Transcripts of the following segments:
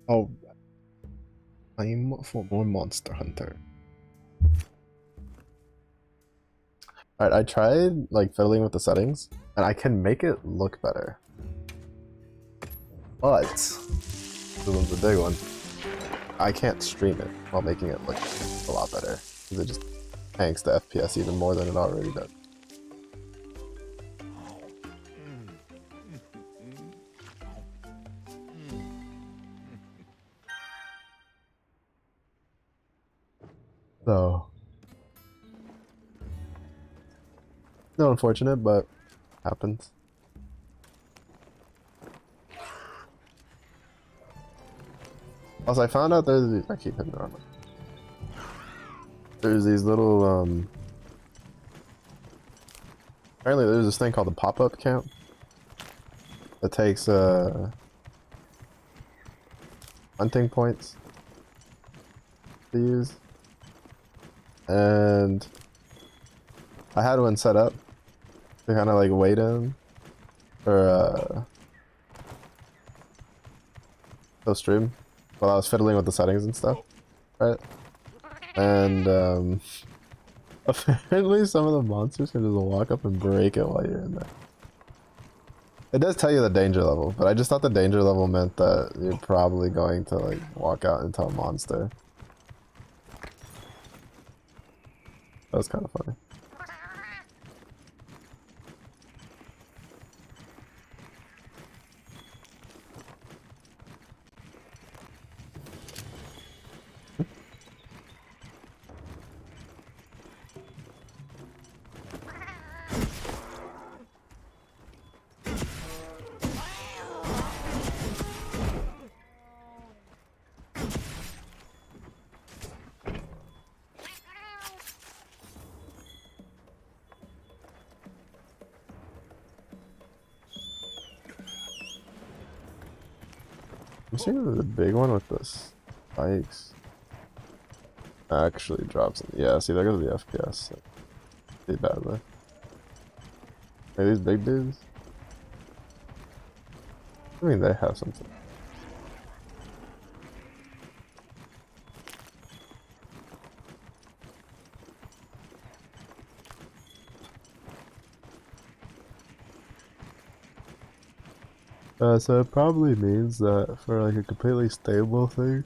Oh, time for more Monster Hunter. Alright, I tried like fiddling with the settings, and I can make it look better. But this one's a big one. I can't stream it while making it look a lot better, because it just tanks the FPS even more than it already does. So, no, unfortunate, but happens. Also, I found out there's I keep hitting it on. There's these little apparently there's this thing called the pop-up camp that takes hunting points to use, and I had one set up to kind of like wait in for the stream while I was fiddling with the settings and stuff, right? And apparently some of the monsters can just walk up and break it while you're in there. It does tell you the danger level, but I just thought the danger level meant that you're probably going to like walk out into a monster. That was kind of funny. seeing the big one with the spikes actually drops. Yeah, see, there goes the FPS. Pretty badly. Hey, these big dudes? I mean, they have something. So it probably means that for like a completely stable thing,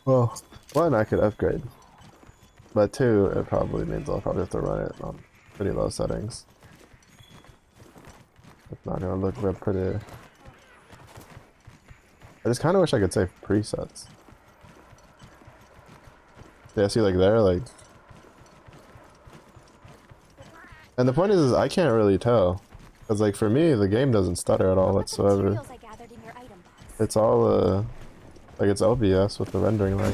well, one, I could upgrade, but two, it probably means I'll probably have to run it on pretty low settings. It's not gonna look real pretty. I just kind of wish I could save presets. Yeah, see, like there, like, and the point is I can't really tell, because like for me, the game doesn't stutter at all whatsoever. It's all like it's OBS with the rendering lag.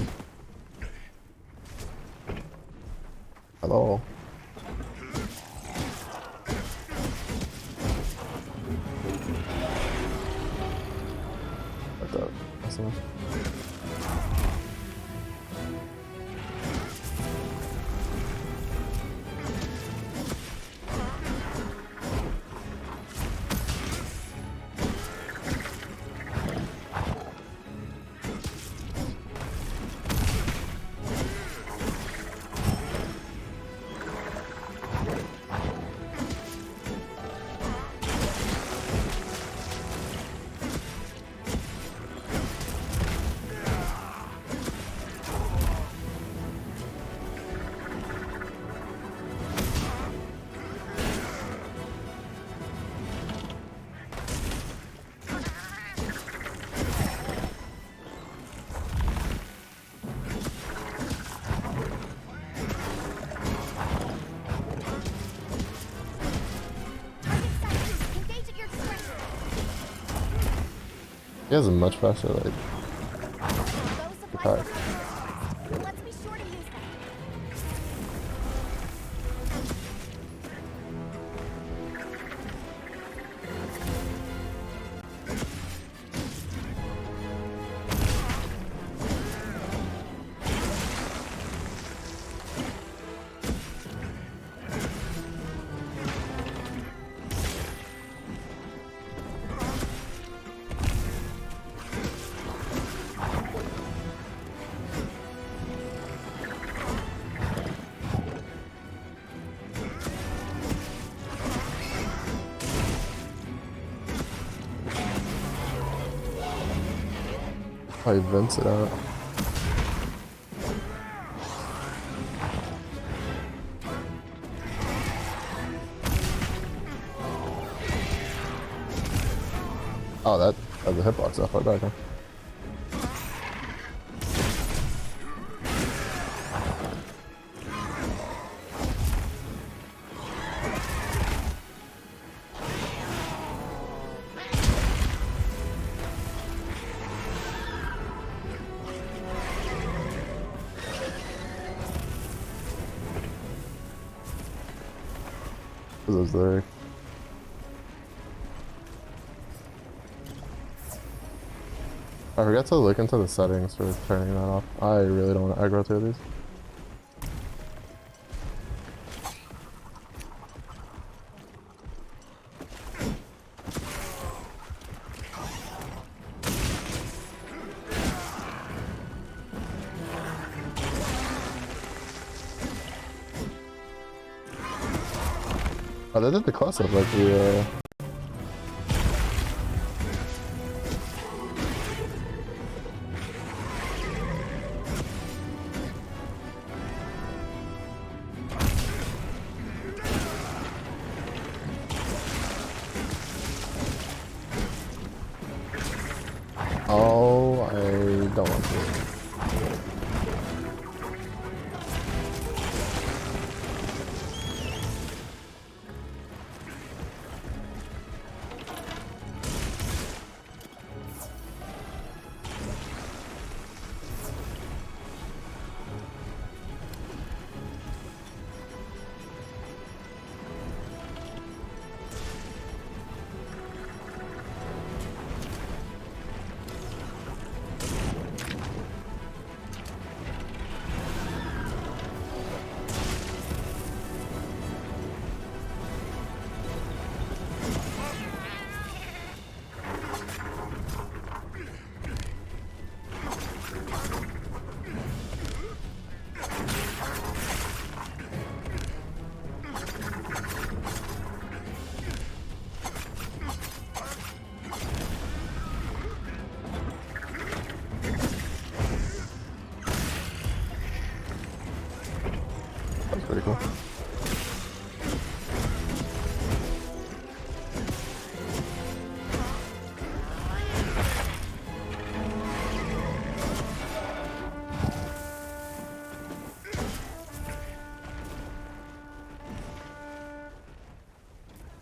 Hello. What the? Awesome. He has a much faster, like, attack. Oh, he vents it out. Oh, that has a hitbox off our back, huh? Those there. I forgot to look into the settings for turning that off. I really don't want to aggro through these. Oh, they did the close-up like the Oh, I don't want to. pretty cool.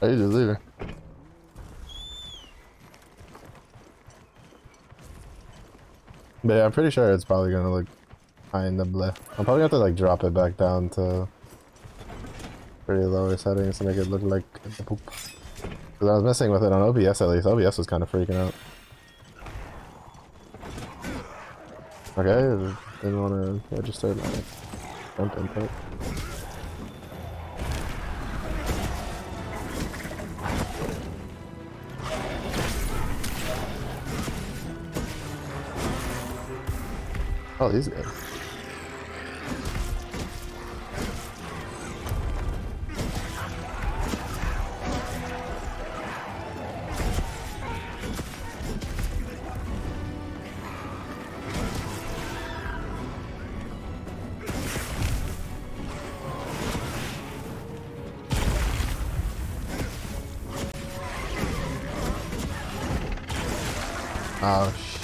I just leave her. But yeah, I'm pretty sure it's probably gonna look kind of bleh. I'm probably gonna have to like drop it back down to pretty lower settings to make it look like a poop. Because I was messing with it on OBS at least. OBS was kind of freaking out. Okay, didn't want to register my jump input. Oh, these guys. Oh, shit.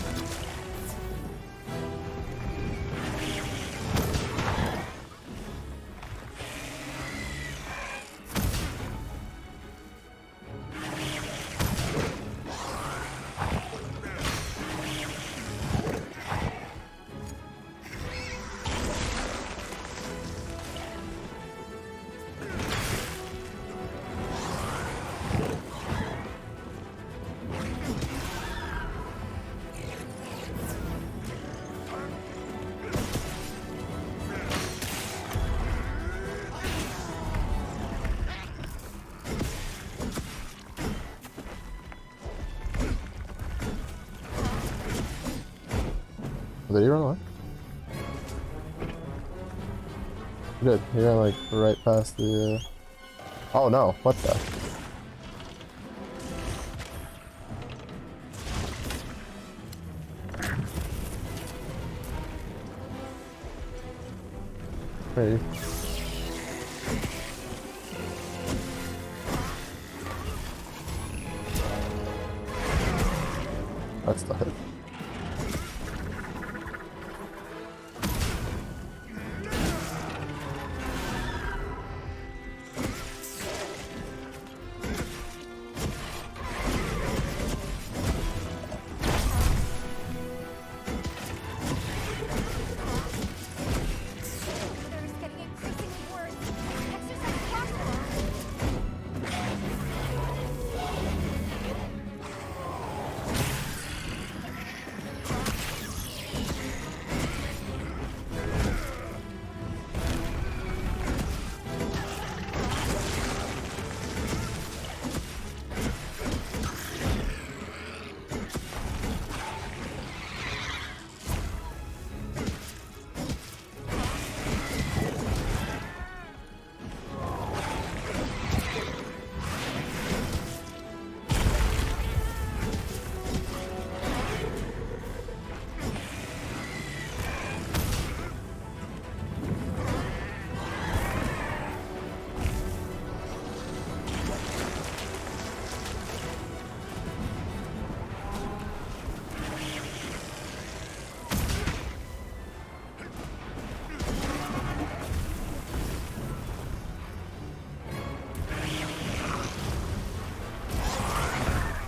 Did he run away? Good. He ran like right past the. Oh no! What the? Hey. That's the hit.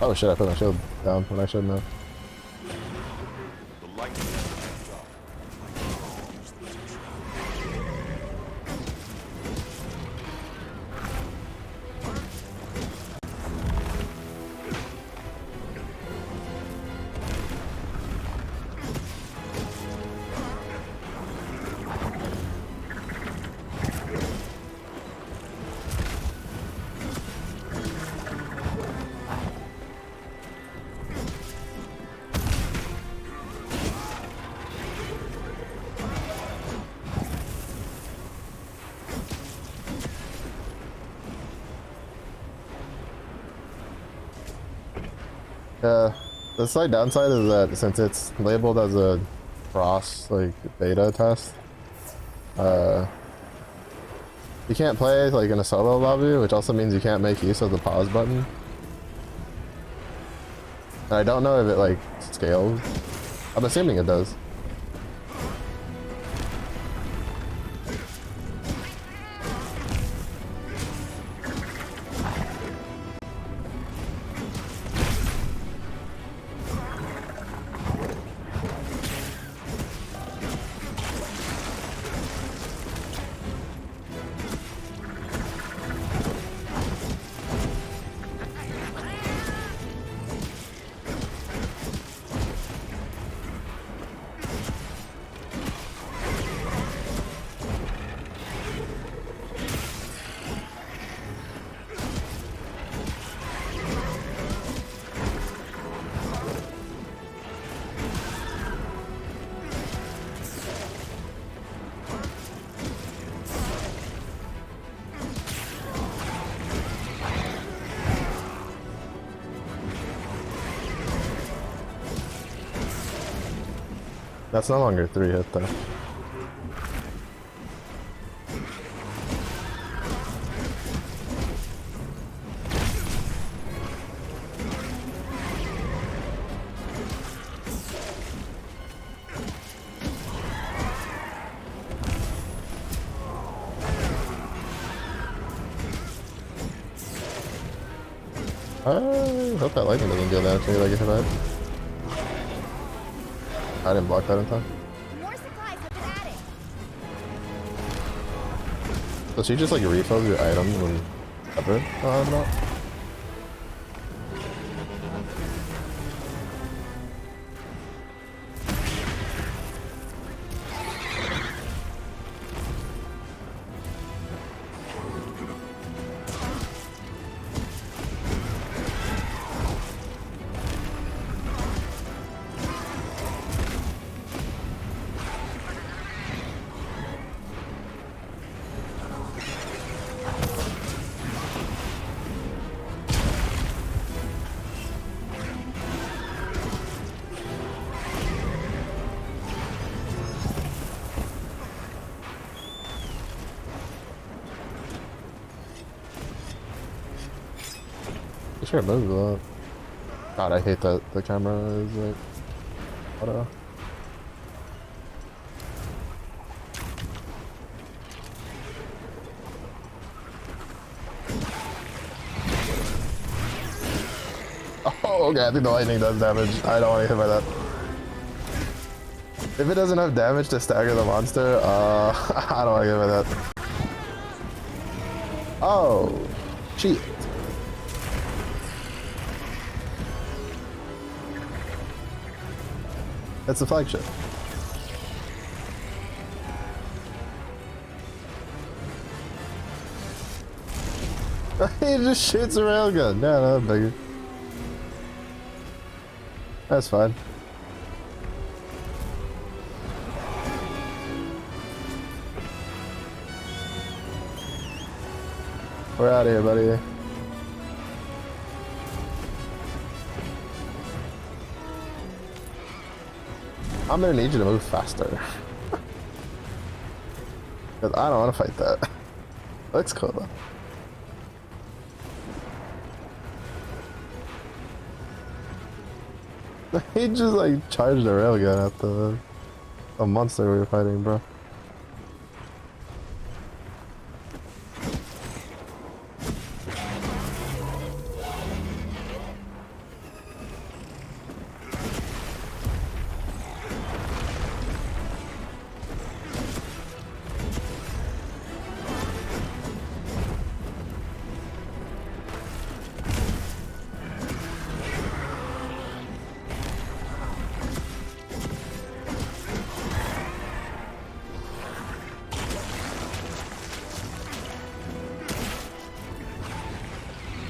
Oh shit, I put my shield down when I shouldn't have. Yeah, the slight downside is that since it's labeled as a cross, like, beta test, You can't play like in a solo lobby, which also means you can't make use of the pause button. And I don't know if it like scales. I'm assuming it does. That's no longer 3 hit though. I hope that lightning doesn't deal damage to me like if I didn't block that in time. More supplies have been added. So she just like refills your items whenever? No. Sure, it moves a lot. God, I hate that the camera is like, what Oh, okay, I think the lightning does damage. I don't want to get hit by that. If it does enough damage to stagger the monster, I don't want to get hit by that. Oh, cheat. That's the flagship. He just shoots a railgun. No, bigger. That's fine. We're out of here, buddy. I'm gonna need you to move faster. Because I don't want to fight that. Looks cool though. He just like charged a railgun at the monster we were fighting, bro.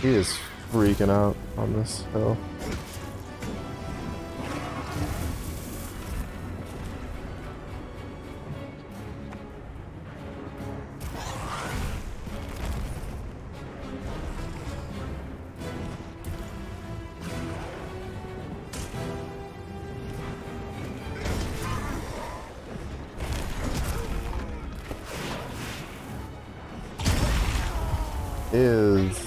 He is freaking out on this hill. is.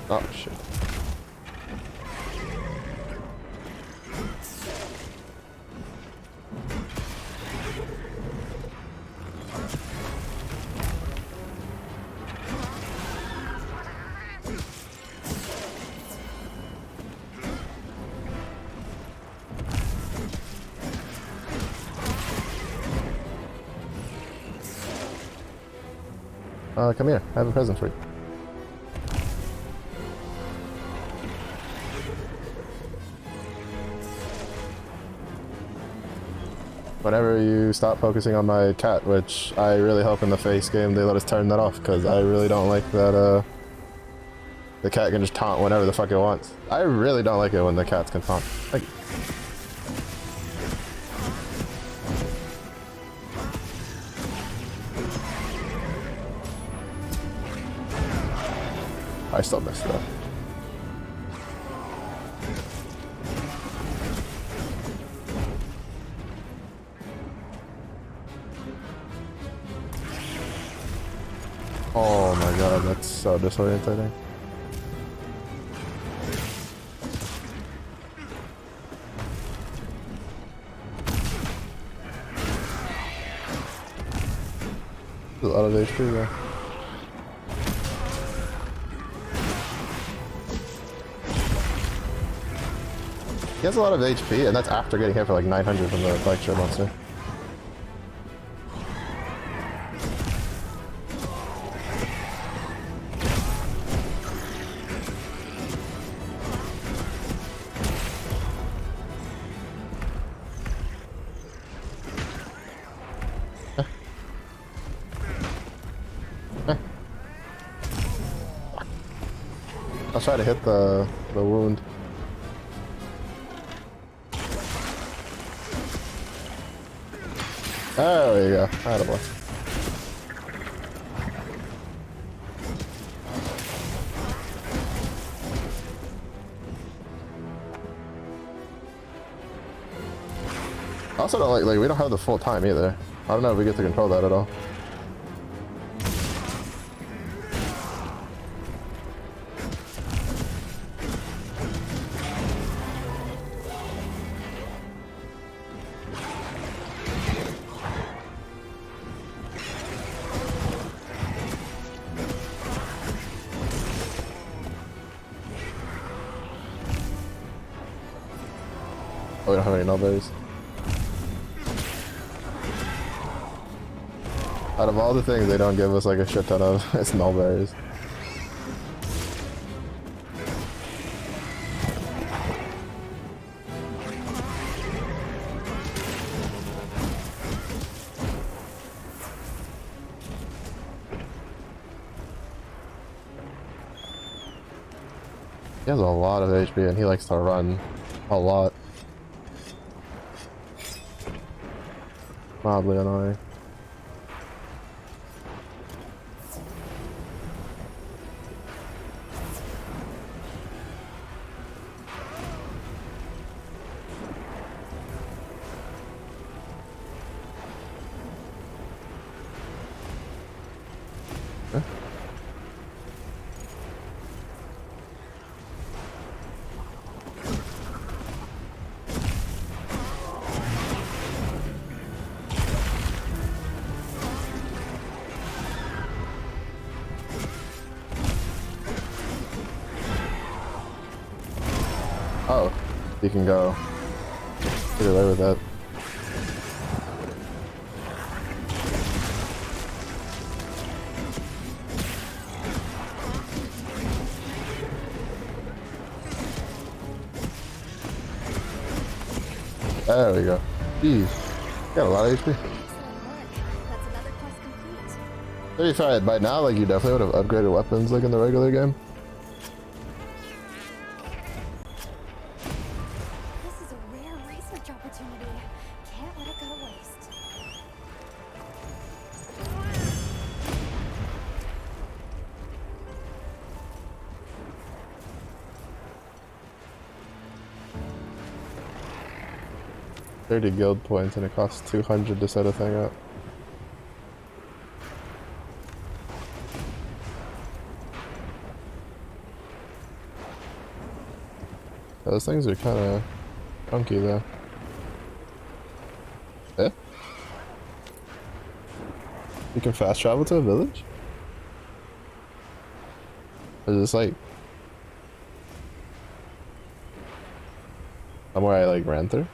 Oh shit. Come here. I have a present for you. Whenever you stop focusing on my cat, which I really hope in the face game they let us turn that off, because I really don't like that, the cat can just taunt whenever the fuck it wants. I really don't like it when the cats can taunt. Thank you. I still missed that. Oh my god, that's so disorientating. A lot of HP there. He has a lot of HP, and that's after getting hit for like 900 from the lecture monster. I'll try to hit the wound. There we go. Attaboy. I also don't like we don't have the full time either. I don't know if we get to control that at all. Oh, we don't have any nullberries. Out of all the things they don't give us like a shit ton of, it's nullberries. He has a lot of HP and he likes to run a lot. Mildly annoying. Huh? Oh, you can go get away with that. There we go. Jeez, got a lot of HP. Excellent work. That's another quest complete. To be fair, by now, like you definitely would have upgraded weapons like in the regular game. 30 guild points and it costs 200 to set a thing up. Those things are kind of funky though. Eh? You can fast travel to a village? Or is this like somewhere I like ran through?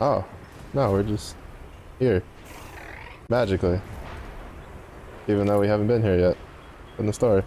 Oh, no, we're just here. Magically. Even though we haven't been here yet in the story.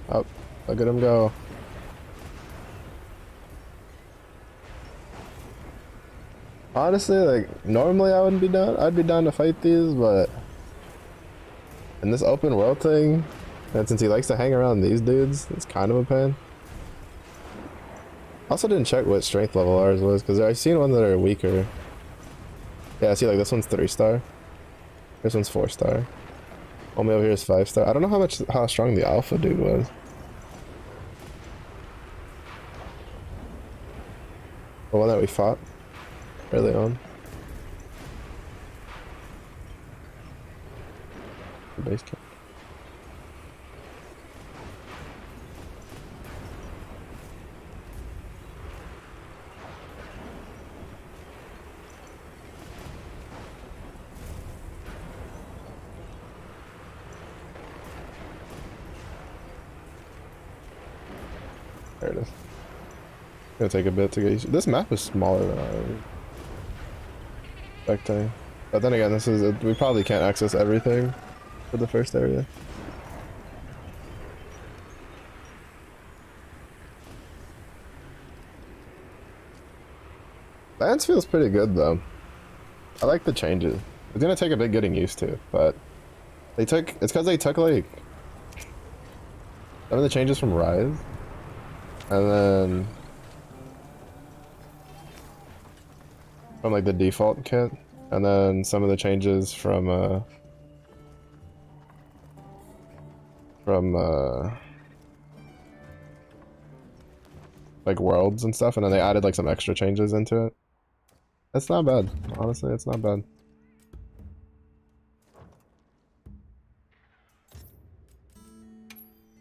Oh, look at him go. Honestly, like, normally I wouldn't be down. I'd be down to fight these, but in this open world thing, and since he likes to hang around these dudes, it's kind of a pain. Also didn't check what strength level ours was, because I've seen one that are weaker. Yeah, I see, like, this one's 3-star. This one's 4-star. Only over here is 5-star. I don't know how strong the alpha dude was. The one that we fought early on. The base camp. There it is. Gonna take a bit to get used to. This map is smaller than I was expecting. But then again, we probably can't access everything for the first area. Lance feels pretty good though. I like the changes. It's gonna take a bit getting used to, but it's because they took like some of the changes from Rise, and then from like the default kit, and then some of the changes from like worlds and stuff, and then they added like some extra changes into it. It's not bad, honestly. It's not bad.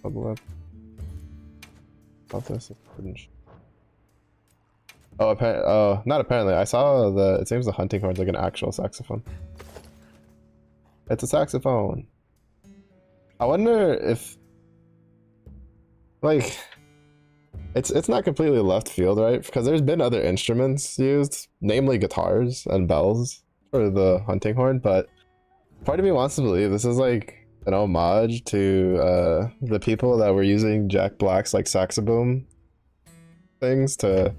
Level up. About this. Oh, not apparently. I saw it seems the hunting horn's like an actual saxophone. It's a saxophone. I wonder if, like, it's not completely left field, right? Because there's been other instruments used, namely guitars and bells for the hunting horn, but part of me wants to believe this is like an homage to the people that were using Jack Black's like saxoboom things to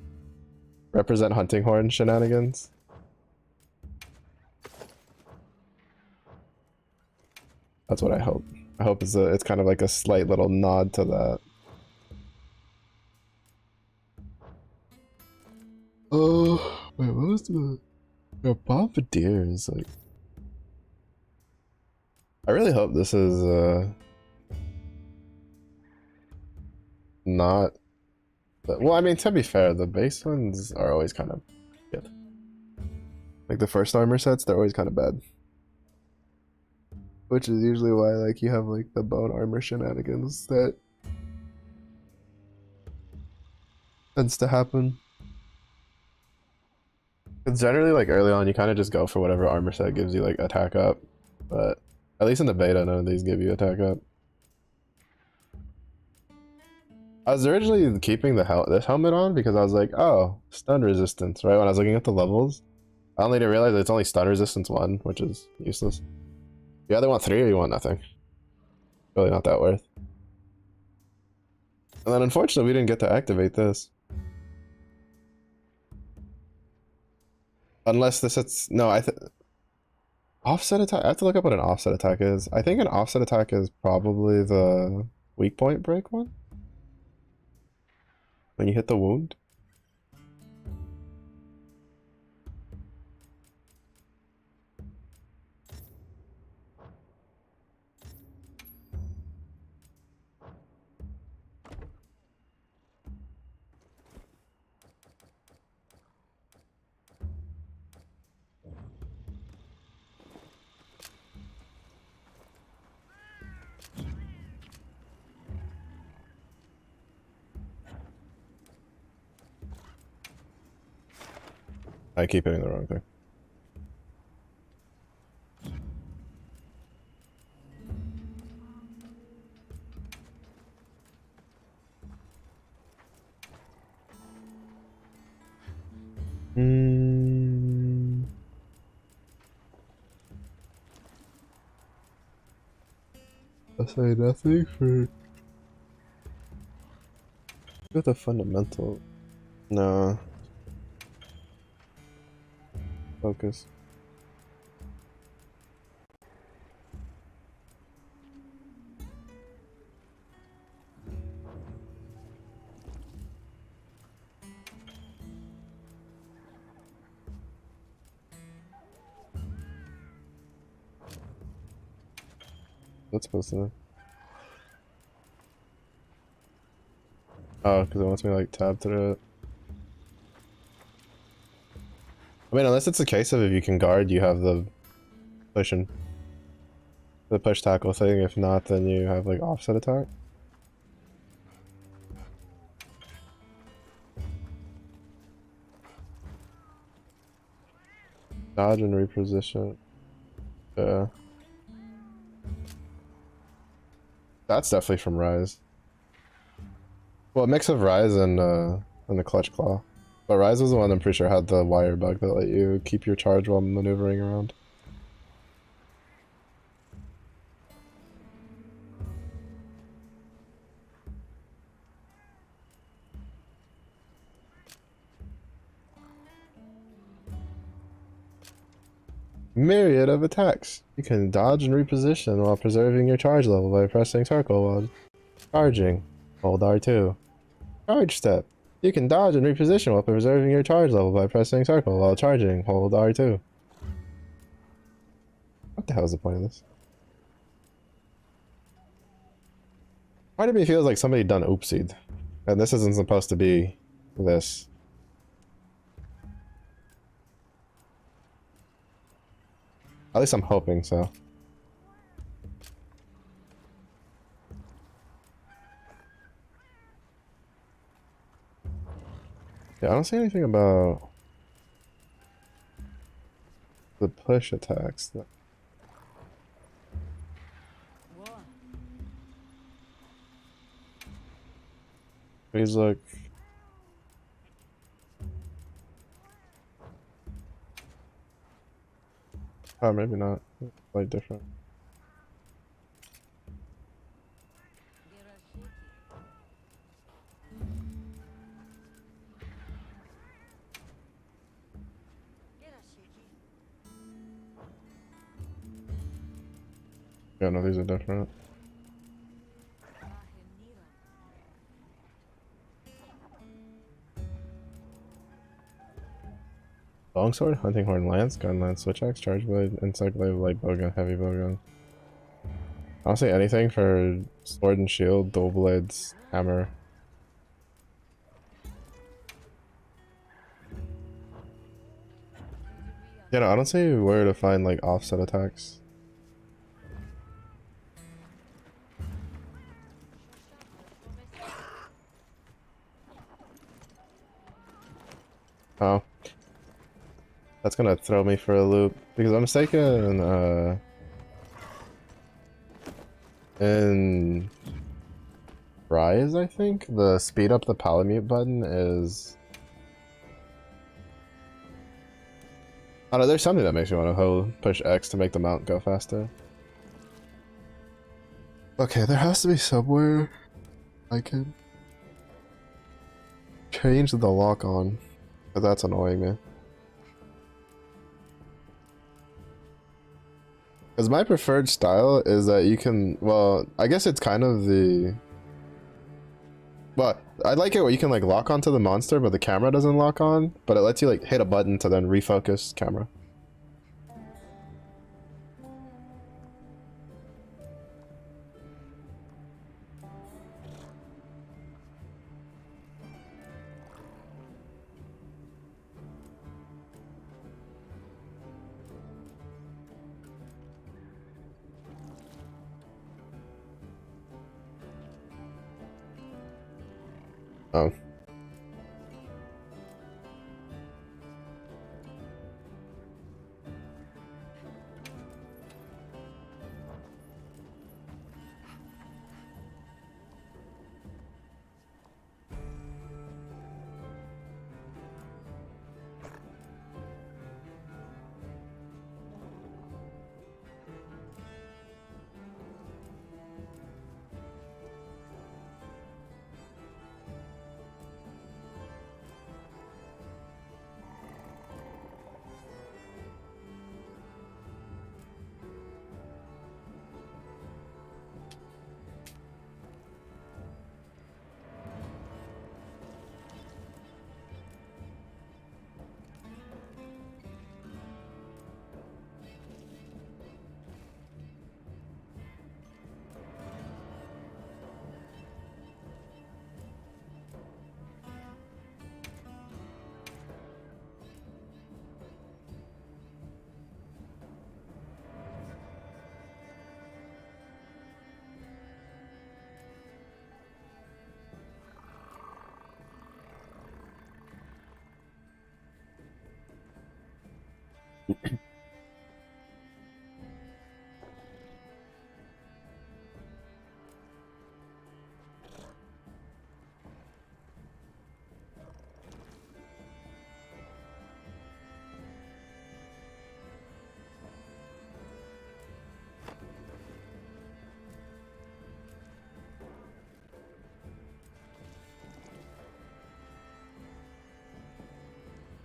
represent hunting horn shenanigans. That's what I hope. I hope it's kind of like a slight little nod to that. Oh, wait, what was the Bombardiers? Like, I really hope this is not. Well, I mean, to be fair, the base ones are always kind of good. Like the first armor sets, they're always kind of bad. Which is usually why, like, you have like the bone armor shenanigans that tends to happen. It's generally like early on, you kind of just go for whatever armor set gives you like attack up, but at least in the beta, none of these give you attack up. I was originally keeping this helmet on because I was like, oh, stun resistance, right? When I was looking at the levels, I only didn't realize that it's only stun resistance 1, which is useless. You either want 3 or you want nothing. Really not that worth. And then unfortunately we didn't get to activate this. Unless this hits, no, offset attack, I have to look up what an offset attack is. I think an offset attack is probably the weak point break one. When you hit the wound. I keep hitting the wrong thing. I'll say nothing for... Got the fundamental... No. Focus. What's supposed to know? Oh, because it wants me to like tab through it. I mean, unless it's a case of if you can guard, you have the push tackle thing. If not, then you have like offset attack. Dodge and reposition. Yeah. That's definitely from Rise. Well, a mix of Rise and the Clutch Claw. But Rise was the one I'm pretty sure had the wire bug that let you keep your charge while maneuvering around. Myriad of attacks. You can dodge and reposition while preserving your charge level by pressing circle while charging. Hold R2. Charge step. You can dodge and reposition while preserving your charge level by pressing circle while charging. Hold R2. What the hell is the point of this? Part of me feels like somebody done oopsied. And this isn't supposed to be this. At least I'm hoping so. Yeah, I don't see anything about the push attacks. Please look. Oh, maybe not. Like different. Yeah, no, these are different. Longsword, hunting horn, lance, gun lance, switch axe, charge blade, insect blade, light bowgun, heavy bowgun. I don't see anything for sword and shield, dual blades, hammer. Yeah, no, I don't see where to find like offset attacks. Oh. That's gonna throw me for a loop. Because I'm mistaken, in Rise, I think, the speed up the Palamute button is... I don't know, there's something that makes me want to push X to make the mount go faster. Okay, there has to be somewhere I can change the lock on, but that's annoying me. Because my preferred style is that you can, well, I guess it's kind of the, well, I like it where you can like lock onto the monster, but the camera doesn't lock on, but it lets you like hit a button to then refocus camera. Oh.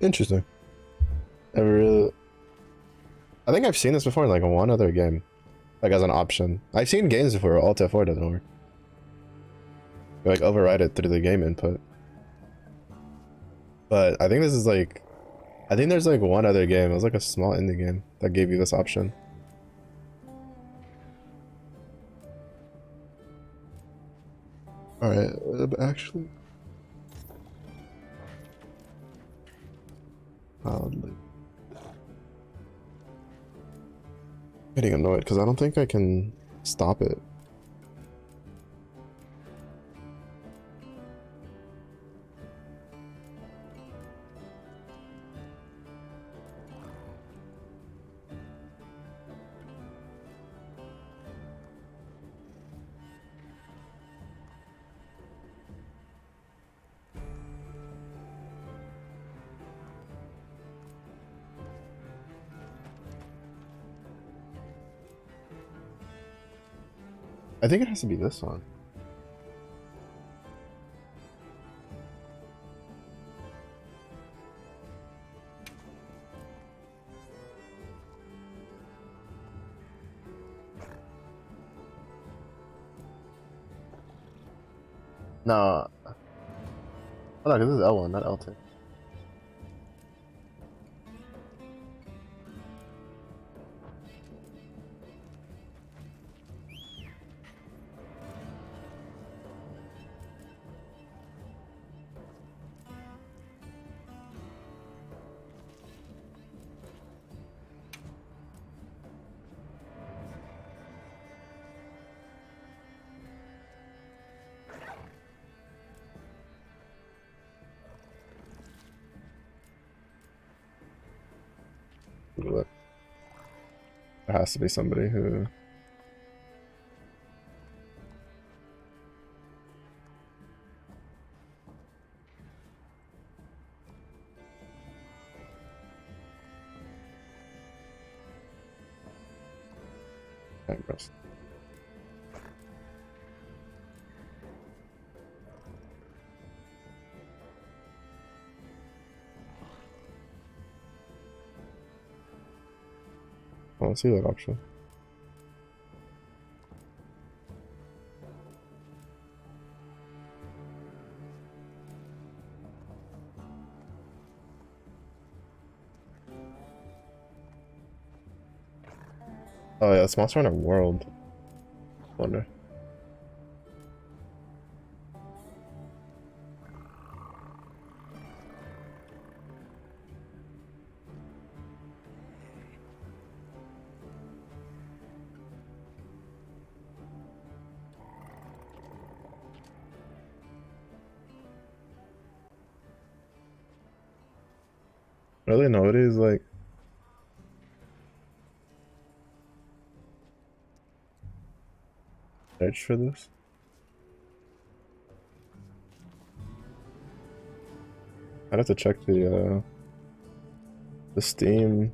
Interesting. Never really. I think I've seen this before in like one other game, like as an option. I've seen games before where Alt F4 doesn't work. You like override it through the game input. But I think this is like, I think there's like one other game. It was like a small indie game that gave you this option. All right, actually, oddly. Getting annoyed because I don't think I can stop it. I think it has to be this one. No. Oh no, because this is L1, not L2. Look. There has to be somebody who... Gross. don't see that option. Oh yeah, it's Monster Hunter World. Wonder. Really, nobody's like search for this. I'd have to check the Steam.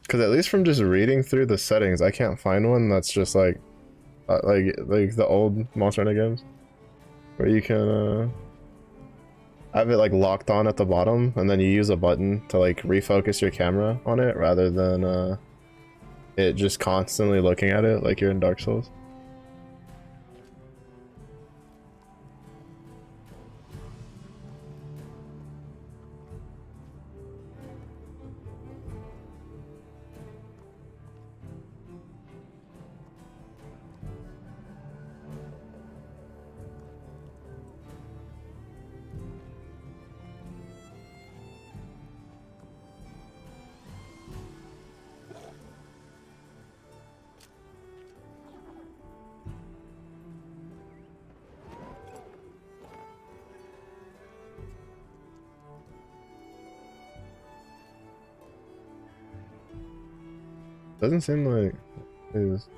Because at least from just reading through the settings, I can't find one that's just like the old Monster Hunter games, where you can have it like locked on at the bottom, and then you use a button to like refocus your camera on it, rather than it just constantly looking at it like you're in Dark Souls. Doesn't seem like it is.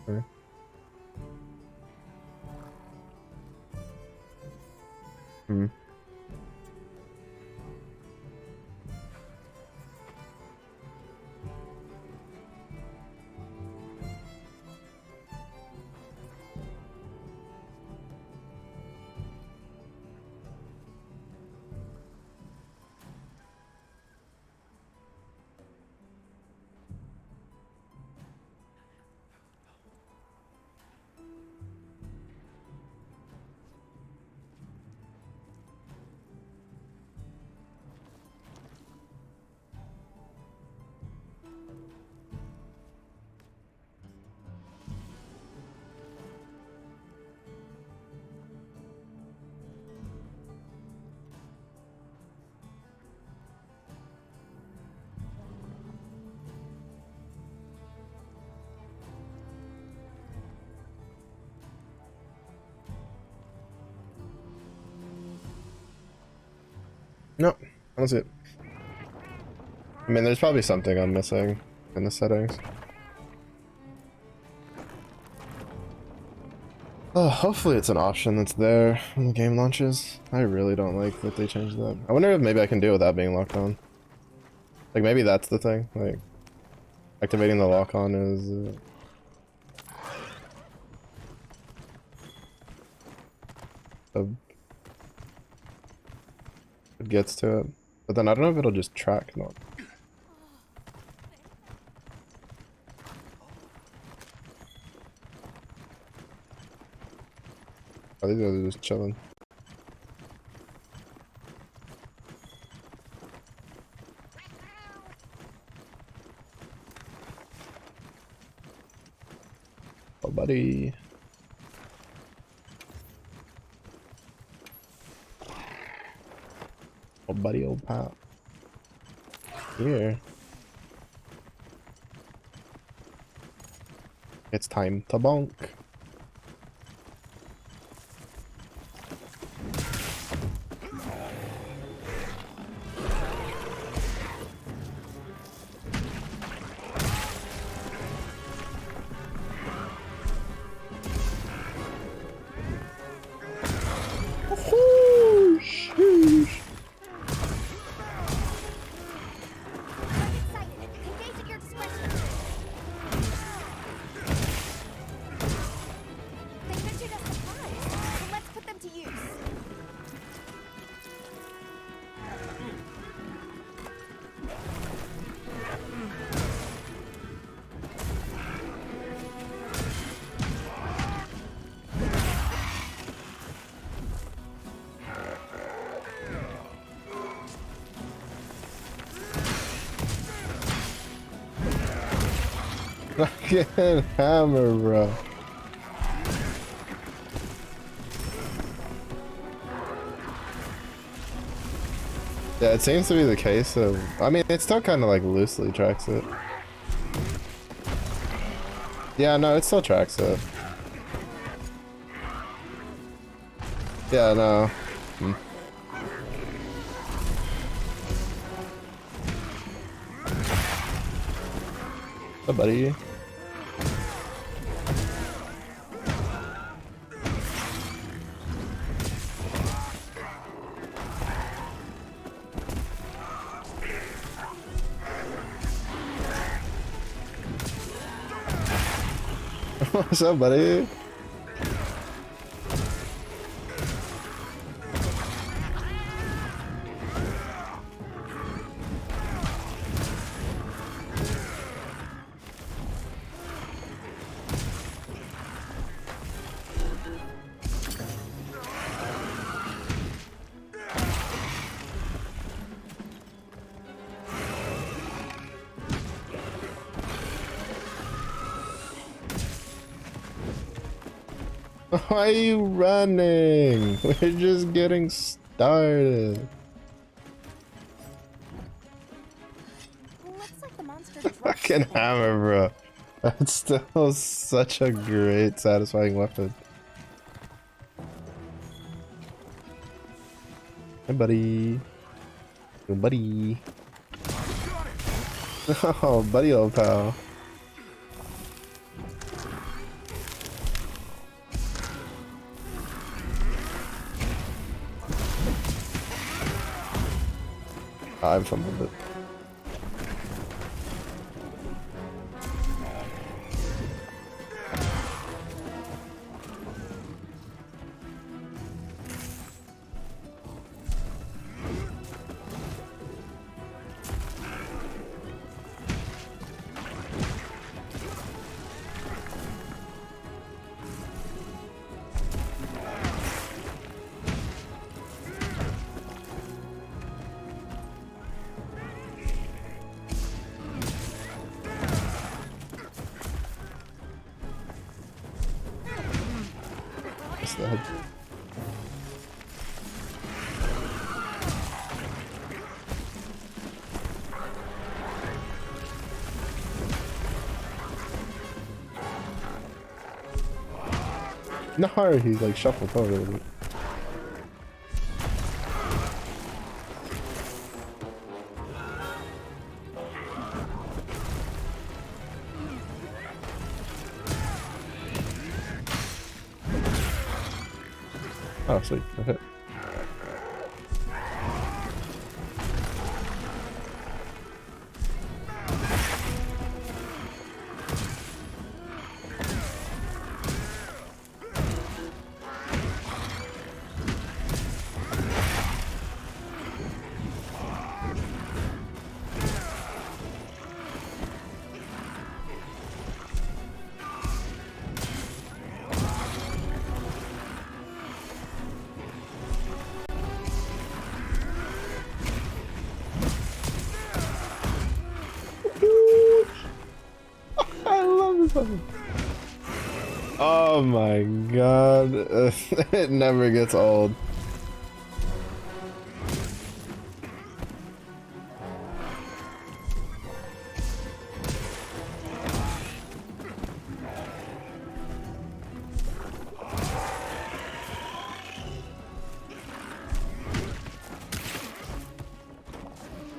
Okay. Hmm. Nope, that's it. I mean, there's probably something I'm missing in the settings. Oh, hopefully it's an option that's there when the game launches. I really don't like that they changed that. I wonder if maybe I can do it without being locked on. Like, maybe that's the thing. Like, activating the lock-on is... it gets to it. But then I don't know if it'll just track, not. Oh, these guys are just chilling. Oh, buddy. Oh, buddy, old pal. Here. It's time to bonk. Fucking hammer, bro. Yeah, it seems to be the case of... I mean, it still kind of like loosely tracks it. Yeah, no, it still tracks it. Yeah, no. Hmm. Hey, buddy. What's up, buddy? Why are you running? We're just getting started. Looks like the monster dropped Fucking something. hammer, bro. That's still such a great, satisfying weapon. Hey, buddy. Hey, buddy. Oh, buddy, old pal. I'm fumbled it. What's that? No, he's like shuffled over. Oh, sweet. I hit. I love this weapon. Oh my god. It never gets old.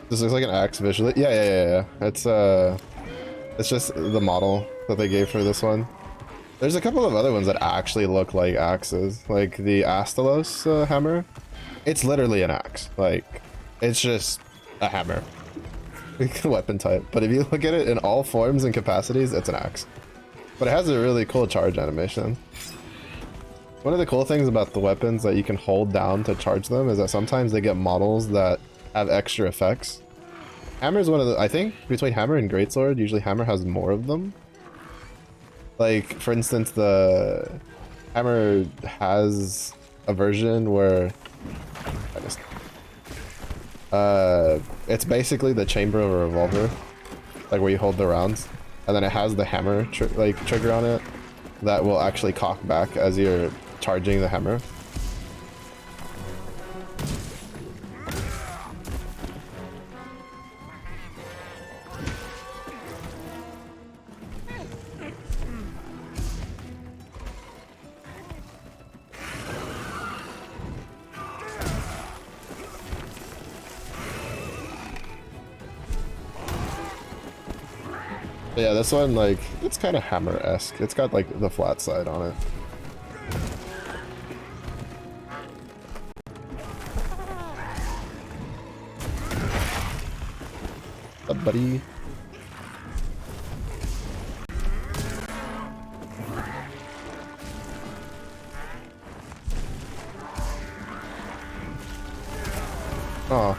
This looks like an axe visually. Yeah. It's just the model that they gave for this one. There's a couple of other ones that actually look like axes, like the Astalos hammer. It's literally an axe. Like, it's just a hammer. Weapon type. But if you look at it in all forms and capacities, it's an axe. But it has a really cool charge animation. One of the cool things about the weapons that you can hold down to charge them is that sometimes they get models that have extra effects. Hammer is one of the, I think between hammer and greatsword, usually hammer has more of them. Like, for instance, the hammer has a version where it's basically the chamber of a revolver, like where you hold the rounds. and then it has the hammer trigger on it that will actually cock back as you're charging the hammer. But yeah, this one, like, it's kind of hammer-esque. It's got, like, the flat side on it. What's up, buddy? Oh.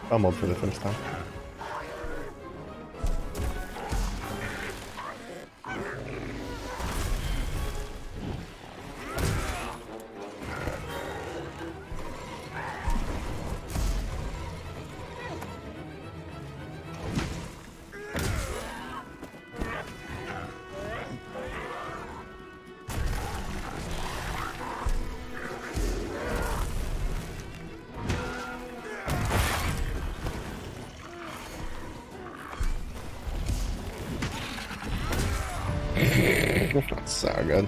Fumbled for the first time. That's so good.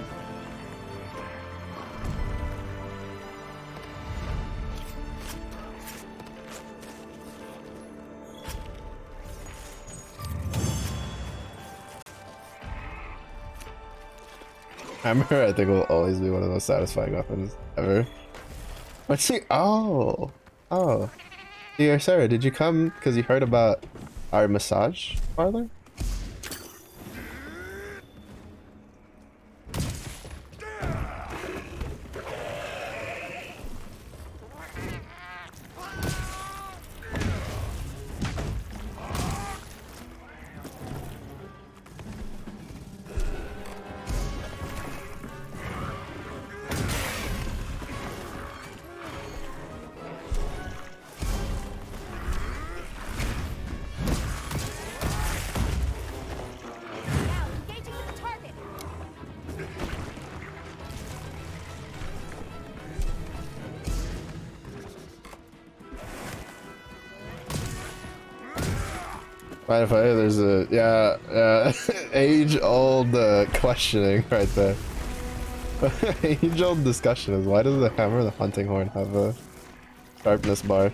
Hammer, I think, will always be one of the most satisfying weapons ever. What's she? Oh, oh. Dear Sarah, did you come because you heard about our massage parlor? Mind if there's a, yeah, age-old questioning right there. Age-old discussion is, why does the hammer, the hunting horn, have a sharpness bar?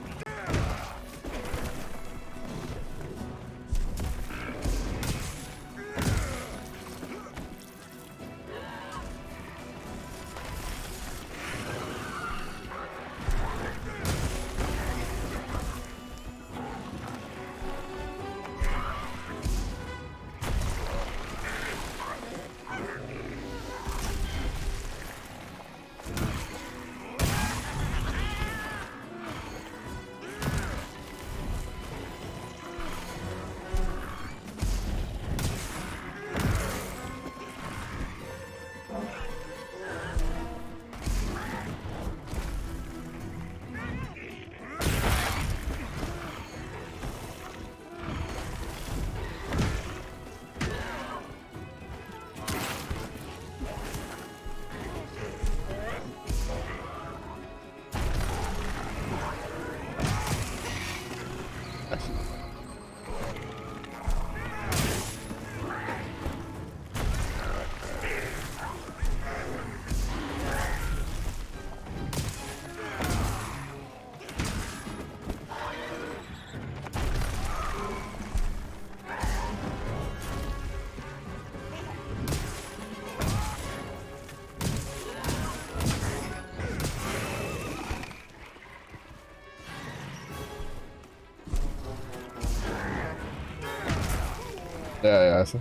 Yeah, so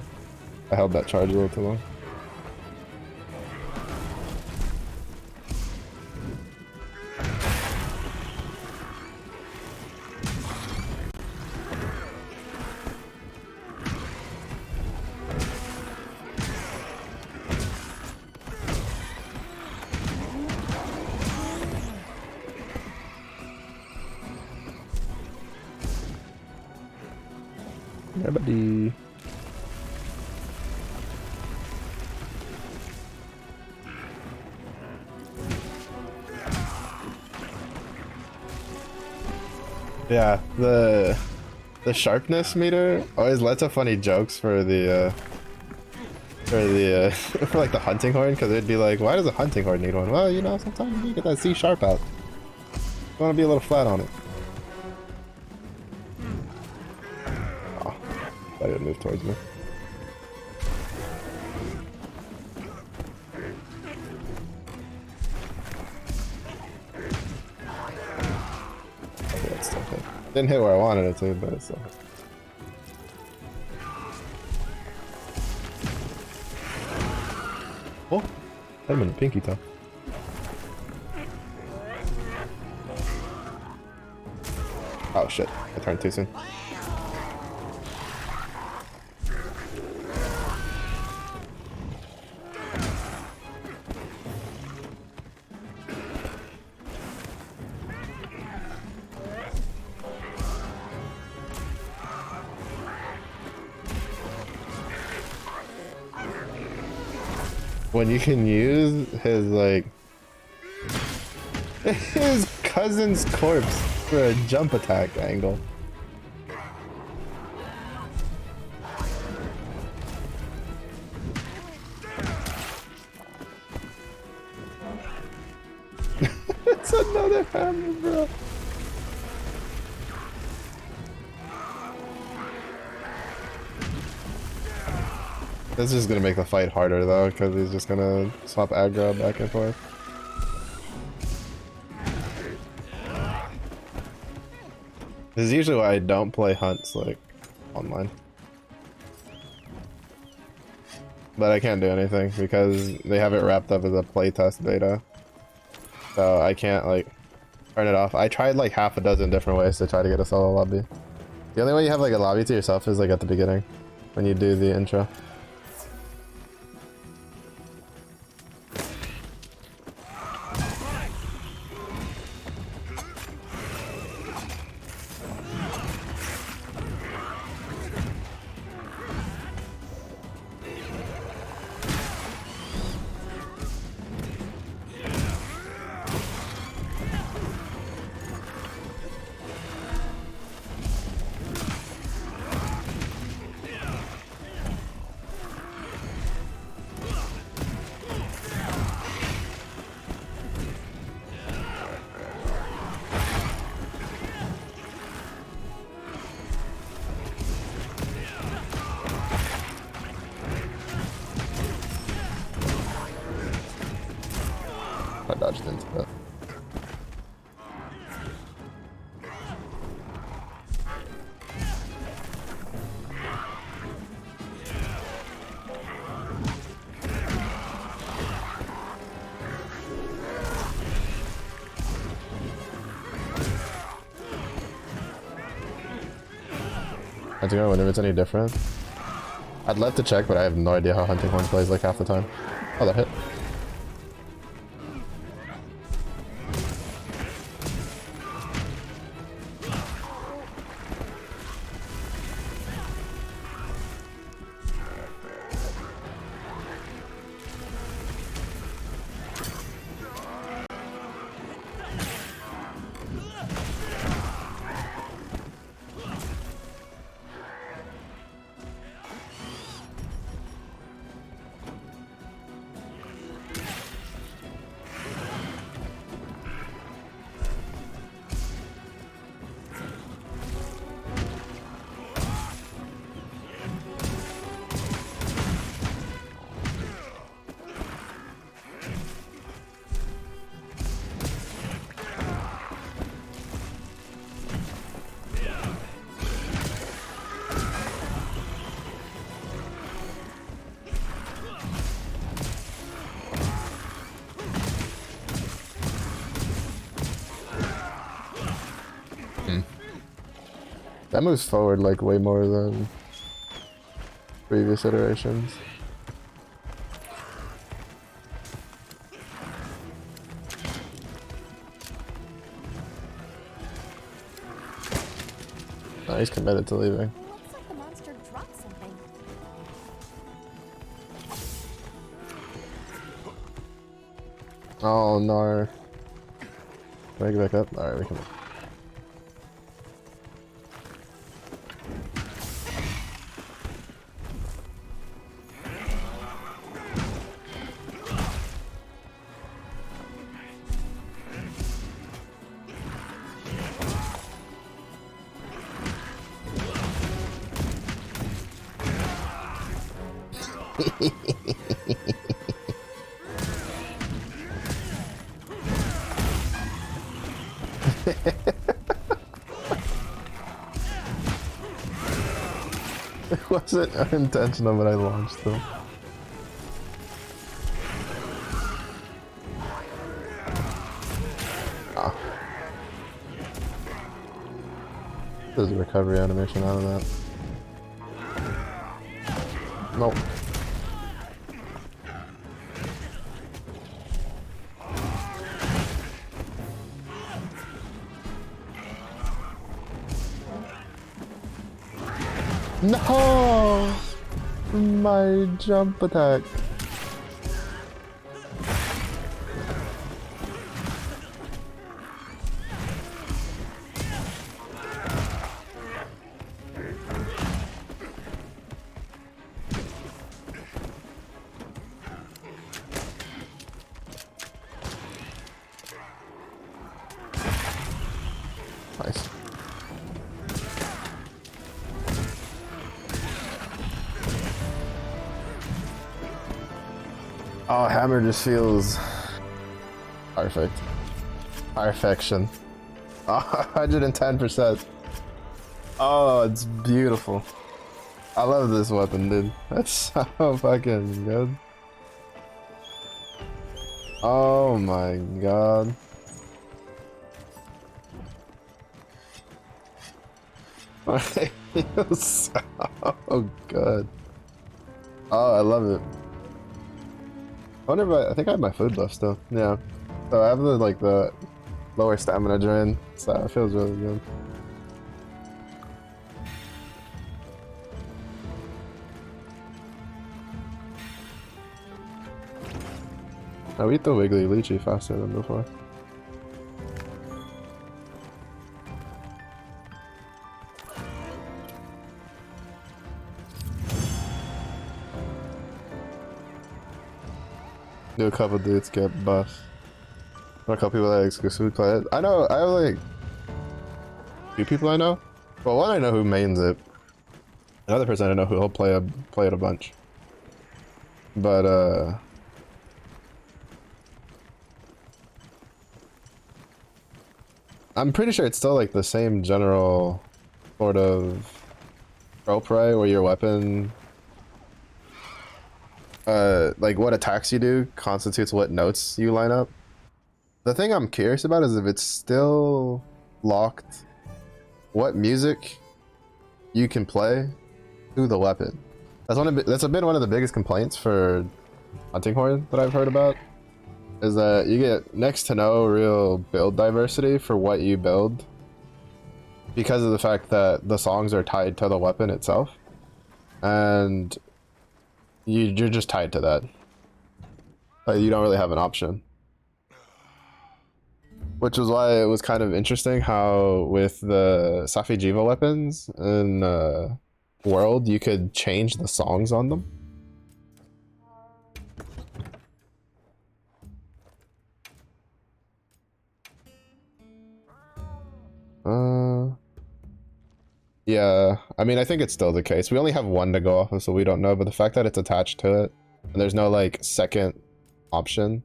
I held that charge a little too long. Yeah, buddy. Yeah, the sharpness meter always lets up funny jokes for the for like the hunting horn, because it'd be like, why does a hunting horn need one? Well, you know, sometimes you get that C sharp out. You want to be a little flat on it. Oh, thought he would move towards me. Okay, that's still hit. Didn't hit where I wanted it to, but it's still hit. Oh, hit him in the pinky toe. Oh shit, I turned too soon. When you can use his, like, his cousin's corpse for a jump attack angle. It's another hammer, bro. This is just gonna make the fight harder though, because he's just gonna swap aggro back and forth. This is usually why I don't play hunts like online. But I can't do anything because they have it wrapped up as a playtest beta. So I can't like turn it off. I tried like half a dozen different ways to try to get a solo lobby. The only way you have like a lobby to yourself is like at the beginning when you do the intro. I dodged into that. I think I wonder if it's any different. I'd love to check, but I have no idea how Hunting Horn plays like half the time. Oh, that hit. That moves forward like way more than previous iterations. Oh, he's committed to leaving. Looks like the monster Oh no. Can I get back up? Alright, we can. It wasn't unintentional, but I launched them. Ah. There's a recovery animation out of that. Nope. No! My jump attack. Nice. Oh, hammer just feels perfect. Perfection. 110%. Oh, it's beautiful. I love this weapon, dude. That's so fucking good. Oh my god. It feels so good. Oh, I love it. I wonder if I think I have my food buff still. Yeah. So I have the lower stamina drain, so it feels really good. Now we eat the wiggly lychee faster than before. Do a couple dudes get buffed. A couple people that exclusively play it. I know, I have like 2 people I know. Well, one I know who mains it. Another person I know who'll play it a bunch. But I'm pretty sure it's still like the same general sort of trope, right? Where your weapon like what attacks you do constitutes what notes you line up. The thing I'm curious about is if it's still locked what music you can play through the weapon. That's been one of the biggest complaints for hunting horn that I've heard about, is that you get next to no real build diversity for what you build because of the fact that the songs are tied to the weapon itself, and you're just tied to that. Like, you don't really have an option. Which is why it was kind of interesting how with the Safi Jiva weapons in World, you could change the songs on them. Yeah, I mean, I think it's still the case. We only have one to go off of, so we don't know, but the fact that it's attached to it, and there's no, like, second option,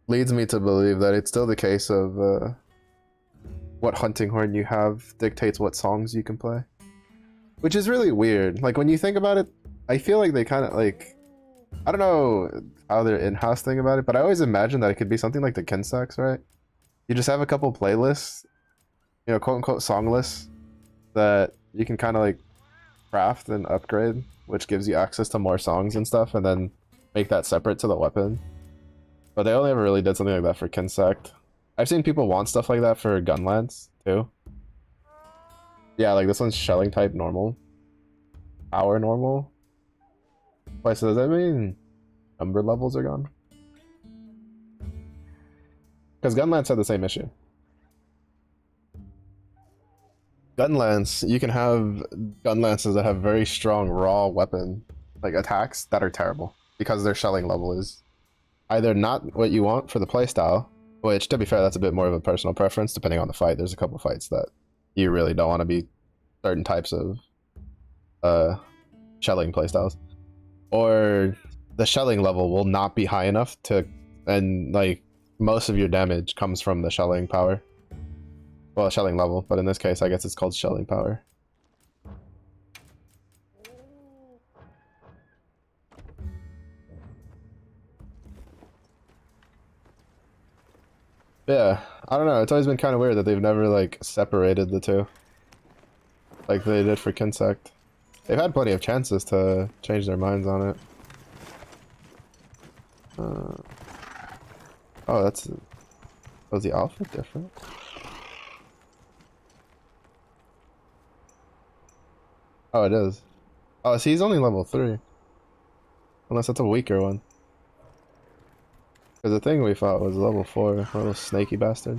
leads me to believe that it's still the case of, what hunting horn you have dictates what songs you can play. Which is really weird. Like, when you think about it, I feel like they kind of, like, I don't know how their in-house thing about it, but I always imagine that it could be something like the Kinsaks, right? You just have a couple playlists, you know, quote-unquote song lists, that you can kind of, like, craft and upgrade, which gives you access to more songs and stuff, and then make that separate to the weapon. But they only ever really did something like that for Kinsect. I've seen people want stuff like that for Gunlance, too. Yeah, like this one's shelling type normal. Power normal. Wait, so does that mean number levels are gone? Because Gunlance had the same issue. Gunlance, you can have Gunlances that have very strong raw weapon like attacks that are terrible because their shelling level is either not what you want for the playstyle, which to be fair, that's a bit more of a personal preference depending on the fight. There's a couple fights that you really don't want to be certain types of shelling playstyles, or the shelling level will not be high enough to, and like most of your damage comes from the shelling power. Well, shelling level, but in this case, I guess it's called shelling power. Yeah, I don't know. It's always been kind of weird that they've never like separated the two, like they did for Kinsect. They've had plenty of chances to change their minds on it. Oh, was the alpha different? Oh, it is. Oh, see, he's only level 3. Unless that's a weaker one. Because the thing we fought was level 4. Little snaky bastard.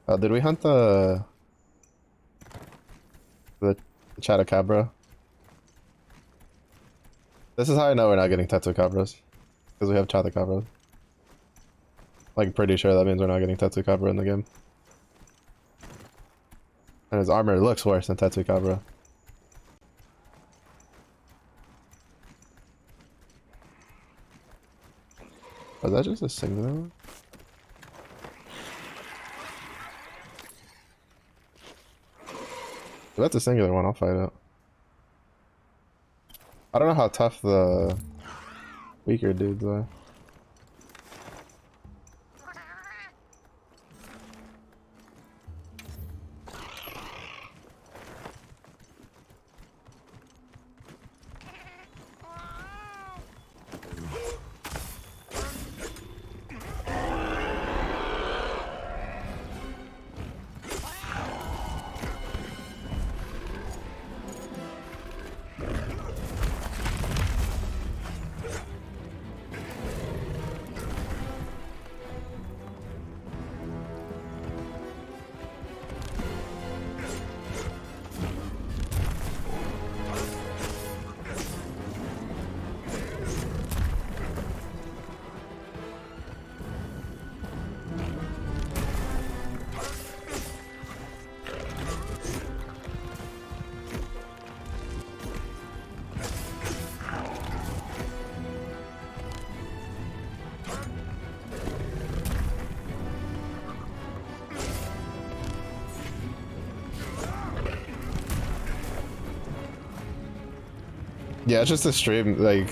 Oh, did we hunt the Chatacabra? This is how I know we're not getting Tetsukabras. Because we have Chatacabra. Like, pretty sure that means we're not getting Tetsukabra in the game. And his armor looks worse than Tetsukabra. Was that just a singular one? If that's a singular one, I'll fight it. I don't know how tough the weaker dudes are. Yeah, it's just a stream, like,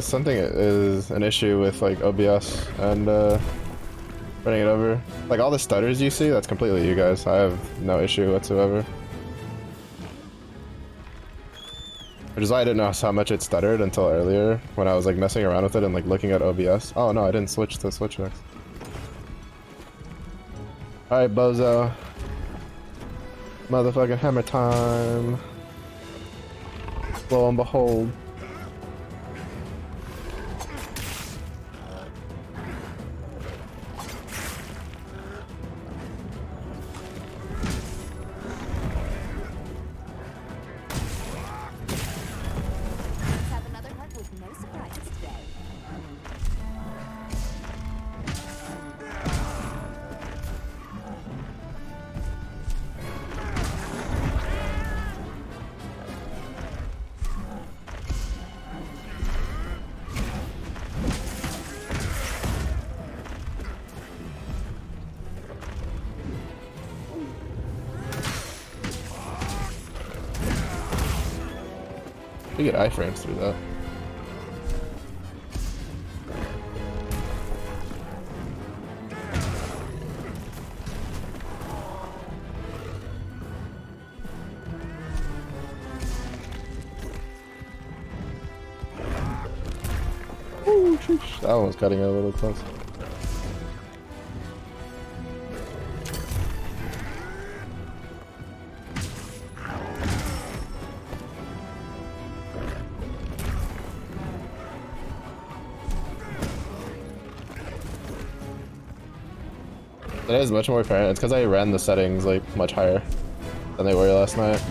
something is an issue with, like, OBS and, running it over. Like, all the stutters you see, that's completely you guys. I have no issue whatsoever. Which is why I didn't know how much it stuttered until earlier, when I was, like, messing around with it and, like, looking at OBS. Oh, no, I didn't switch to Switch next. Alright, bozo. Motherfucking hammer time. Lo and behold. Let's have another hunt with no surprises today. You get iframes through that. Ooh, sheesh. That one was cutting it a little close. It is much more apparent. It's because I ran the settings like much higher than they were last night.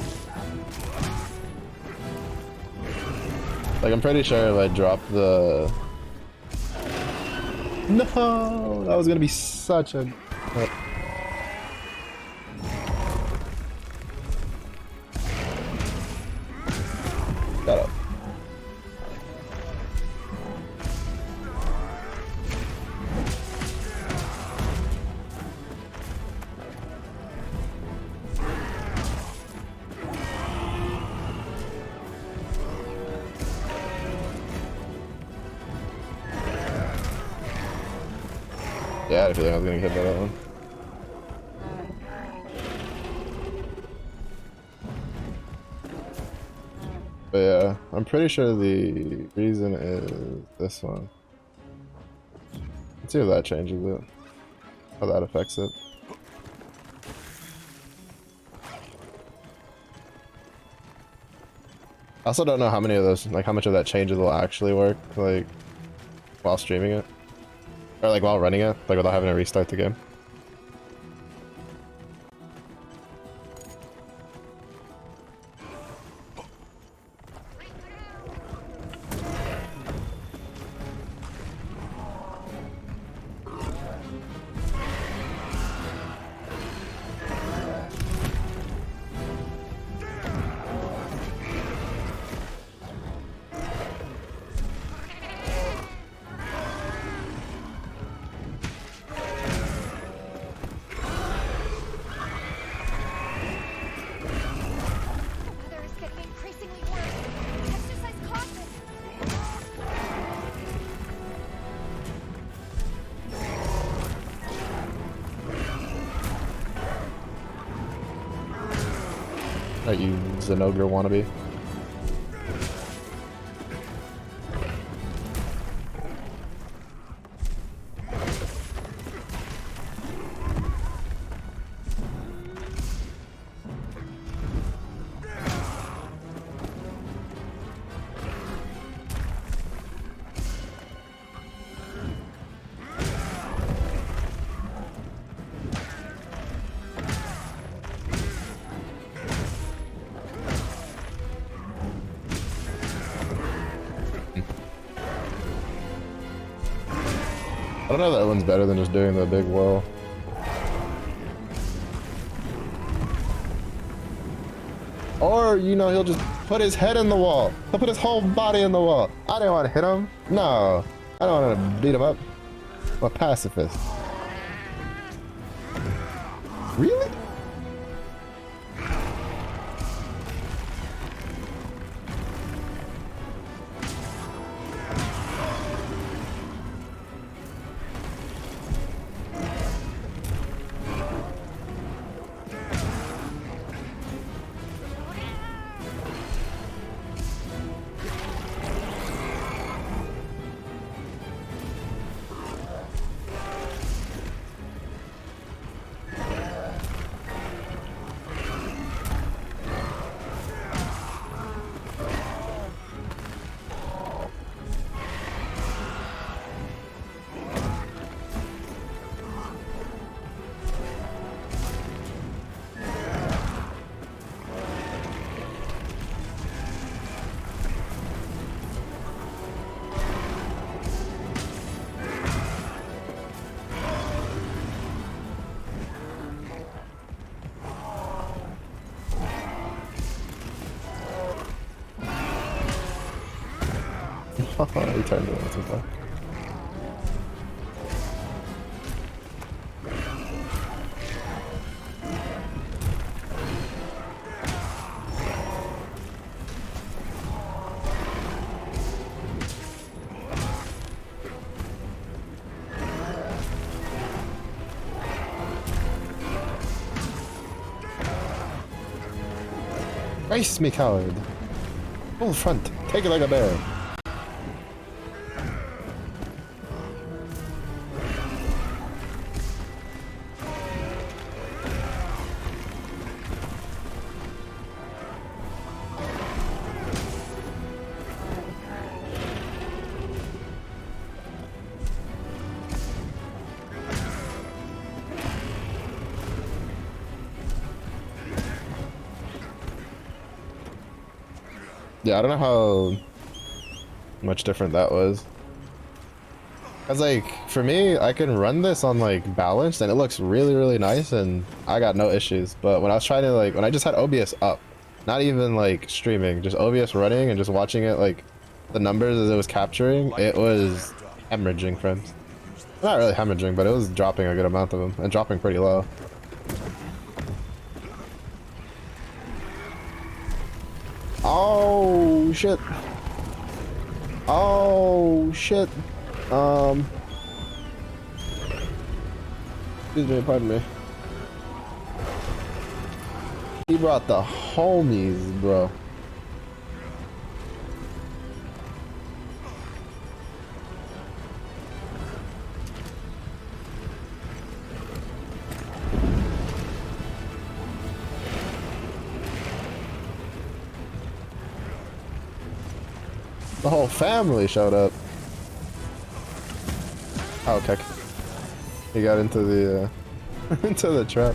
Like I'm pretty sure if I drop the... No! That was gonna be such a... Shut up. Yeah, I had a feeling I was gonna get hit by that one. But yeah, I'm pretty sure the reason is this one. Let's see if that changes it. How that affects it. I also don't know how many of those, like how much of that changes will actually work, like, while streaming it. Or like while running it, like without having to restart the game. Alright, you Zenogre wannabe. I don't know if that one's better than just doing the big whirl. Or, you know, he'll just put his head in the wall. He'll put his whole body in the wall. I didn't want to hit him. No. I don't want to beat him up. I'm a pacifist. Really? He turned it too far. Race me, coward. Full front. Take it like a bear. Yeah, I don't know how much different that was. Cause like for me, I can run this on like balanced and it looks really, really nice and I got no issues. But when I was trying to like, when I just had OBS up, not even like streaming, just OBS running and just watching it like the numbers as it was capturing, it was hemorrhaging frames. Not really hemorrhaging, but it was dropping a good amount of them and dropping pretty low. Oh shit. Oh shit. Excuse me, pardon me. He brought the homies, bro. The whole family showed up. Oh, okay. He got into the into the trap.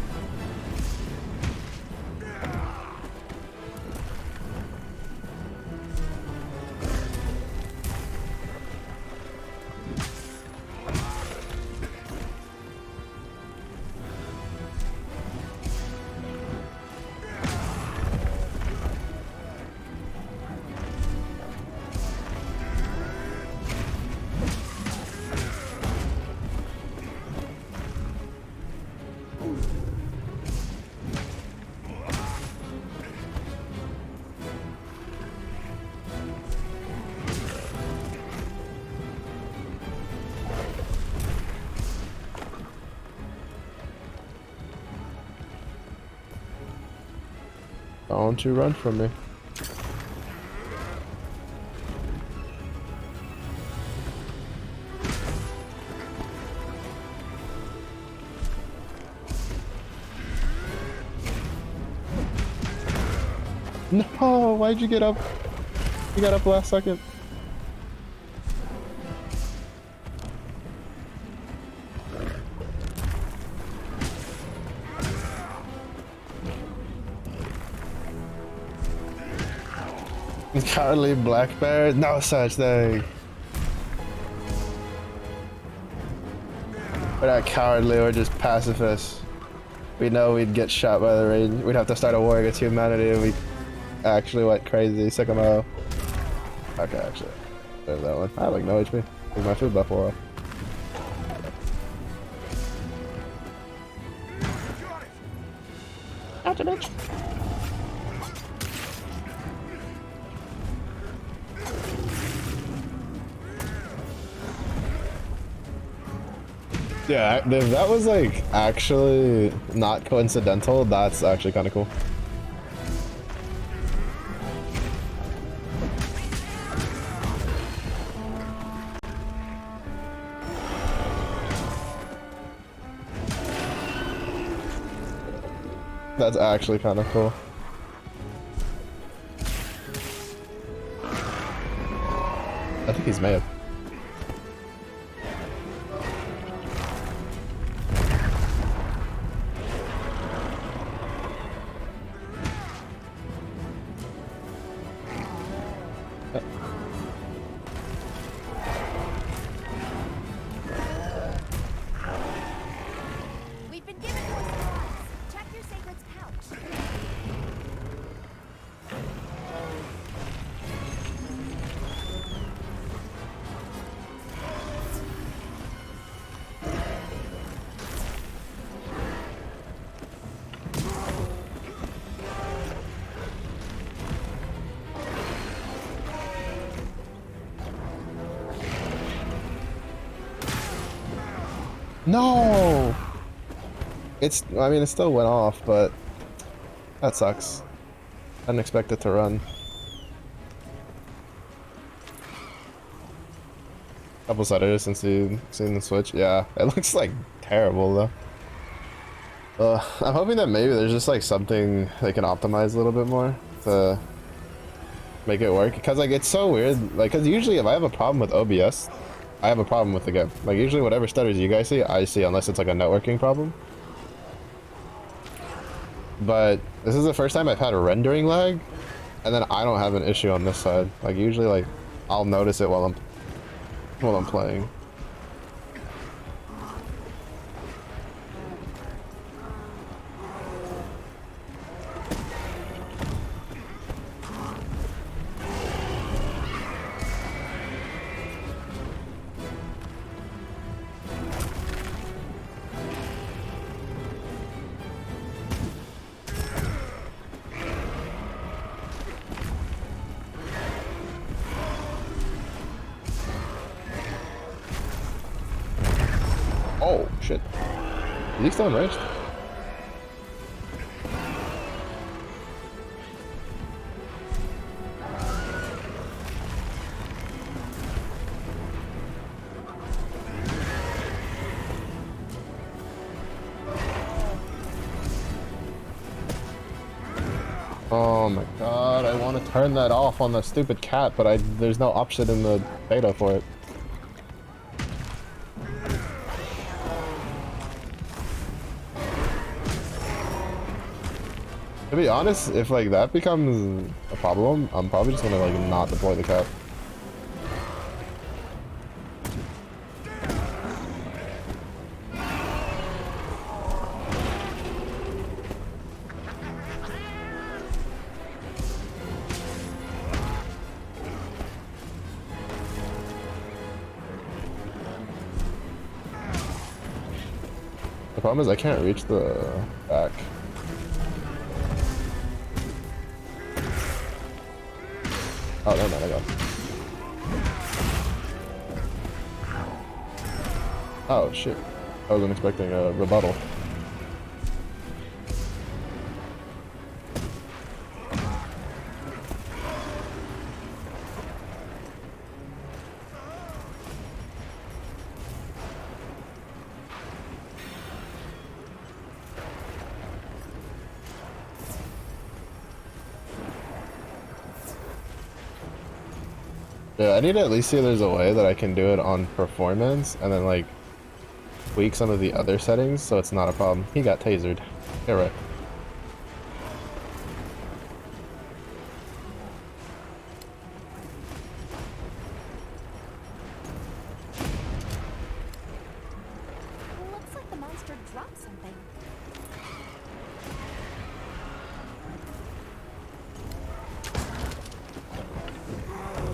Don't you run from me. No, why'd you get up? You got up last second. Cowardly black bear? No such thing. We're not cowardly, we're just pacifists. We know we'd get shot by the rain. We'd have to start a war against humanity if we actually went crazy. Sycamore. Okay, actually. There's that one. I have like no HP. Because my food buff wore off. Gotcha, bitch. Yeah, if that was like actually not coincidental, that's actually kind of cool. That's actually kind of cool. I think he's mad. We've been given more supplies. Check your sacred's pouch. No! I mean, it still went off, but that sucks. I didn't expect it to run. Couple setters since you've seen the Switch. Yeah, it looks like terrible though. I'm hoping that maybe there's just like something they can optimize a little bit more to make it work. Because like it's so weird. Like, because usually if I have a problem with OBS, I have a problem with the game. Like usually whatever stutters you guys see, I see, unless it's like a networking problem. But this is the first time I've had a rendering lag, And then I don't have an issue on this side. Like usually like I'll notice it while I'm playing. Oh shit. Is he still enraged? Oh my god, I want to turn that off on the stupid cat, but there's no option in the beta for it. To be honest, if like that becomes a problem, I'm probably just gonna like not deploy the cat. The problem is I can't reach the back. Oh, never mind, I got it. Oh, shit. I wasn't expecting a rebuttal. Yeah, I need to at least see if there's a way that I can do it on performance and then like tweak some of the other settings so it's not a problem. He got tasered. You're right. Looks like the monster dropped something.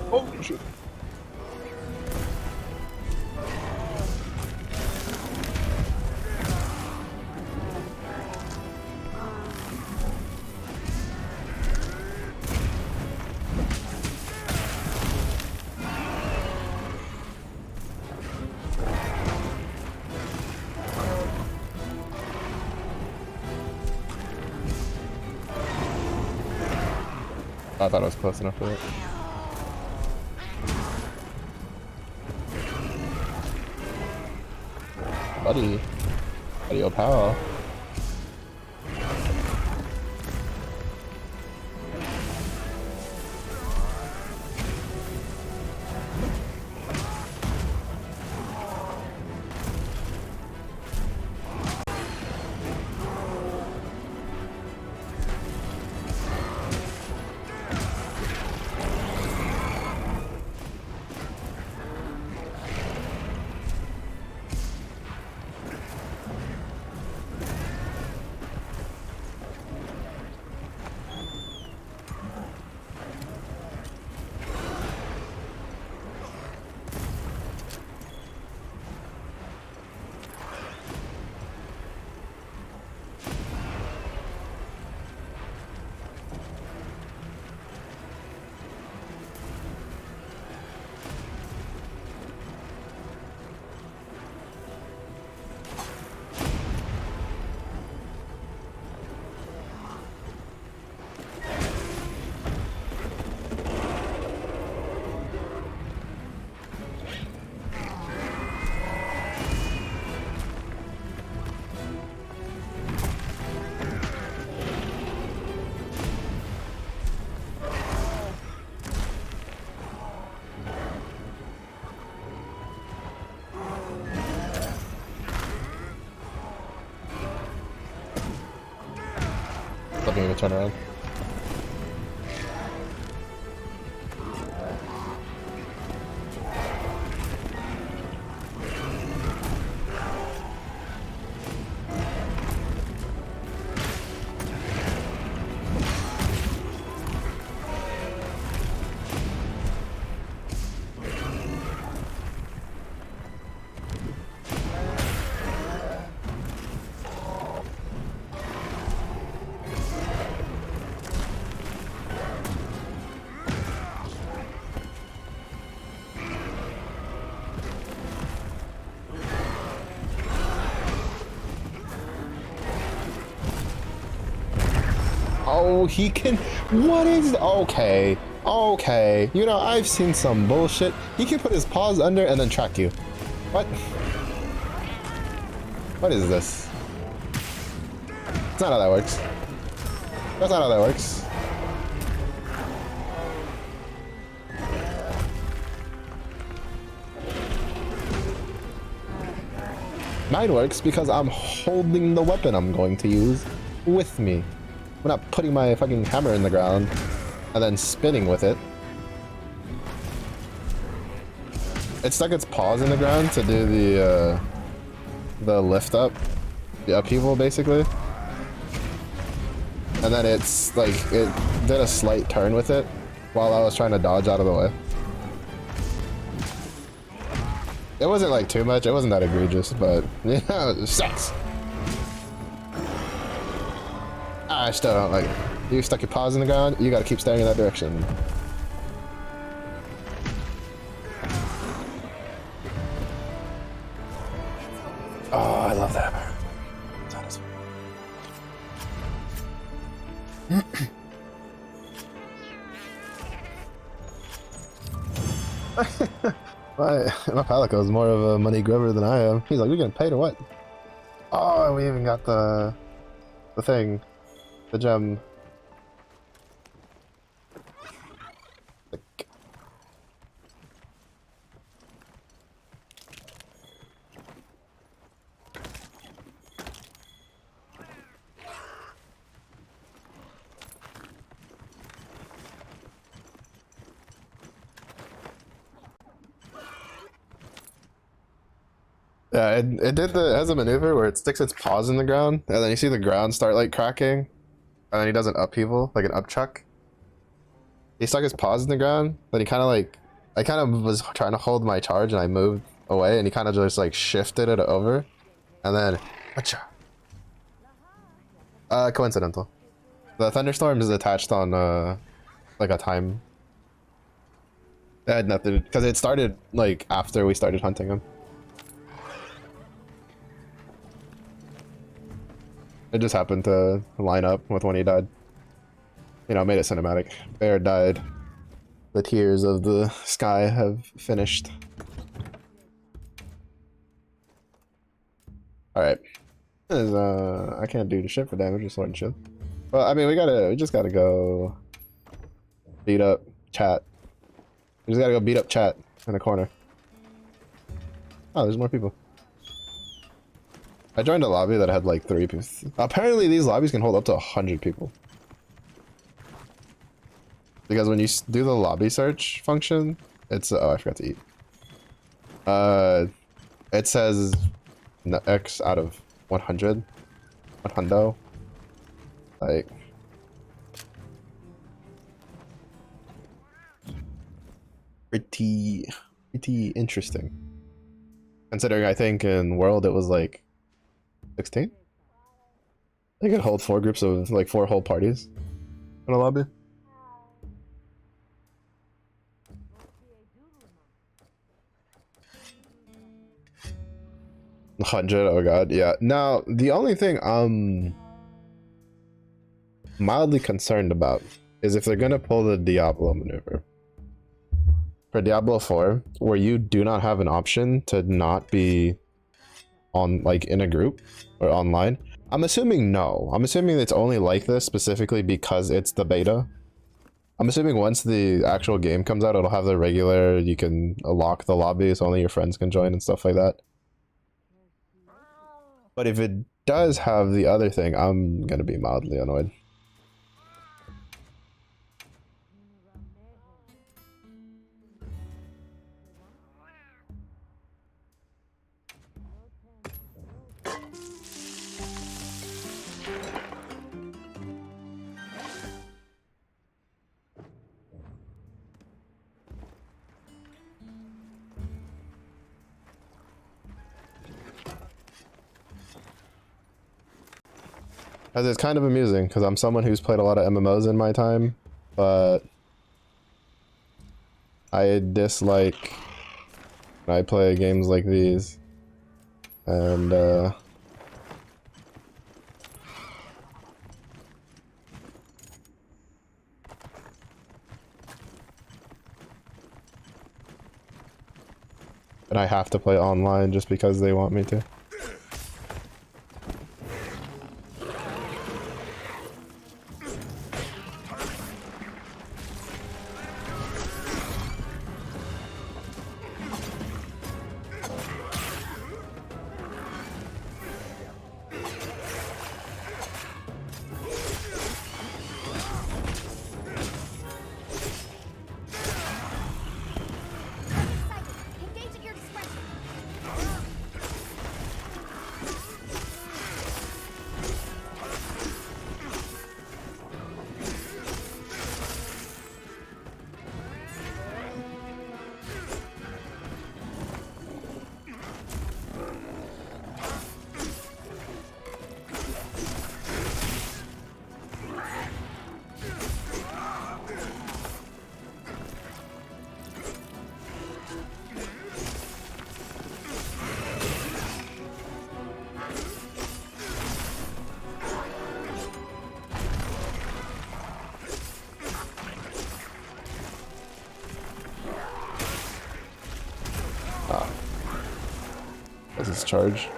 Oh shit. I thought I was close enough for it. Buddy. Buddy, oh pal. Looking to turn around. Oh, he can. What is? Okay. Okay. You know, I've seen some bullshit. He can put his paws under and then track you. What? What is this? That's not how that works. That's not how that works. Mine works because I'm holding the weapon I'm going to use with me. I'm not putting my fucking hammer in the ground and then spinning with it. It stuck its paws in the ground to do the lift up, the upheaval basically. And then it's like, it did a slight turn with it while I was trying to dodge out of the way. It wasn't like too much, it wasn't that egregious, but you know, it sucks. I still don't like it. You stuck your paws in the ground, you gotta keep staring in that direction. Oh, I love that hammer. My Palico is more of a money grubber than I am. He's like, we're getting paid or what? Oh, and we even got the thing. The gem. Like. Yeah, it has a maneuver where it sticks its paws in the ground, and then you see the ground start like cracking, and then he does an upheaval, like an upchuck. He stuck his paws in the ground, then he kind of like, I kind of was trying to hold my charge, and I moved away, and he kind of just like shifted it over, and then, gotcha. Coincidental. The thunderstorm is attached on like a time. It had nothing, because it started like after we started hunting him. It just happened to line up with when he died. You know, made it cinematic. Bear died. The tears of the sky have finished. Alright. I can't do the shit for damage or sword and shit. Well, I mean, we just gotta go beat up chat. We just gotta go beat up chat in the corner. Oh, there's more people. I joined a lobby that had like 3 people. Apparently these lobbies can hold up to 100 people. Because when you do the lobby search function, it's, oh, I forgot to eat. It says X out of 100. 100. Like. Pretty interesting. Considering I think in World it was like 16? They could hold 4 groups of like 4 whole parties in a lobby. $100, oh god, yeah. Now, the only thing I'm mildly concerned about is if they're gonna pull the Diablo maneuver. For Diablo 4, where you do not have an option to not be on, like, in a group or online. I'm assuming no. I'm assuming it's only like this specifically because it's the beta. I'm assuming once the actual game comes out, it'll have the regular, you can lock the lobby so only your friends can join and stuff like that. But if it does have the other thing, I'm gonna be mildly annoyed. As it's kind of amusing because I'm someone who's played a lot of MMOs in my time, but I dislike when I play games like these, and And I have to play online just because they want me to. Engage at your discretion. What's its charge?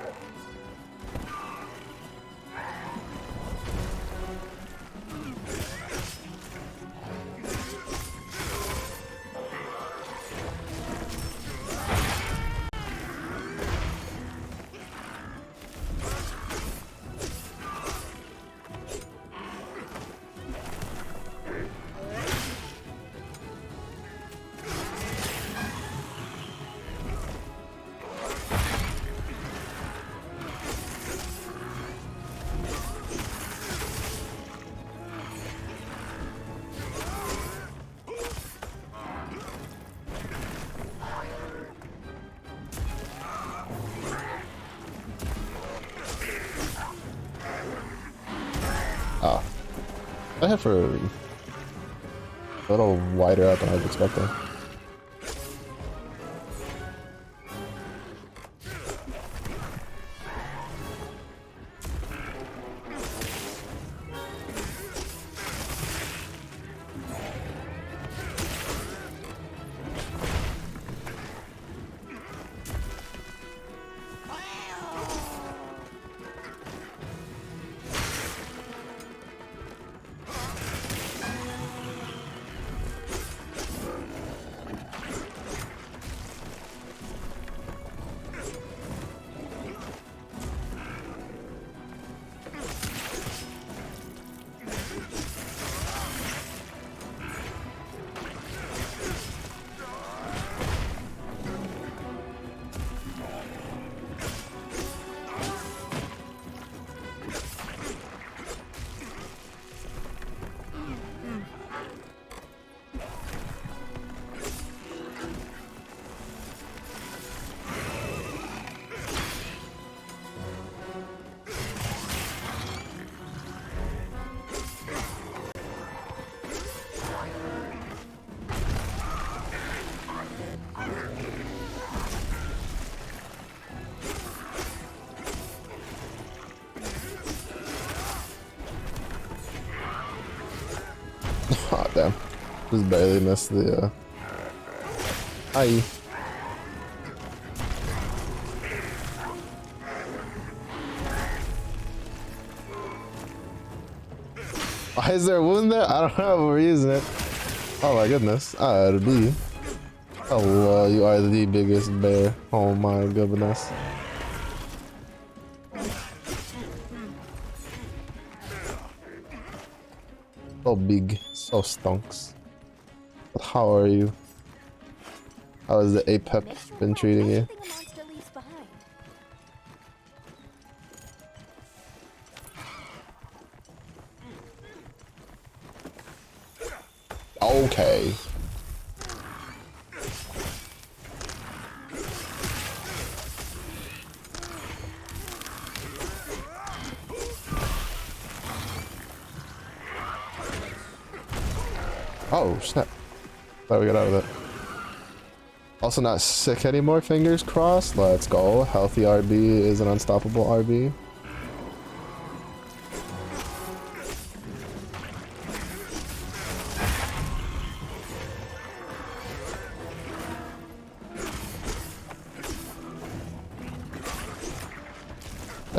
Ah, I hit for a little wider out than I was expecting. Oh damn. Just barely missed the Hi. Why is there a wound there? I don't know, but we're using it. Oh my goodness. I'd be. Oh, you are the biggest bear. Oh my goodness. So big, so stonks. But how are you? How has the APEP been treating you? Anything a monster leaves behind. Okay. Oh, snap. Thought we got out of it. Also not sick anymore, fingers crossed. Let's go. Healthy RB is an unstoppable RB.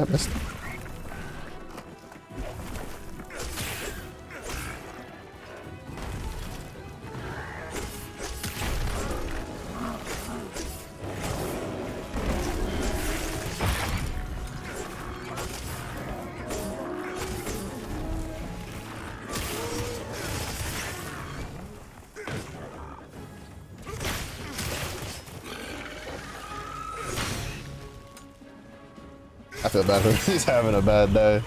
I missed. I feel bad for him. He's having a bad day.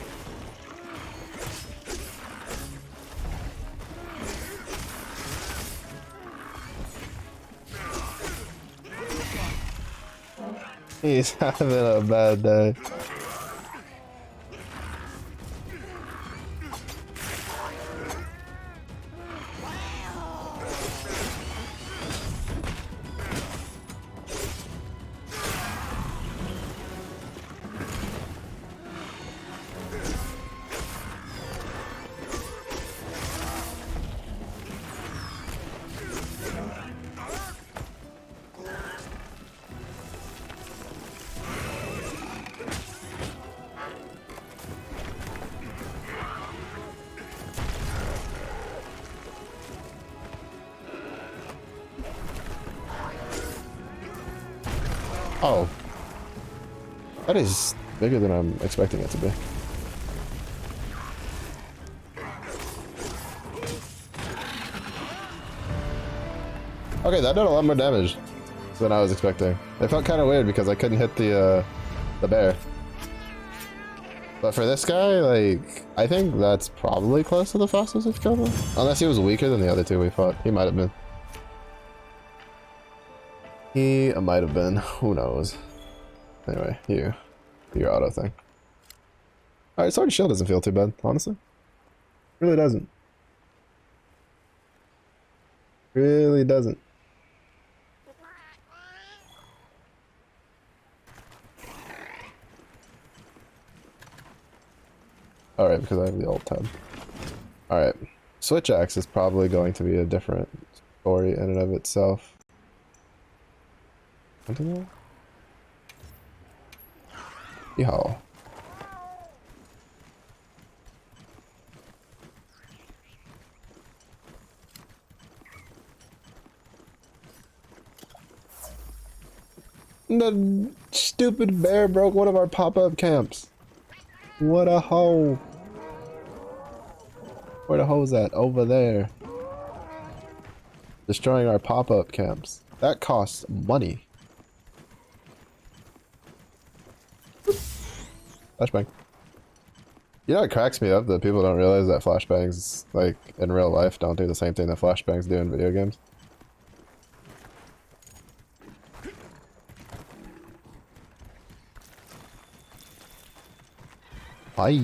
He's having a bad day. Oh. That is bigger than I'm expecting it to be. Okay, that did a lot more damage than I was expecting. It felt kind of weird because I couldn't hit the bear. But for this guy, like, I think that's probably close to the fastest we've killed him. Unless he was weaker than the other two we fought. He might have been. He might have been. Who knows? Anyway, your auto thing. Alright, Sword and Shield doesn't feel too bad, honestly. Really doesn't. Really doesn't. Alright, because I have the alt tab. Alright. Switch axe is probably going to be a different story in and of itself. Something else? Yeehaw. The stupid bear broke one of our pop-up camps. What a hoe. Where the hoe's at? Over there. Destroying our pop-up camps. That costs money. Flashbang. You know, it cracks me up that people don't realize that flashbangs, like, in real life, don't do the same thing that flashbangs do in video games. Bye.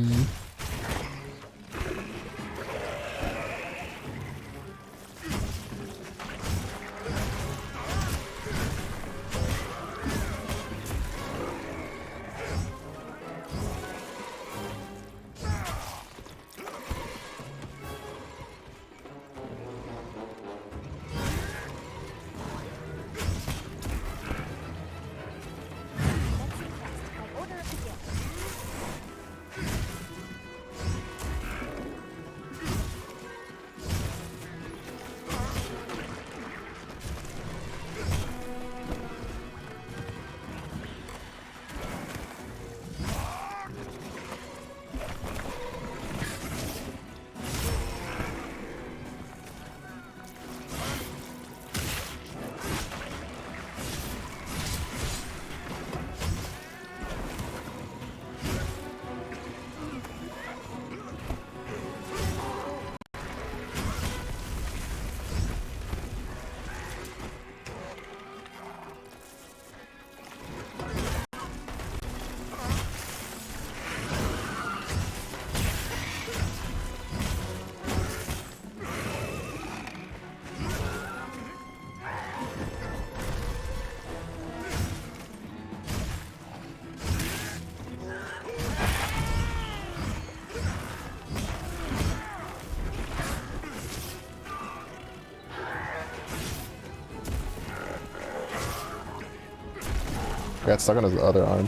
Got stuck on his other arm.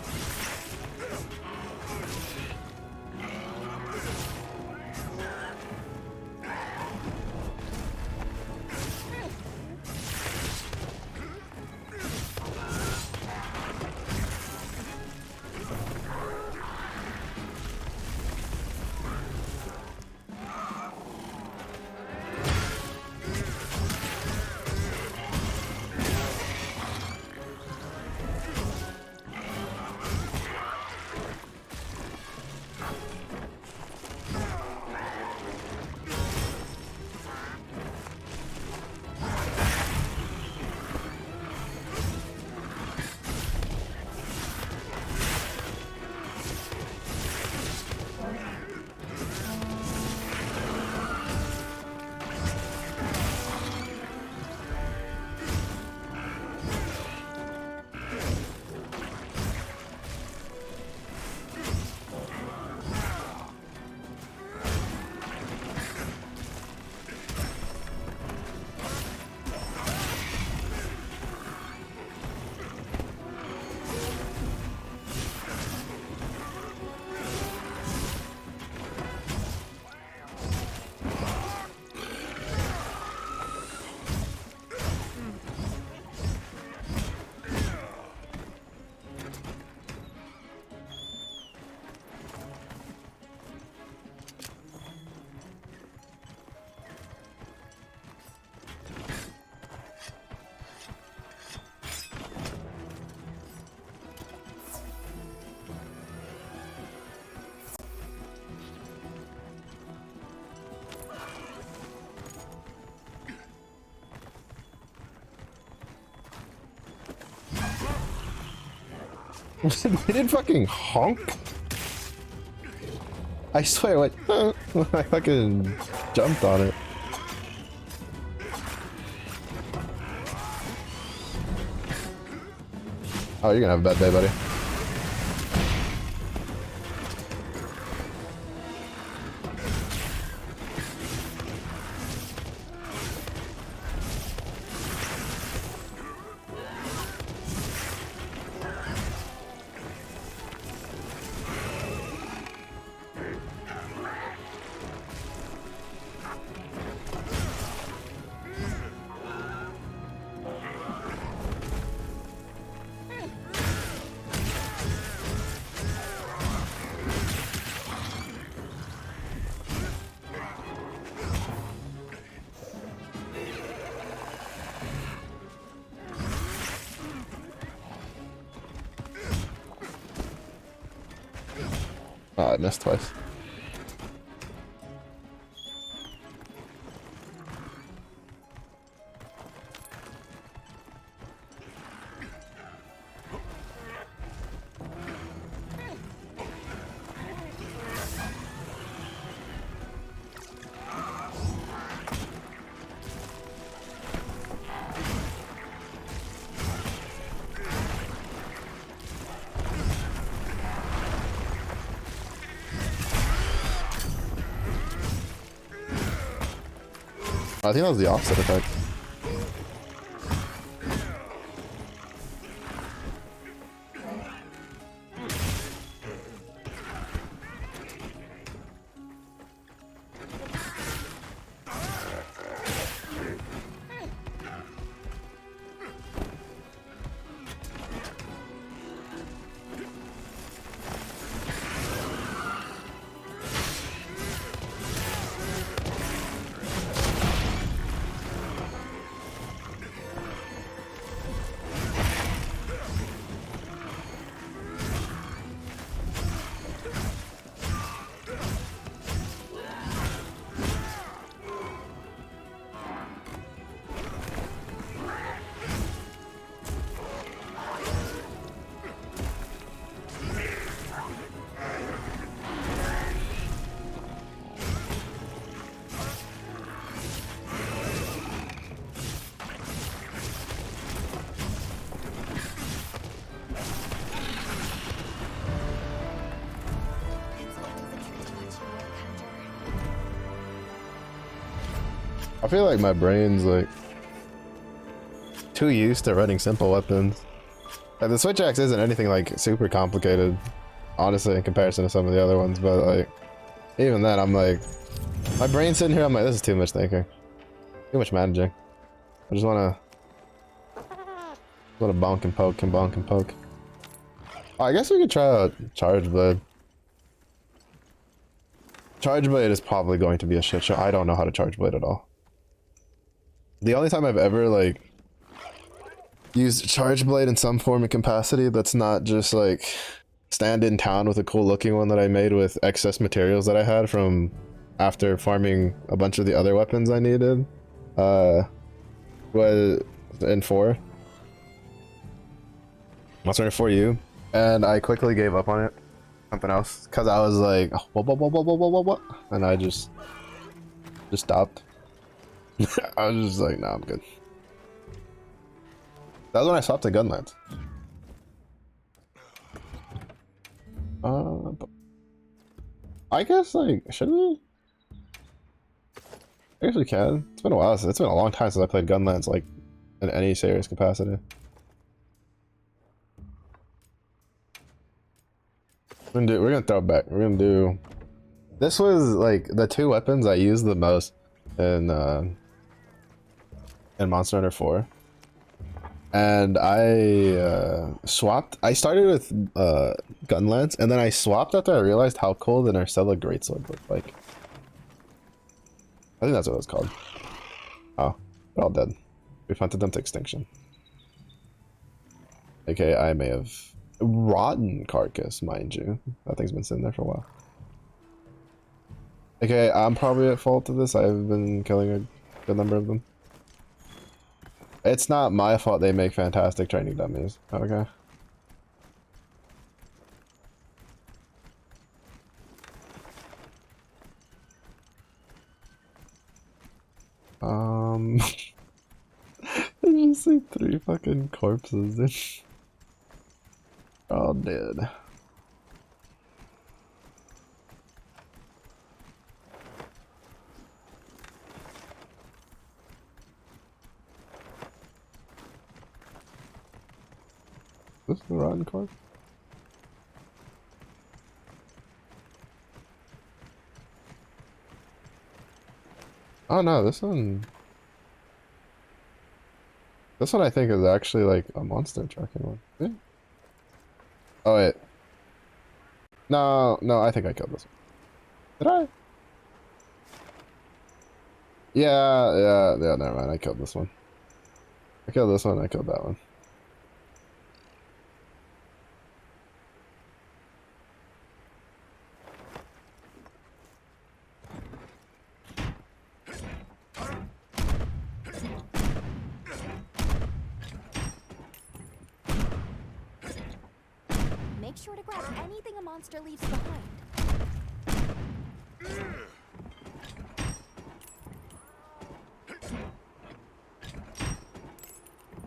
They did fucking honk. I swear, like, I fucking jumped on it. Oh, you're gonna have a bad day, buddy. Oh, I missed twice. I think that was the opposite effect. I feel like my brain's like too used to running simple weapons. Like the switch axe isn't anything like super complicated, honestly, in comparison to some of the other ones, but like even then I'm like, my brain's sitting here, I'm like, this is too much thinking. Too much managing. I just wanna bonk and poke and bonk and poke. Oh, I guess we could try out Charge Blade. Charge Blade is probably going to be a shit show. I don't know how to Charge Blade at all. The only time I've ever like used Charge Blade in some form of capacity that's not just like stand in town with a cool looking one that I made with excess materials that I had from after farming a bunch of the other weapons I needed was in 4. Monster Hunter 4U, and I quickly gave up on it. Something else, because I was like, what? And I just stopped. I was just like, nah, I'm good. That was when I swapped to Gunlands. I guess, like, should we? I guess we can. It's been a while. It's been a long time since I played Gunlands, like, in any serious capacity. We're gonna throw it back. We're gonna do. This was like the 2 weapons I used the most in Monster Hunter 4, and I swapped. I started with Gunlance, and then I swapped after I realized how cool the Narcella Greatsword looked like. I think that's what it was called. Oh, they're all dead. We've hunted them to extinction. Okay, I may have rotten carcass, mind you. That thing's been sitting there for a while. Okay, I'm probably at fault of this. I've been killing a good number of them. It's not my fault they make fantastic training dummies. Okay. There's just like 3 fucking corpses, dude. All dead. This is the rotten corpse? Oh no, this one. This one I think is actually like a monster tracking one. Yeah. Oh wait. No, no, I think I killed this one. Did I? Yeah, never mind. I killed this one. I killed this one, I killed that one. Make sure to grab anything a monster leaves behind.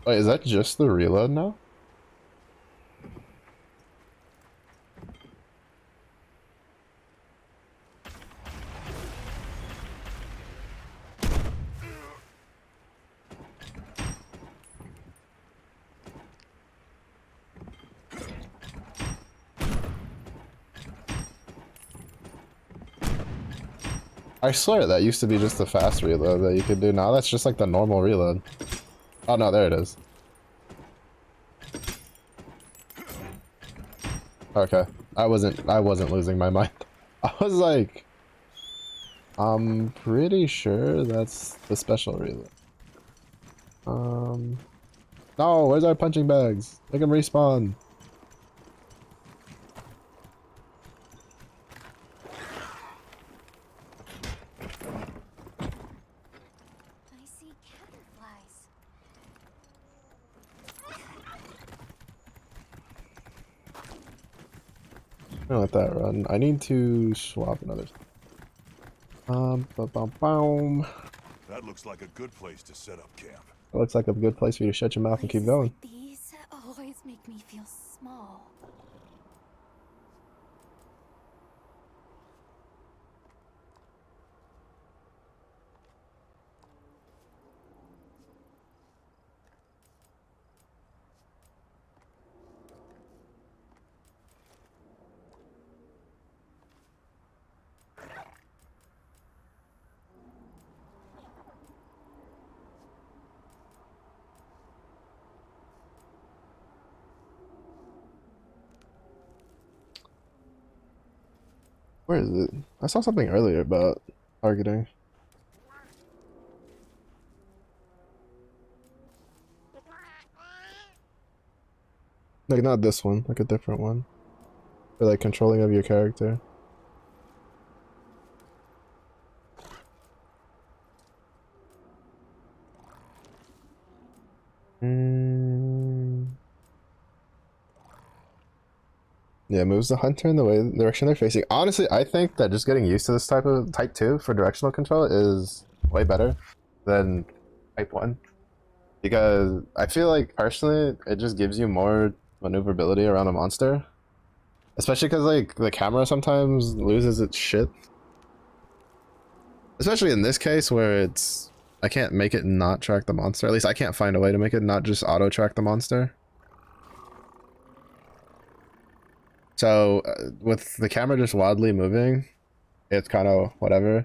Wait, is that just the reload now? I swear that used to be just the fast reload that you could do. Now that's just like the normal reload. Oh no, there it is. Okay. I wasn't losing my mind. I was like, I'm pretty sure that's the special reload. No, where's our punching bags? Make them respawn. I see caterflies. I'm gonna let that run. I need to swap another. Boom. That looks like a good place to set up camp. That looks like a good place for you to shut your mouth and keep Places going. like these always make me feel small. Where is it? I saw something earlier about targeting. Like not this one, like a different one. For like controlling of your character. Yeah, moves the hunter in the way direction they're facing. Honestly, I think that just getting used to this type 2 for directional control is way better than type 1. Because I feel like personally it just gives you more maneuverability around a monster. Especially because like the camera sometimes loses its shit. Especially in this case where it's I can't make it not track the monster. At least I can't find a way to make it not just auto track the monster. So with the camera just wildly moving, it's kind of whatever.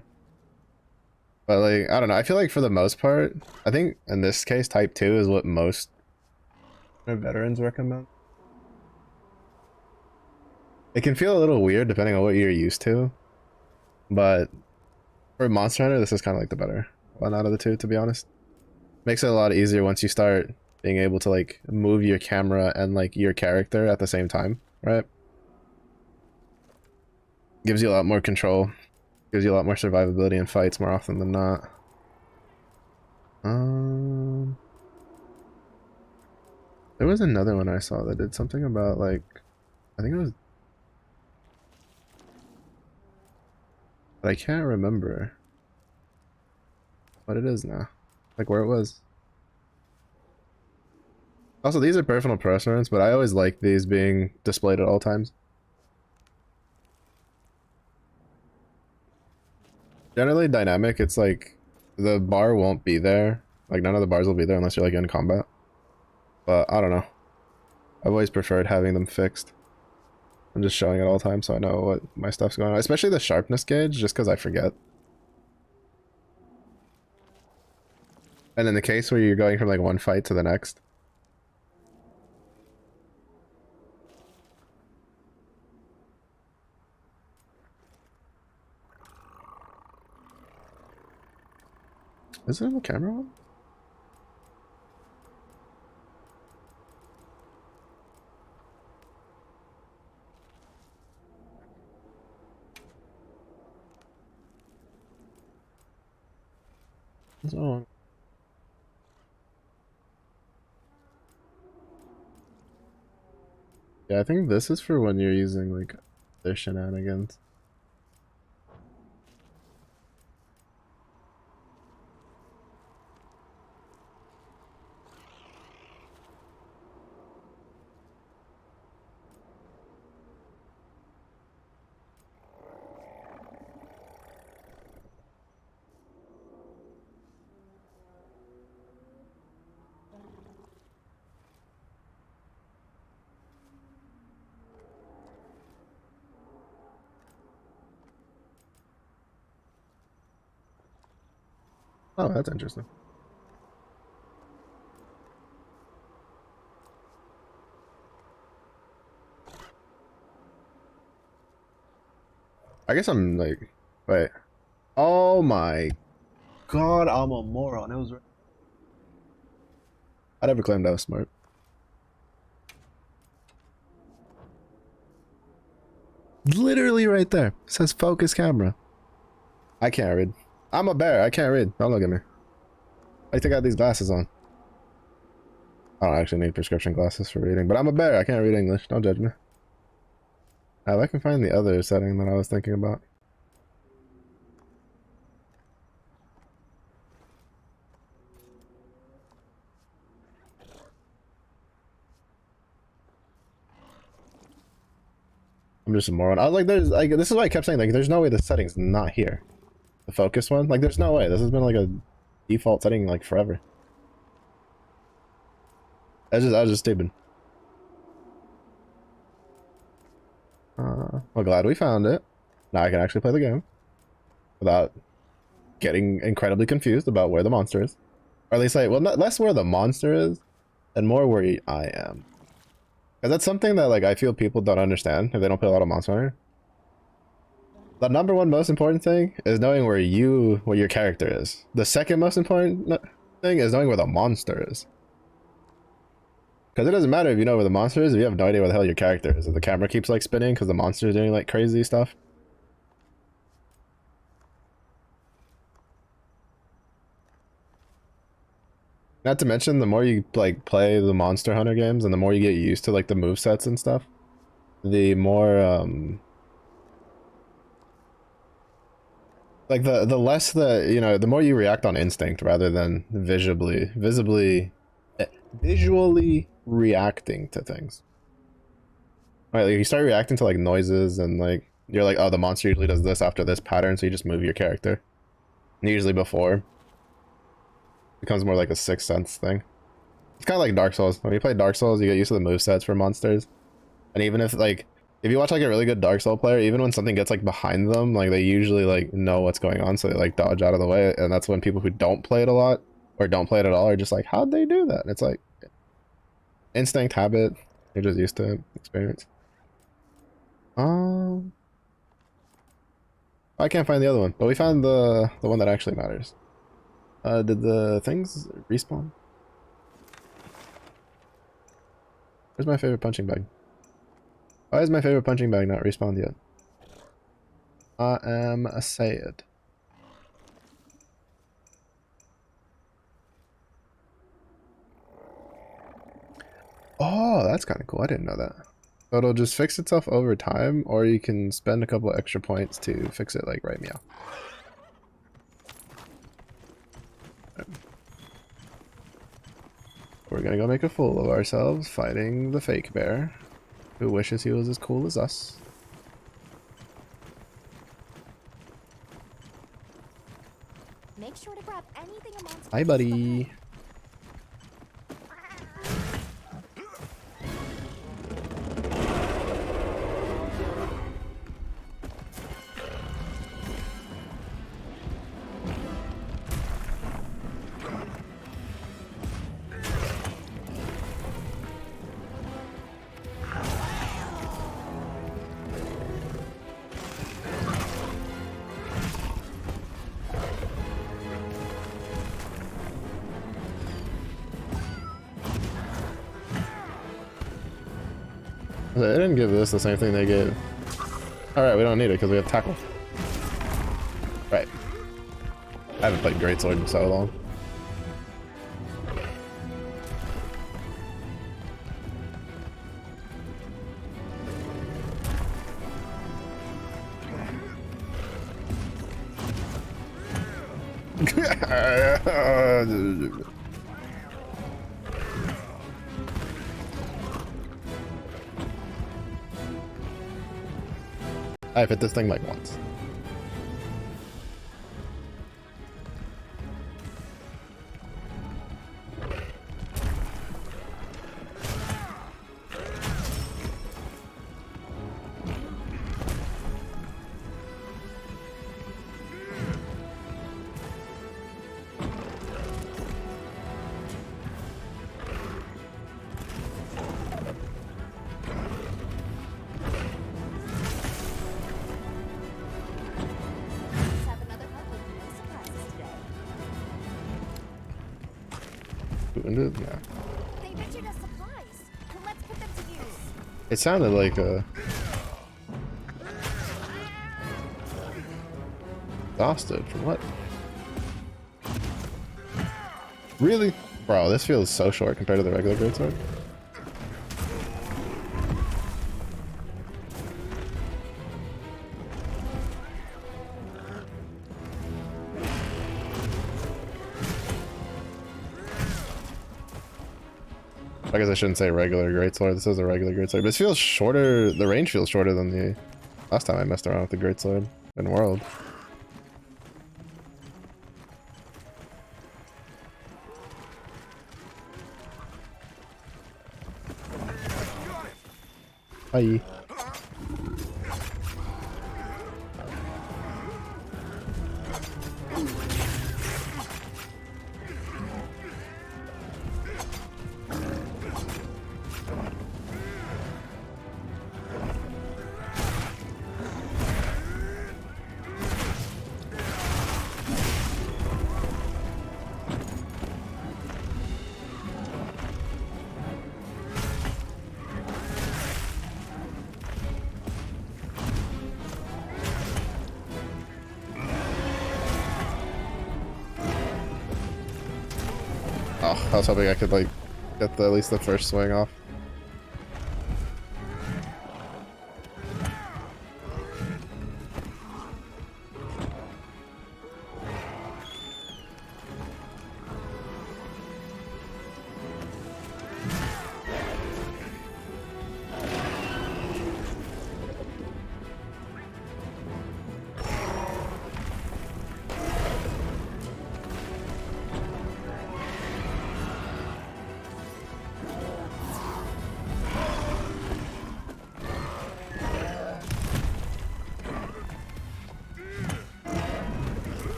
But like, I don't know. I feel like for the most part, I think in this case, type 2 is what most veterans recommend. It can feel a little weird depending on what you're used to. But for Monster Hunter, this is kind of like the better one out of the two, to be honest. Makes it a lot easier once you start being able to like move your camera and like your character at the same time, right? Gives you a lot more control. Gives you a lot more survivability in fights more often than not. There was another one I saw that did something about like, I think it was, but I can't remember. what it is now. Like where it was. Also, these are personal preference, but I always like these being displayed at all times. Generally dynamic, it's like the bar won't be there. Like none of the bars will be there unless you're like in combat. But I don't know. I've always preferred having them fixed. I'm just showing it all the time so I know what my stuff's going on. Especially the sharpness gauge, just because I forget. And in the case where you're going from like one fight to the next. Is it on the camera one? What's wrong? Yeah, I think this is for when you're using like their shenanigans. Oh, that's interesting. I guess I'm like, wait. Oh my god, I'm a moron. It was right. I never claimed I was smart. Literally right there. It says focus camera. I can't read. I'm a bear. I can't read. Don't look at me. I think I got these glasses on. I don't actually need prescription glasses for reading, but I'm a bear. I can't read English. Don't judge me. I can find the other setting that I was thinking about. I'm just a moron. I was like, there's like, this is why I kept saying like, there's no way the setting's not here. The focus one, like, there's no way. This has been like a default setting like forever. I was just stupid. Well, glad we found it. Now I can actually play the game without getting incredibly confused about where the monster is, or at least like, well, not less where the monster is, and more where I am. Because that's something that like I feel people don't understand if they don't play a lot of Monster Hunter. The number one most important thing is knowing where your character is. The second most important thing is knowing where the monster is. Because it doesn't matter if you know where the monster is if you have no idea where the hell your character is. If the camera keeps like spinning because the monster is doing like crazy stuff. Not to mention, the more you like play the Monster Hunter games and the more you get used to like the movesets and stuff, the more like the less that, you know, the more you react on instinct rather than visually reacting to things. Right, like you start reacting to like noises and like you're like, oh, the monster usually does this after this pattern, so you just move your character. And usually before it becomes more like a sixth sense thing. It's kind of like Dark Souls. When you play Dark Souls, you get used to the movesets for monsters. And even if like, if you watch like a really good Dark Soul player, even when something gets like behind them, like they usually like know what's going on, so they like dodge out of the way. And that's when people who don't play it a lot or don't play it at all are just like, how'd they do that? And it's like instinct, habit. You're just used to it, experience. I can't find the other one, but we found the one that actually matters. Did the things respawn? Where's my favorite punching bag? Why is my favorite punching bag not respawned yet? I am sad. Oh, that's kind of cool. I didn't know that. So it'll just fix itself over time, or you can spend a couple extra points to fix it like right meow. We're gonna go make a fool of ourselves fighting the fake bear, who wishes he was as cool as us. Make sure to grab anything a monster. Hi, buddy. They didn't give this the same thing they gave. Alright, we don't need it because we have tackle. Right. I haven't played Greatsword in so long. I've hit this thing like once. Have another hunt with no surprises today. Wounded? Yeah. They mentioned us supplies. Well, let's put them to use. It sounded like a... Exhausted from what? Really? Bro, this feels so short compared to the regular greatsword. I guess I shouldn't say regular greatsword. This is a regular greatsword, but it feels shorter. The range feels shorter than the last time I messed around with the greatsword in World. Hi. Oh, I was hoping I could like get at least the first swing off.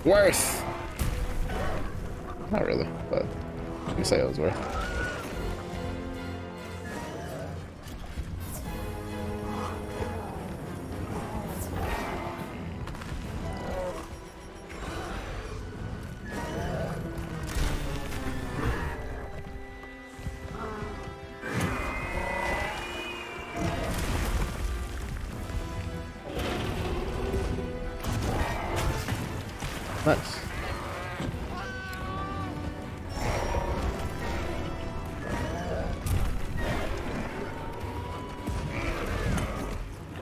Worth! Not really, but you say it was worth. Nice.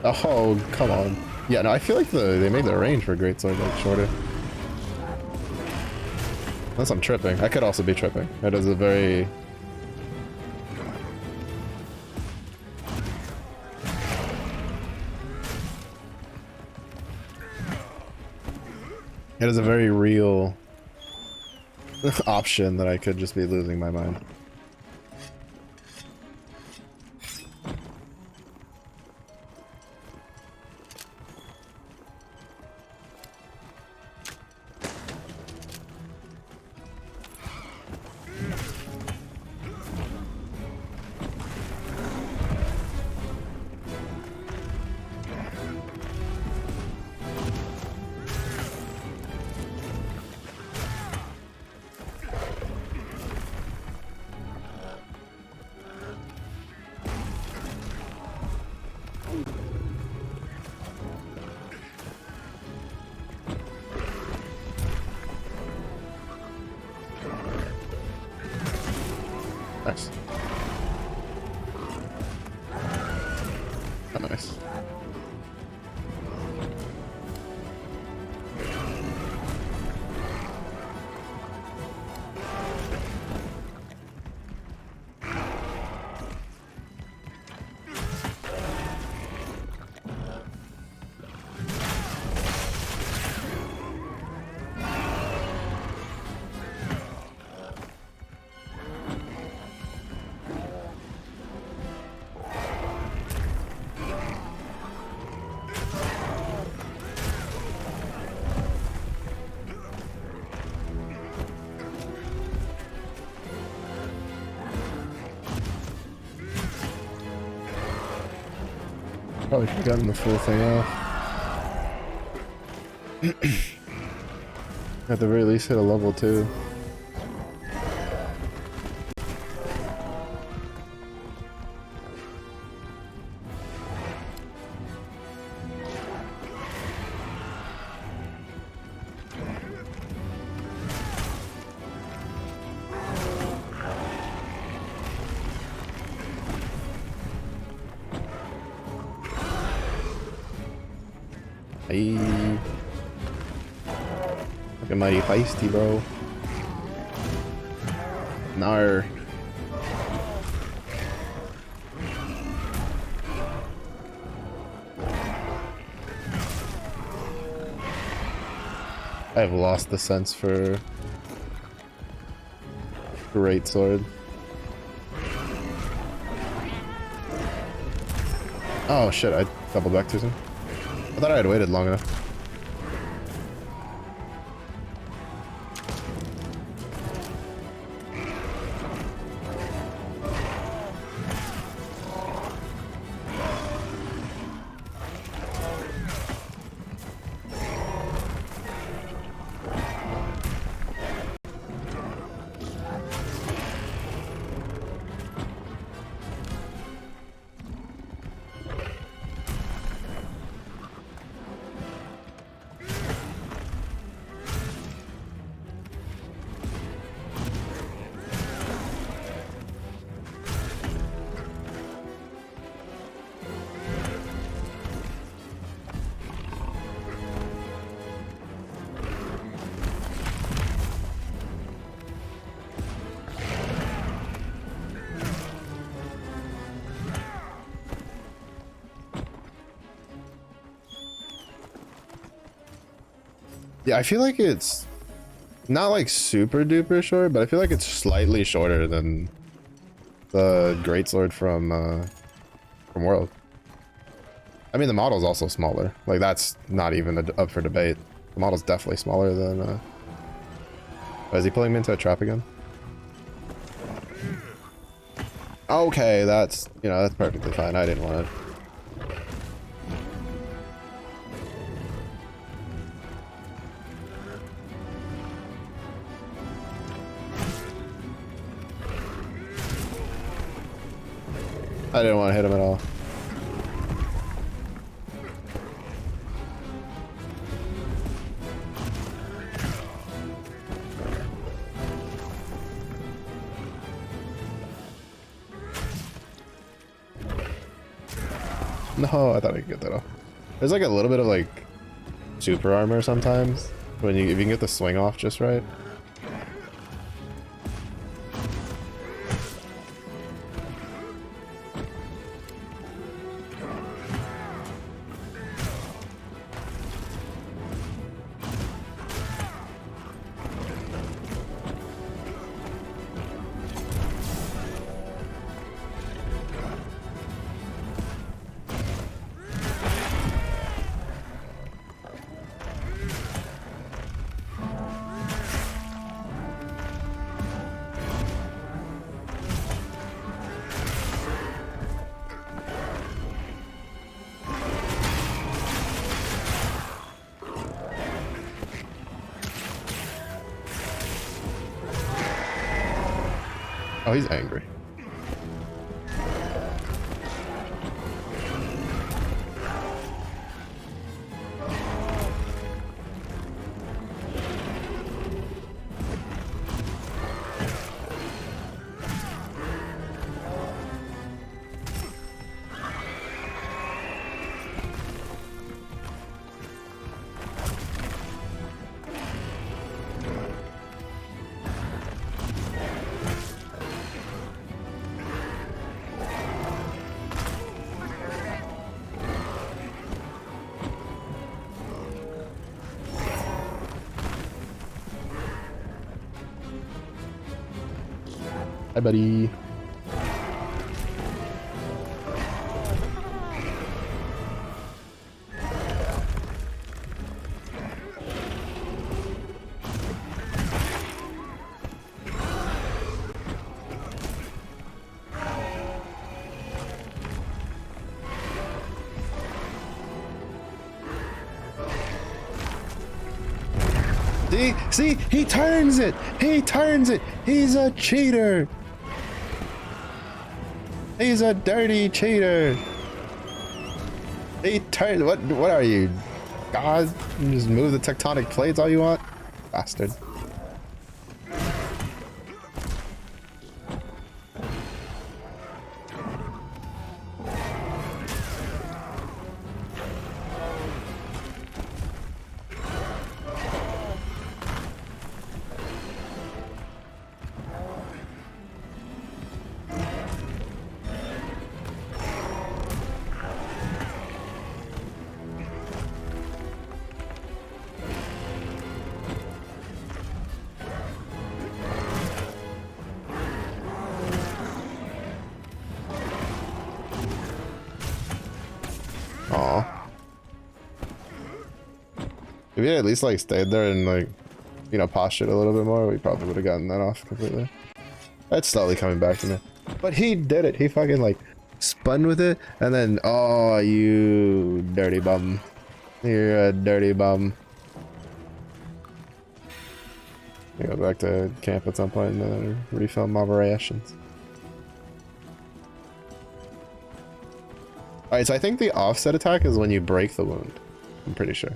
Oh, come on. Yeah, no, I feel like they made the range for greatsword like shorter. Unless I'm tripping. I could also be tripping. That is a very... It is a very real option that I could just be losing my mind. Nice. Oh, nice. Probably could have gotten the full thing off. At the very least hit a level 2. Hey. Look at my feisty, bro. Nar. I've lost the sense for greatsword. Oh shit, I doubled back too soon. I thought I had waited long enough. Yeah, I feel like it's not like super duper short, but I feel like it's slightly shorter than the greatsword from World. I mean, the model's also smaller. Like, that's not even up for debate. The model's definitely smaller than oh, is he pulling me into a trap again? Okay, that's, you know, that's perfectly fine. I didn't want it. I didn't want to hit him at all. No, I thought I could get that off. There's like a little bit of like super armor sometimes when if you can get the swing off just right. Oh, he's angry. Hi, buddy. See, he turns it. He turns it. He's a cheater. He's a dirty cheater. He turned. What are you, God? You just move the tectonic plates all you want, bastard. Aw. If he had at least like stayed there and like, you know, postured a little bit more, we probably would have gotten that off completely. That's slowly coming back to me. But he did it. He fucking like spun with it and then, oh, you dirty bum. You're a dirty bum. I go back to camp at some point and refill my rations. Alright, so I think the offset attack is when you break the wound. I'm pretty sure.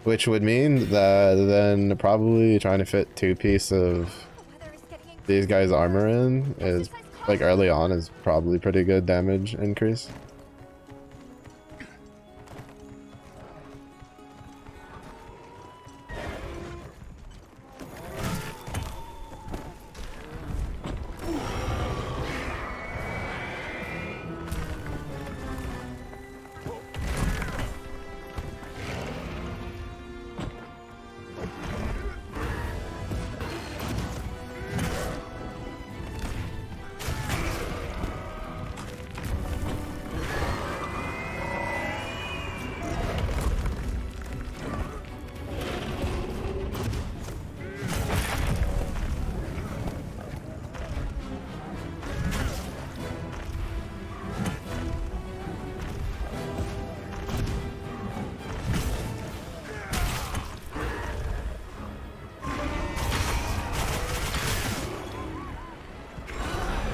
Which would mean that then probably trying to fit 2 pieces of these guys' armor in is, like early on, is probably pretty good damage increase.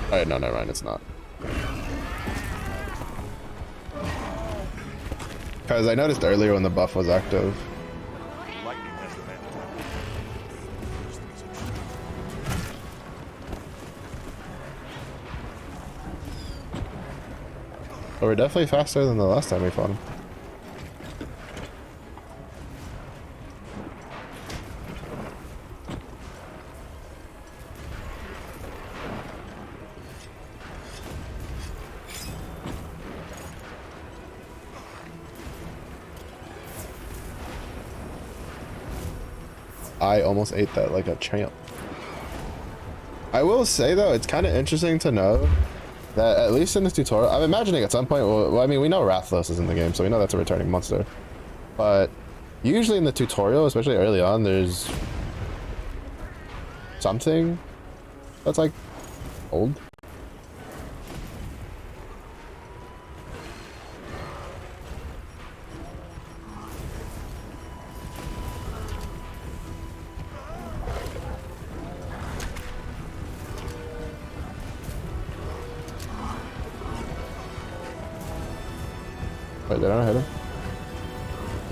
Alright, no, never mind, it's not. Because I noticed earlier when the buff was active. Lightning has the man attack. Those things are true. But we're definitely faster than the last time we fought him. I almost ate that like a champ. I will say though, it's kind of interesting to know that at least in this tutorial, I'm imagining at some point, well, I mean, we know Rathalos is in the game, so we know that's a returning monster. But usually in the tutorial, especially early on, there's something that's like old. Wait, did I not hit him?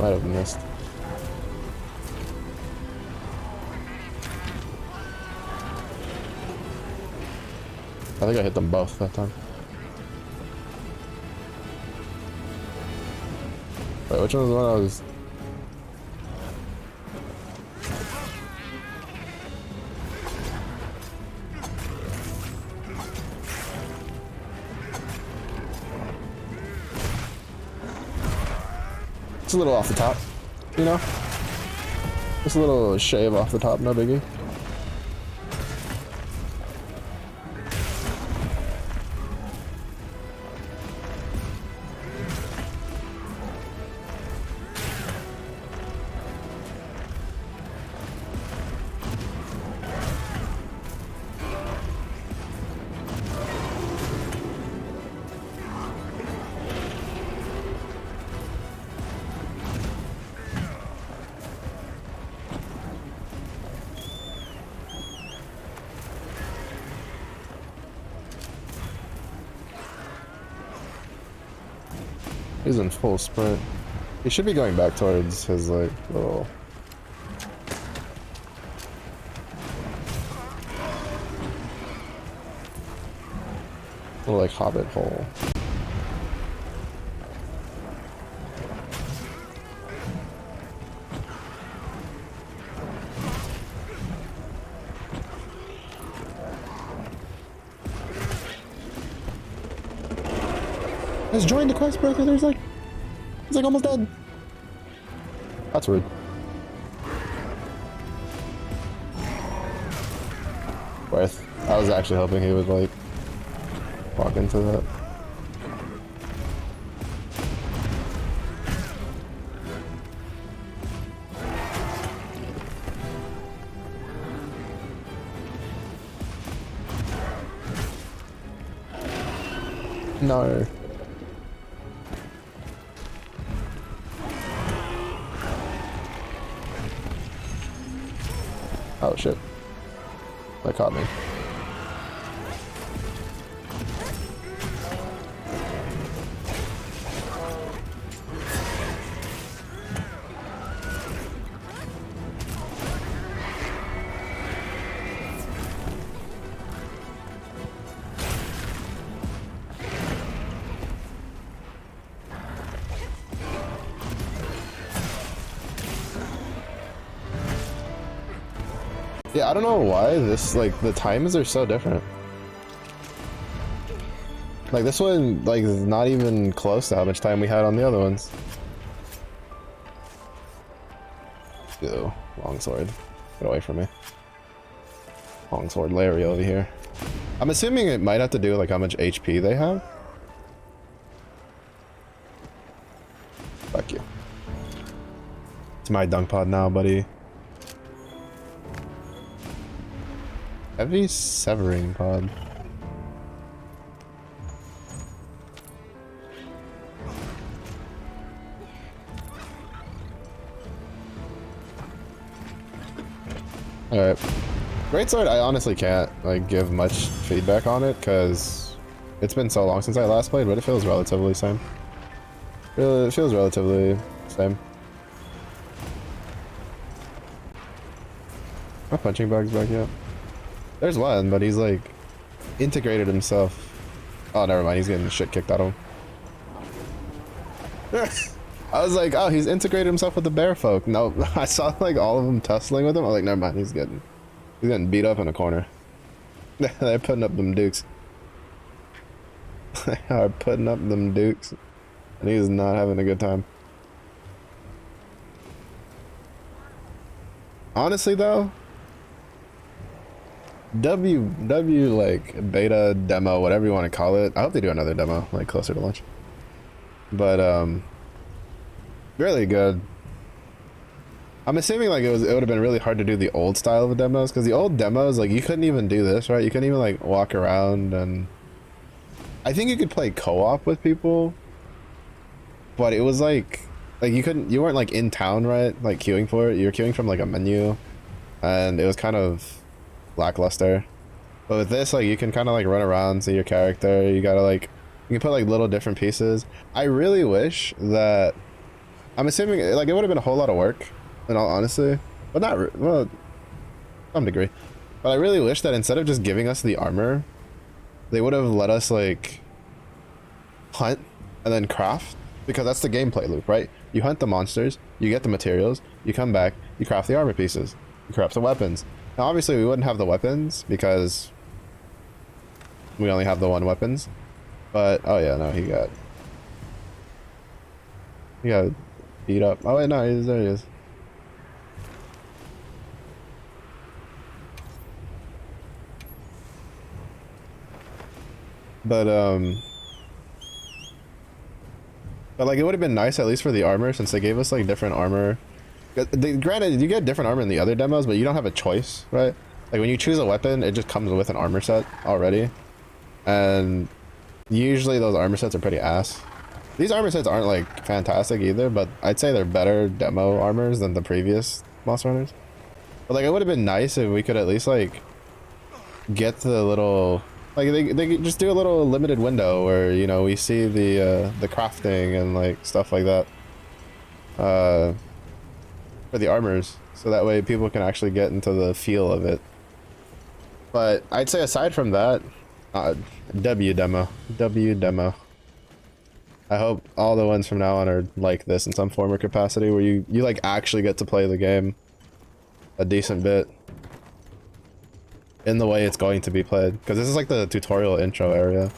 Might have missed. I think I hit them both that time. Wait, which one was the one I was... It's a little off the top, you know? Just a little shave off the top, no biggie. He's in full sprint. He should be going back towards his like little... like hobbit hole. Has joined the quest, bro. He's like almost dead. That's rude. Worth. I was actually hoping he would like walk into that. No. Oh shit. That caught me. Yeah, I don't know why this, like, the times are so different. Like, this one, like, is not even close to how much time we had on the other ones. Ew, longsword. Get away from me. Longsword Larry over here. I'm assuming it might have to do with, like, how much HP they have. Fuck you. It's my dunk pod now, buddy. Heavy severing pod. Alright. Greatsword, I honestly can't like give much feedback on it because it's been so long since I last played, but it feels relatively same. It feels relatively same. My punching bag's back yet? There's one, but he's like integrated himself. Oh, never mind. He's getting shit kicked out of him. I was like, oh, he's integrated himself with the bear folk. No, I saw like all of them tussling with him. I was like, never mind, he's getting beat up in a corner. They're putting up them dukes. They are putting up them dukes. And he's not having a good time. Honestly though, like beta demo, whatever you want to call it. I hope they do another demo like closer to launch. But really good. I'm assuming like it would have been really hard to do the old style of demos, because the old demos, like, you couldn't even do this, right? You couldn't even like walk around, and I think you could play co-op with people, but it was like you weren't like in town, right? Like queuing for it. You were queuing from like a menu, and it was kind of lackluster. But with this, like, you can kind of like run around, see your character. You gotta like, you can put like little different pieces. I really wish that, I'm assuming like it would have been a whole lot of work, in all honesty, but not, well, to some degree. But I really wish that instead of just giving us the armor, they would have let us like hunt and then craft, because that's the gameplay loop, right? You hunt the monsters, you get the materials, you come back, you craft the armor pieces, you craft the weapons. Now obviously we wouldn't have the weapons because we only have the one weapons, but oh yeah, no, he got beat up. Oh wait, no, there he is. But like, it would have been nice at least for the armor, since they gave us like different armor. Granted, you get different armor in the other demos, but you don't have a choice, right? Like when you choose a weapon, it just comes with an armor set already, and usually those armor sets are pretty ass. These armor sets aren't like fantastic either, but I'd say they're better demo armors than the previous Monster Hunters. But like, it would have been nice if we could at least like get the little, like, they just do a little limited window where, you know, we see the crafting and like stuff like that for the armors, so that way people can actually get into the feel of it. But I'd say aside from that, W demo. I hope all the ones from now on are like this in some form or capacity, where you like actually get to play the game a decent bit in the way it's going to be played, because this is like the tutorial intro area.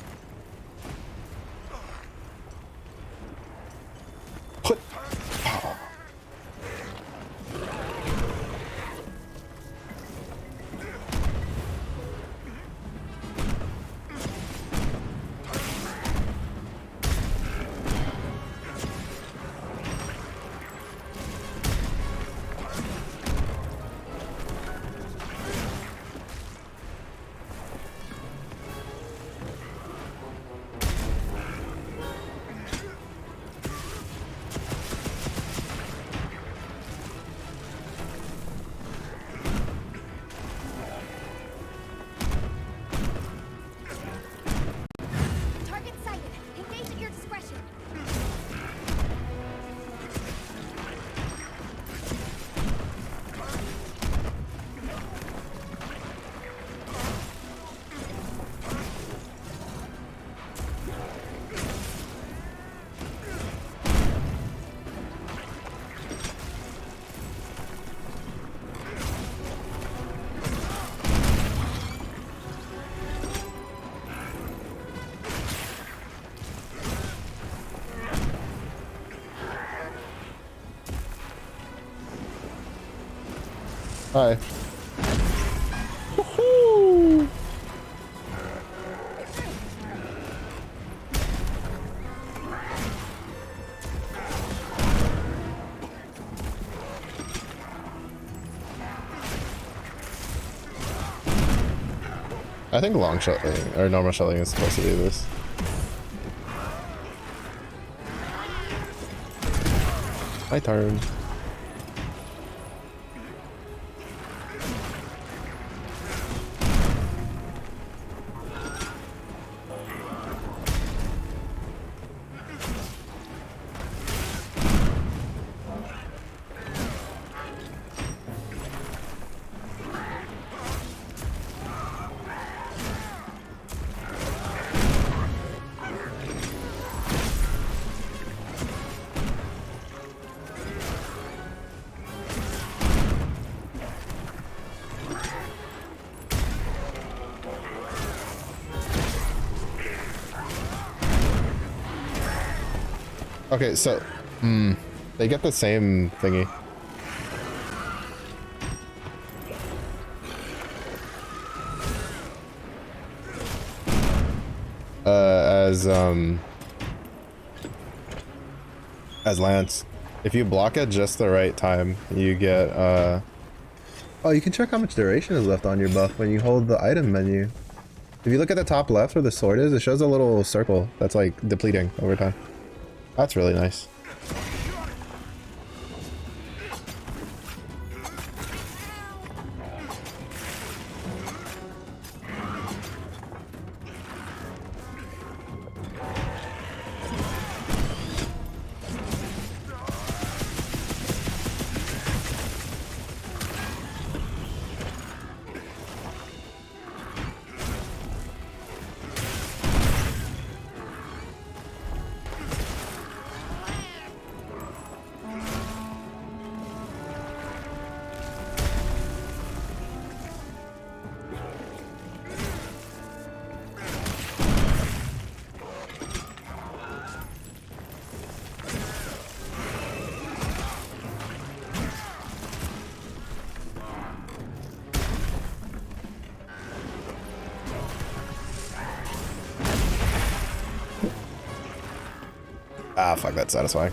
Target sighted. Engage at your discretion. Hi. Woohoo! I think long shelling or normal shelling is supposed to do this. My turn. Okay, so they get the same thingy. As Lance. If you block at just the right time, you get oh, you can check how much duration is left on your buff when you hold the item menu. If you look at the top left where the sword is, it shows a little circle that's like depleting over time. That's really nice. Ah, fuck, that's satisfying.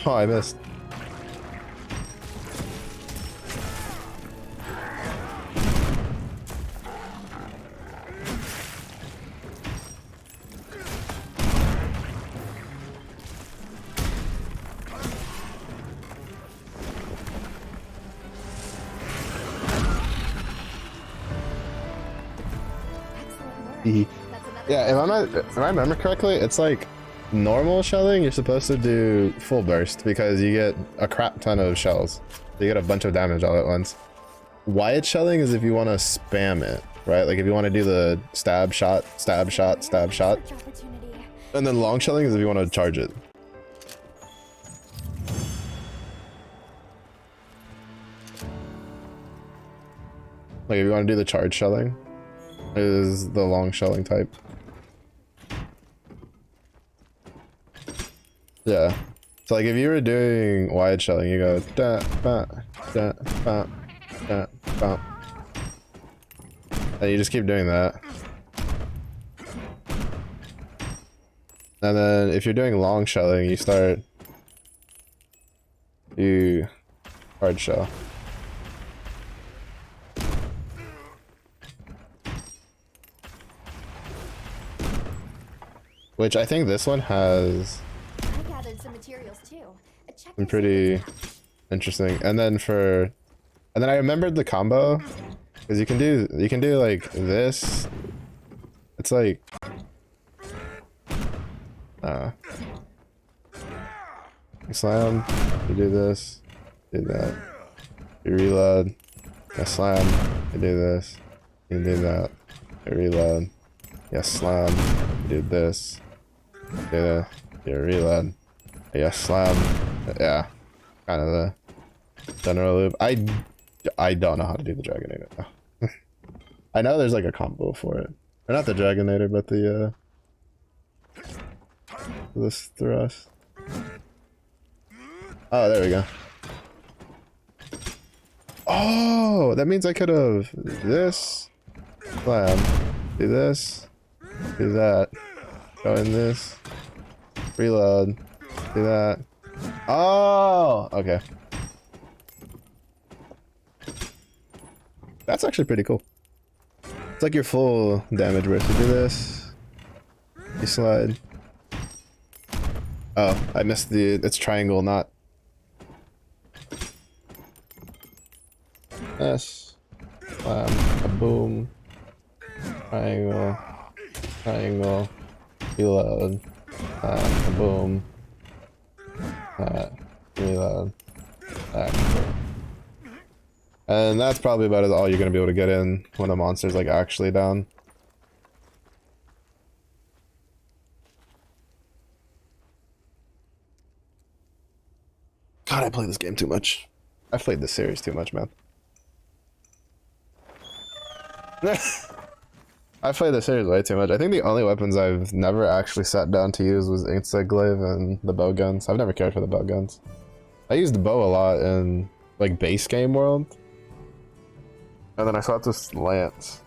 No, I missed. Yeah, if I remember correctly, it's like normal shelling, you're supposed to do full burst because you get a crap ton of shells. You get a bunch of damage all at once. Wyatt shelling is if you want to spam it, right? Like if you want to do the stab, shot, stab, shot, stab, shot. And then long shelling is if you want to charge it. Like if you want to do the charge shelling, is the long shelling type. Yeah. So like if you were doing wide shelling, you go da ba da ba da ba. And you just keep doing that. And then if you're doing long shelling, you hard shell. Which I think this one has some materials too. some pretty interesting. And then I remembered the combo because you can do like this. It's like you slam, you do this, do that, you reload, you slam, you do this, you do that, you reload, you slam, you do this, do that, Yeah, reload. Yeah, slam. Yeah, kind of the general loop. I don't know how to do the Dragonator though. I know there's like a combo for it. Or not the Dragonator, but the this thrust. Oh, there we go. Oh, that means I could have this, slam, do this, do that, go in this, reload, do that. Oh, okay. That's actually pretty cool. It's like your full damage burst. You do this, you slide. Oh, I missed the, it's triangle, not. Yes. A boom. Triangle. Triangle. Reload. A boom. Reload. And that's probably about all you're gonna be able to get in when a monster's like actually down. God, I play this game too much. I've played this series too much, man. I played this series way too much. I think the only weapons I've never actually sat down to use was insect glaive and the bow guns. I've never cared for the bow guns. I used the bow a lot in like base game world. And then I saw this lance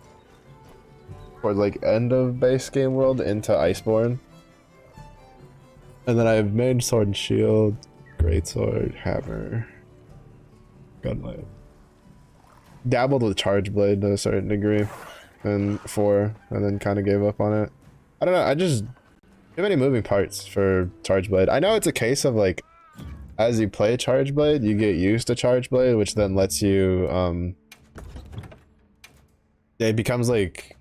towards like end of base game world into Iceborne. And then I've made sword and shield, greatsword, hammer, gunlight. Dabbled with charge blade to a certain degree and 4, and then kind of gave up on it. I don't know, I just too many moving parts for charge blade. I know it's a case of like as you play charge blade you get used to charge blade, which then lets you it becomes like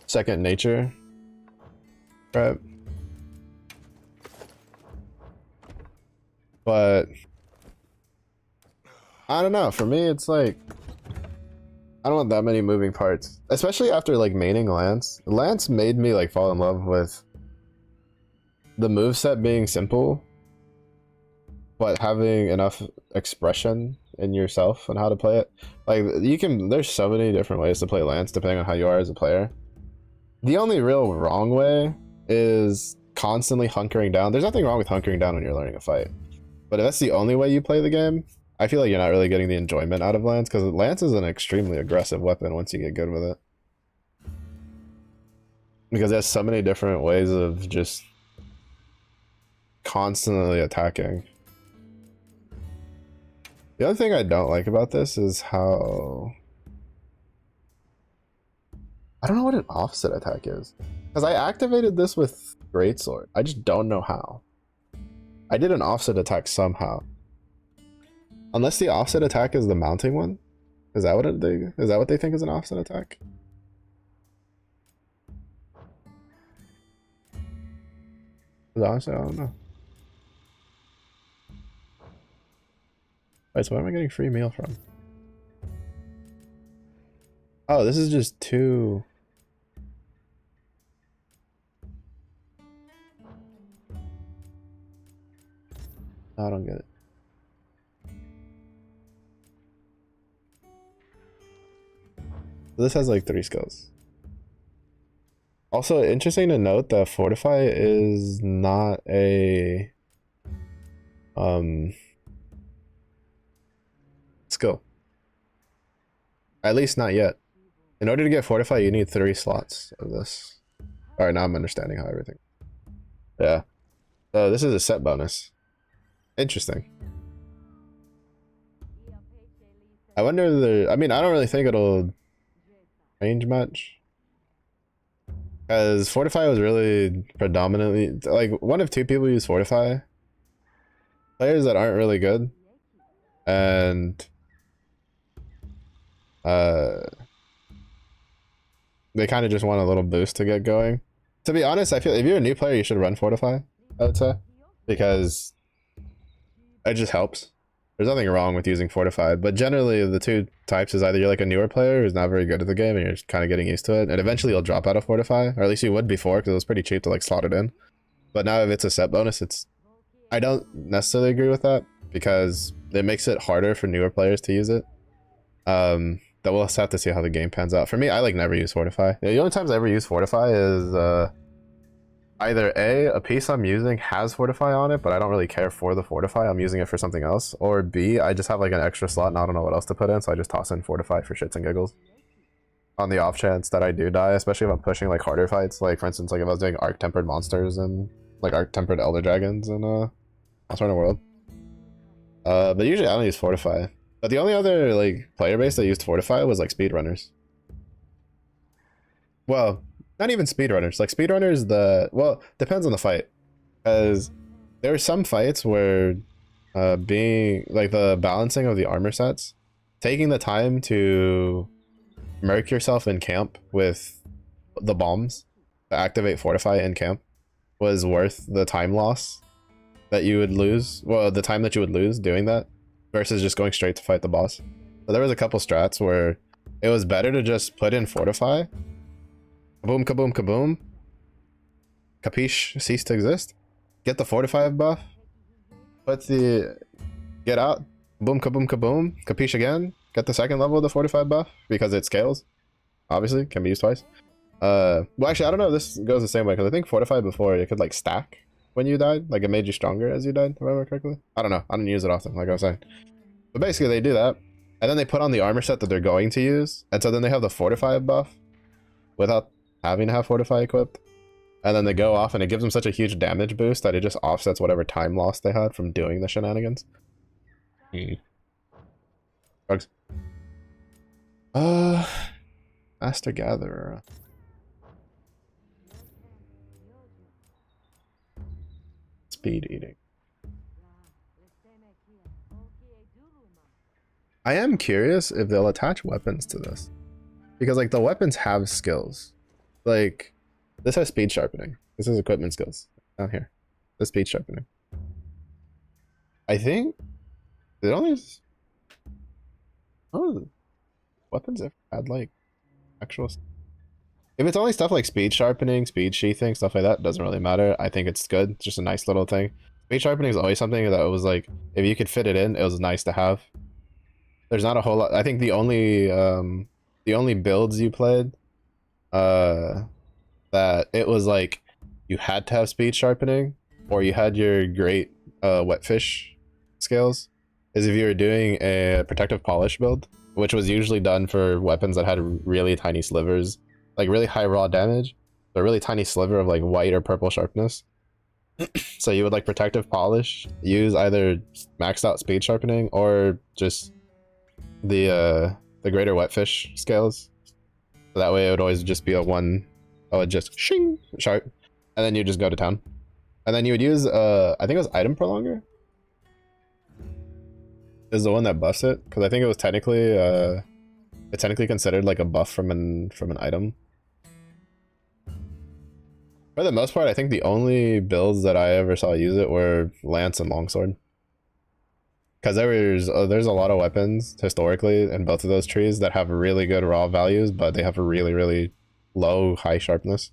second nature, right? But I don't know, for me it's like I don't want that many moving parts, especially after like maining Lance. Lance made me like fall in love with the moveset being simple, but having enough expression in yourself and how to play it. Like you can, there's so many different ways to play Lance depending on how you are as a player. The only real wrong way is constantly hunkering down. There's nothing wrong with hunkering down when you're learning a fight, but if that's the only way you play the game, I feel like you're not really getting the enjoyment out of Lance, because Lance is an extremely aggressive weapon once you get good with it. Because there's so many different ways of just constantly attacking. The other thing I don't like about this is how... I don't know what an offset attack is. Because I activated this with Greatsword. I just don't know how. I did an offset attack somehow. Unless the offset attack is the mounting one? Is that what they think is an offset attack? Honestly, I don't know. Wait, so where am I getting free meal from? Oh, this is just 2. I don't get it. This has like 3 skills. Also, interesting to note that Fortify is not a skill. At least not yet. In order to get Fortify, you need 3 slots of this. Alright, now I'm understanding how everything. Yeah. So this is a set bonus. Interesting. I wonder I mean, I don't really think it'll range much, because Fortify was really predominantly like 1 of 2 people use Fortify. Players that aren't really good, and they kind of just want a little boost to get going. To be honest, I feel if you're a new player, you should run Fortify, I would say, because it just helps. There's nothing wrong with using Fortify, but generally the 2 types is either you're like a newer player who's not very good at the game and you're just kind of getting used to it, and eventually you'll drop out of Fortify, or at least you would before, because it was pretty cheap to like slot it in. But now if it's a set bonus, I don't necessarily agree with that because it makes it harder for newer players to use it. That we'll have to see how the game pans out. For me, I like never use Fortify. The only times I ever use Fortify is either a piece I'm using has Fortify on it, but I don't really care for the Fortify. I'm using it for something else. Or B, I just have like an extra slot and I don't know what else to put in, so I just toss in Fortify for shits and giggles. On the off chance that I do die, especially if I'm pushing like harder fights. Like for instance, like if I was doing Arc-Tempered monsters and like Arc-Tempered Elder Dragons in Monster Hunter World. But usually I don't use Fortify. But the only other like player base that used Fortify was like speedrunners. Well, not even speedrunners. Like speedrunners, well, depends on the fight. Because there are some fights where being like the balancing of the armor sets, taking the time to murk yourself in camp with the bombs to activate Fortify in camp was worth the time loss that you would lose. Well, the time that you would lose doing that versus just going straight to fight the boss. So there was a couple strats where it was better to just put in Fortify. Kaboom, kaboom, kaboom. Capiche, cease to exist. Get the Fortify buff. Get out. Boom, kaboom, kaboom. Capiche again. Get the second level of the Fortify buff because it scales. Obviously, can be used twice. Well, actually, I don't know if this goes the same way because I think Fortify before it could like stack when you died. Like it made you stronger as you died, if I remember correctly. I don't know. I don't use it often, like I was saying. But basically, they do that. And then they put on the armor set that they're going to use. And so then they have the Fortify buff without having to have Fortify equipped. And then they go off and it gives them such a huge damage boost that it just offsets whatever time loss they had from doing the shenanigans. Drugs. Master Gatherer. Speed eating. I am curious if they'll attach weapons to this. Because like the weapons have skills. Like this has speed sharpening. This is equipment skills down here. The speed sharpening. I think it only weapons have had like actual. If it's only stuff like speed sharpening, speed sheathing, stuff like that, doesn't really matter. I think it's good. It's just a nice little thing. Speed sharpening is always something that was like, if you could fit it in, it was nice to have. There's not a whole lot. I think the only builds you played, that it was like you had to have speed sharpening, or you had your great wet fish scales, is if you were doing a protective polish build, which was usually done for weapons that had really tiny slivers, like really high raw damage, but a really tiny sliver of like white or purple sharpness. So you would like protective polish, use either maxed out speed sharpening or just the greater wet fish scales. So that way it would always just be a one, oh, it just shing sharp, and then you just go to town. And then you would use I think it was item prolonger is the one that buffs it, because I think it was technically it's technically considered like a buff from an item. For the most part, I think the only builds that I ever saw use it were lance and longsword. Because there's a lot of weapons historically in both of those trees that have really good raw values, but they have a really, really low high sharpness.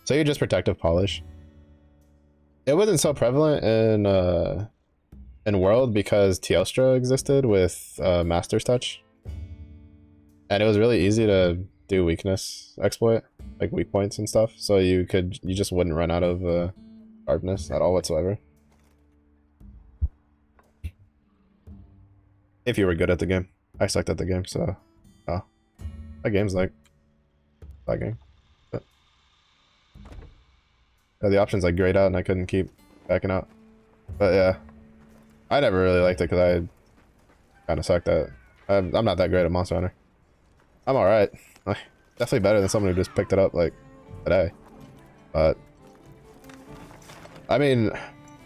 So you just protective polish. It wasn't so prevalent in World because Teostra existed with Master's Touch. And it was really easy to do weakness exploit, like weak points and stuff. So you just wouldn't run out of sharpness at all whatsoever. If you were good at the game. I sucked at the game, so that game's like that game. But, yeah, the options like grayed out and I couldn't keep backing out. But yeah, I never really liked it because I kind of sucked at. I'm not that great at Monster Hunter. I'm all right. Definitely better than someone who just picked it up like today. But I mean,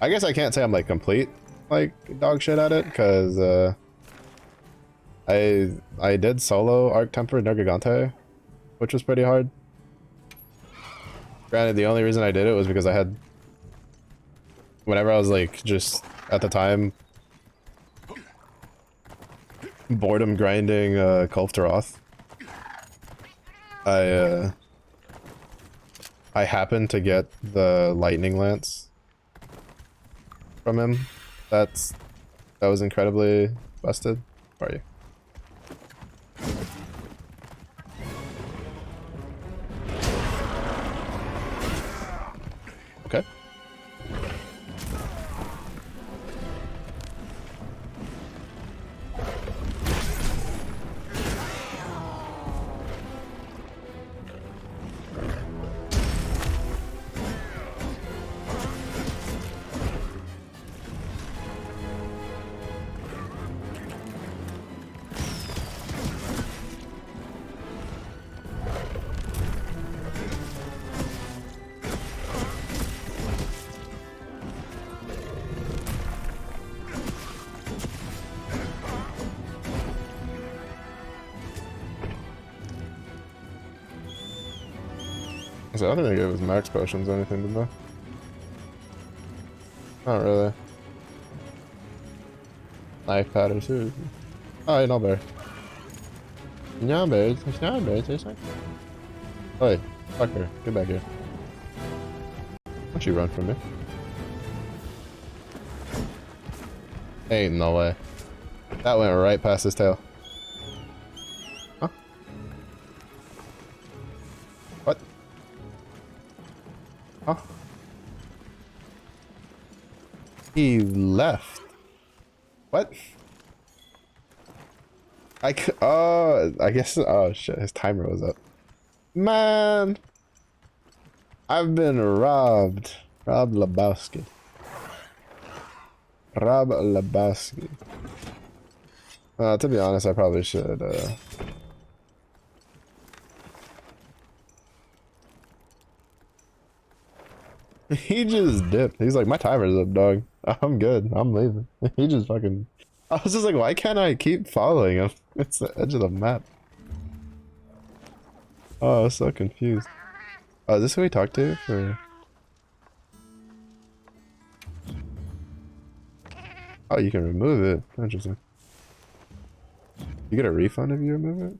I guess I can't say I'm like complete like dog shit at it because I did solo Arc-Tempered Nergigante, which was pretty hard. Granted, the only reason I did it was because I had, whenever I was like just at the time boredom grinding Kulf Taroth, I happened to get the lightning lance from him that was incredibly busted? Where are you? Okay. So I don't think it was max potions or anything, did they? Not really. Knife powder too. Oh, yeah, no bear. No bears, it's not bears, it's not. Oi, fucker, get back here. Don't you run from me. Ain't no way. That went right past his tail. Huh? What? Huh? He left. What? I guess, oh shit, his timer was up. Man! I've been robbed. Rob Lebowski. Rob Lebowski. To be honest, I probably should, He just dipped. He's like, my timer's up, dog. I'm good. I'm leaving. He just fucking... I was just like, why can't I keep following him? It's the edge of the map. Oh, I was so confused. Oh, is this who we talked to? Or... Oh, you can remove it. Interesting. You get a refund if you remove it?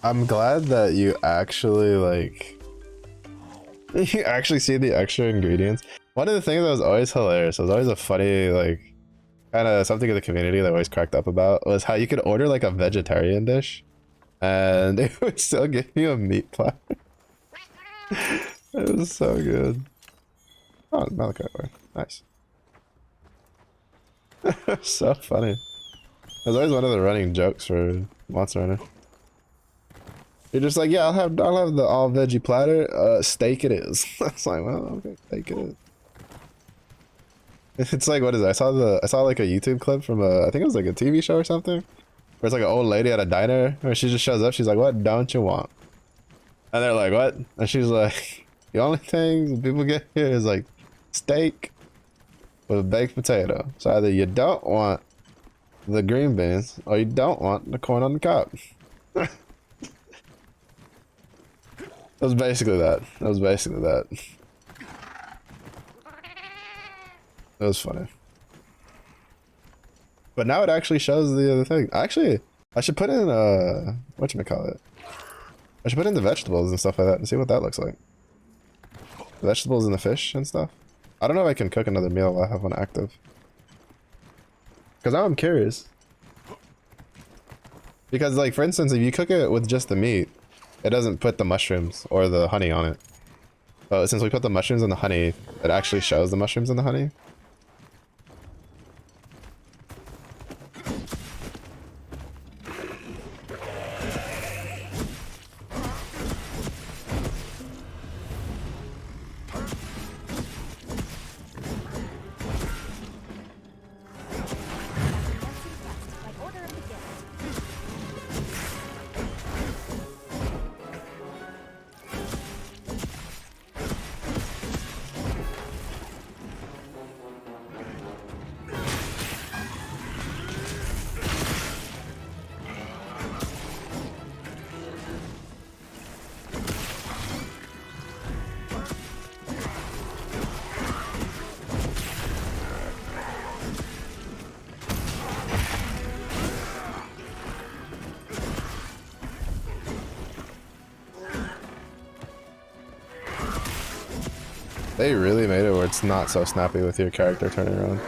I'm glad that you actually, like, you actually see the extra ingredients. One of the things that was always hilarious, it was always a funny, like, kind of something in the community that always cracked up about, was how you could order, like, a vegetarian dish, and it would still give you a meat platter. It was so good. Oh, Malachite ore. Nice. So funny. It was always one of the running jokes for Monster Hunter. You're just like, yeah, I'll have the all veggie platter. Steak it is. I was like, well, okay, steak it is. It's like, what is it? I saw like a YouTube clip from I think it was like a TV show or something, where it's like an old lady at a diner where she just shows up. She's like, what don't you want? And they're like, what? And she's like, the only thing people get here is like steak with a baked potato. So either you don't want the green beans or you don't want the corn on the cob. It was basically that. It was basically that. It was funny. But now it actually shows the other thing. Actually, I should put in whatchamacallit. I should put in the vegetables and stuff like that and see what that looks like. The vegetables and the fish and stuff. I don't know if I can cook another meal while I have one active. Because now I'm curious. Because, like, for instance, if you cook it with just the meat, it doesn't put the mushrooms or the honey on it. But since we put the mushrooms and the honey, it actually shows the mushrooms and the honey. By order of the guild. They really made it where it's not so snappy with your character turning around.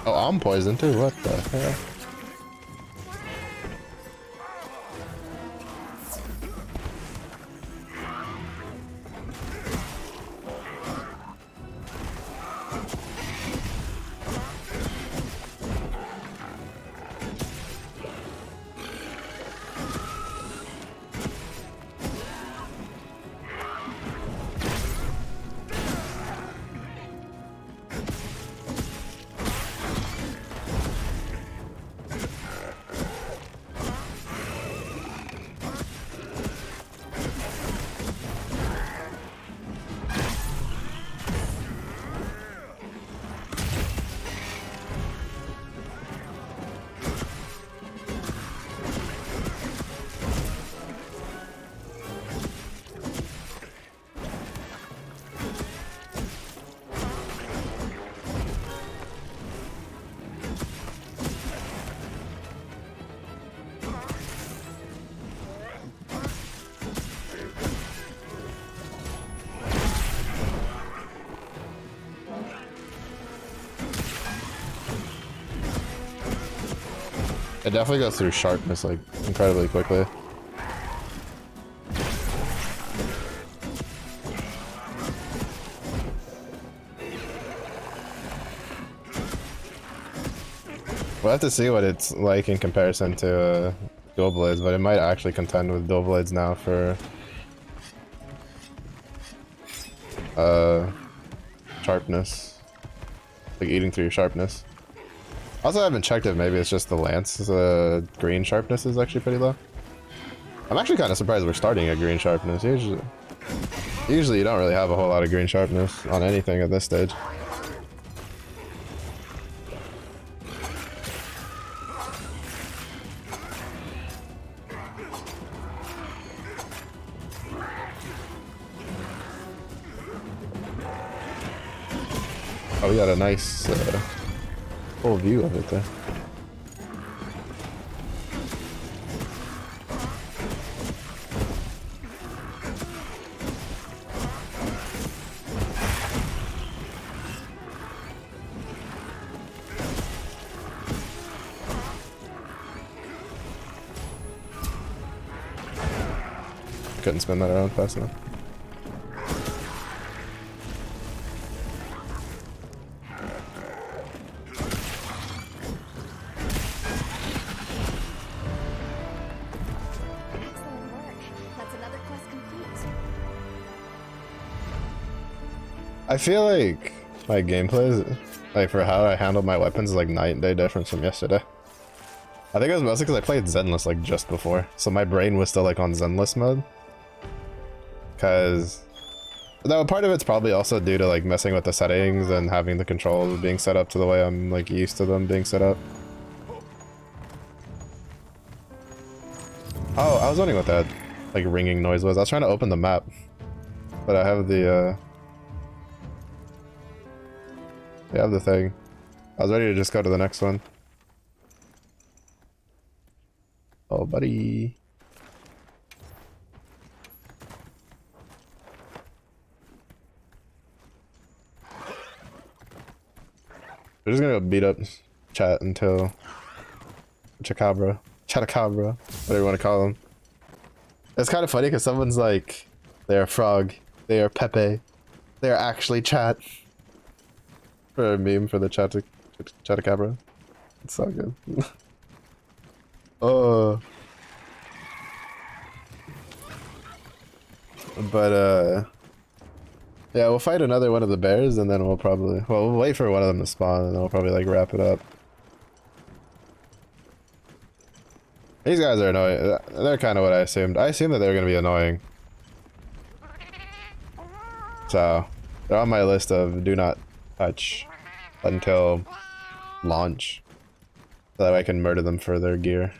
Oh, I'm poisoned too. What the hell? It definitely goes through sharpness like incredibly quickly. We'll have to see what it's like in comparison to dual blades, but it might actually contend with dual blades now for sharpness, like eating through your sharpness. Also, I haven't checked it. Maybe it's just the lance. Green sharpness is actually pretty low. I'm actually kind of surprised we're starting at green sharpness. Usually you don't really have a whole lot of green sharpness on anything at this stage. Oh, we got a nice full view of it there. Couldn't spin that around fast enough. I feel like my gameplay is, like, for how I handled my weapons is like night and day difference from yesterday. I think it was mostly because I played Zenless like just before, so my brain was still like on Zenless mode. Cause though part of it's probably also due to like messing with the settings and having the controls being set up to the way I'm like used to them being set up. Oh, I was wondering what that like ringing noise was. I was trying to open the map, but I have the thing. I was ready to just go to the next one. Oh, buddy. We're just gonna go beat up chat until Chacabra, whatever you want to call them. It's kind of funny because someone's like, they are Frog, they are Pepe, they are actually chat. For a meme for the Chatacabra. It's so good. Oh. But yeah, we'll fight another one of the bears and then we'll probably, well, we'll wait for one of them to spawn and then we'll probably like wrap it up. These guys are annoying. They're kind of what I assumed. I assumed that they were going to be annoying. So, they're on my list of do not touch. until launch. So that way I can murder them for their gear.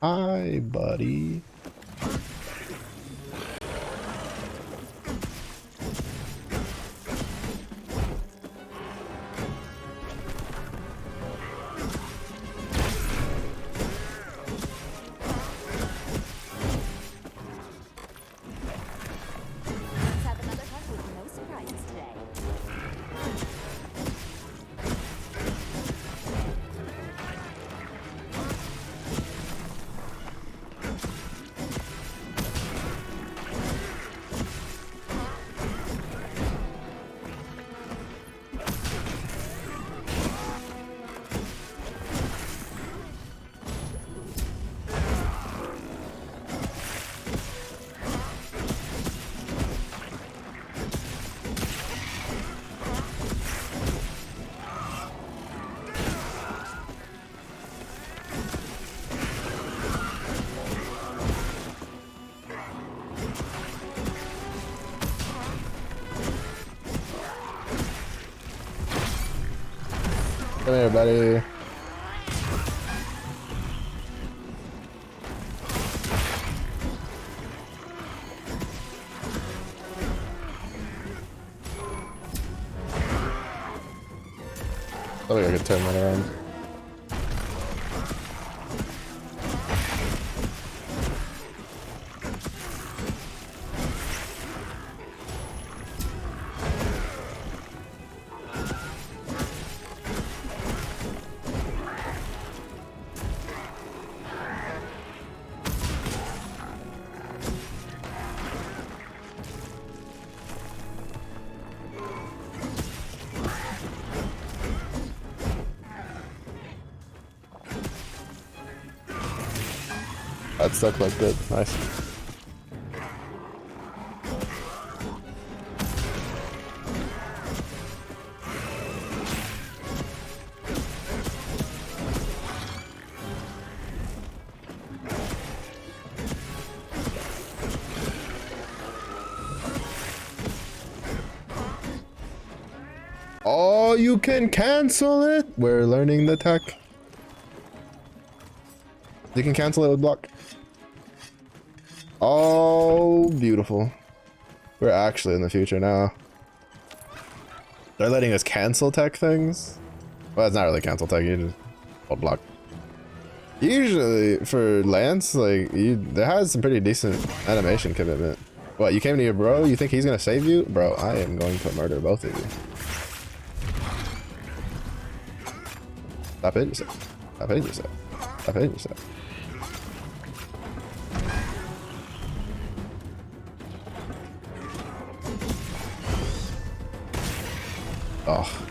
Hi, buddy. Let's have another hunt with no surprises today. Come here, buddy. Oh, I could turn that around. That stuck like good. Nice. Oh, you can cancel it. We're learning the tech. You can cancel it with block. Oh, beautiful. We're actually in the future now. They're letting us cancel tech things? Well, it's not really cancel tech, you just hold block. Usually, for Lance, like, there has some pretty decent animation commitment. What, you came to your bro? You think he's gonna save you? Bro, I am going to murder both of you. Stop hitting yourself. Stop hitting yourself. Stop hitting yourself. Oh.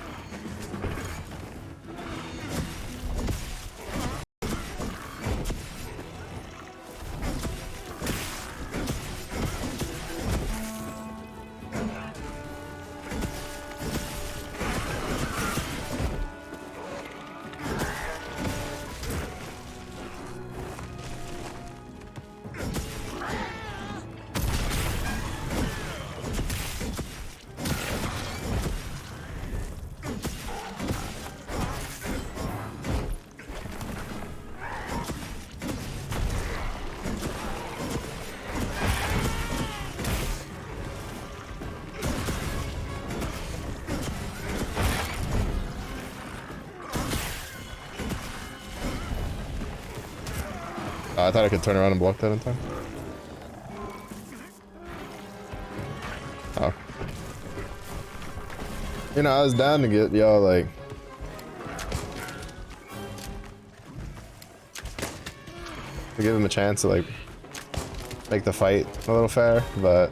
I thought I could turn around and block that in time. Oh. You know, I was down to get y'all, like... to give him a chance to, like, make the fight a little fair, but...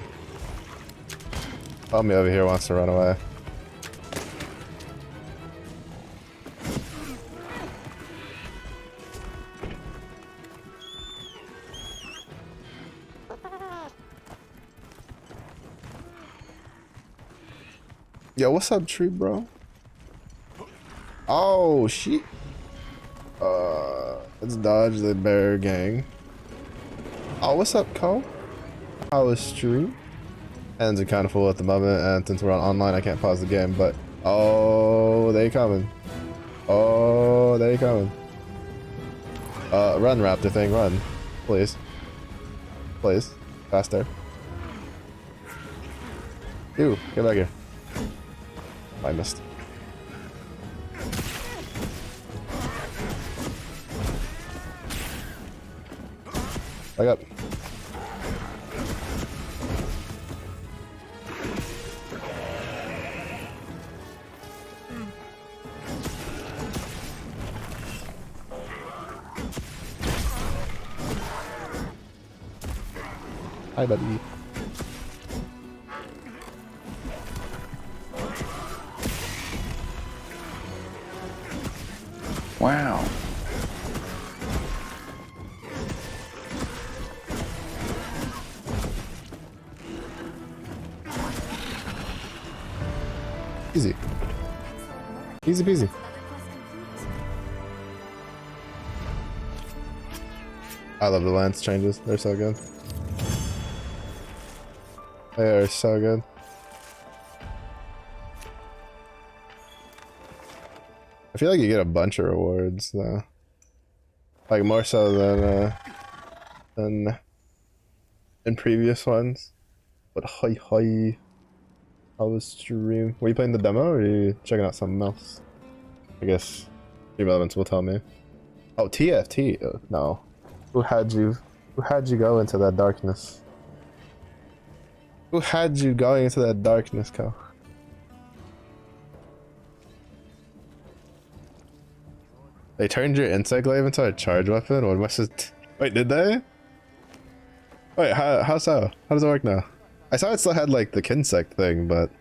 Homie over here wants to run away. Yo, what's up, tree bro? Oh, shit. Let's dodge the bear gang. Oh, what's up, Cole? How is stream? Hands are kind of full at the moment, and since we're on online, I can't pause the game, but... Oh, they coming. Oh, they coming. Run, raptor thing, run. Please. Please. Faster. Ew, get back here. I missed. Back up. Hi, buddy. Wow. Easy. Excellent work. Easy peasy. Another quest complete. I love the lance changes. They're so good. They are so good. I feel like you get a bunch of rewards though. Like more so than in previous ones. But hi. How was stream? Were you playing the demo or are you checking out something else? I guess Stream Elements will tell me. Oh, TFT. No. Who had you go into that darkness? Who had you going into that darkness, Cal? They turned your insect glaive into a charge weapon? What must it... Wait, did they? Wait, how so? How does it work now? I saw it still had like the kinsect thing, but...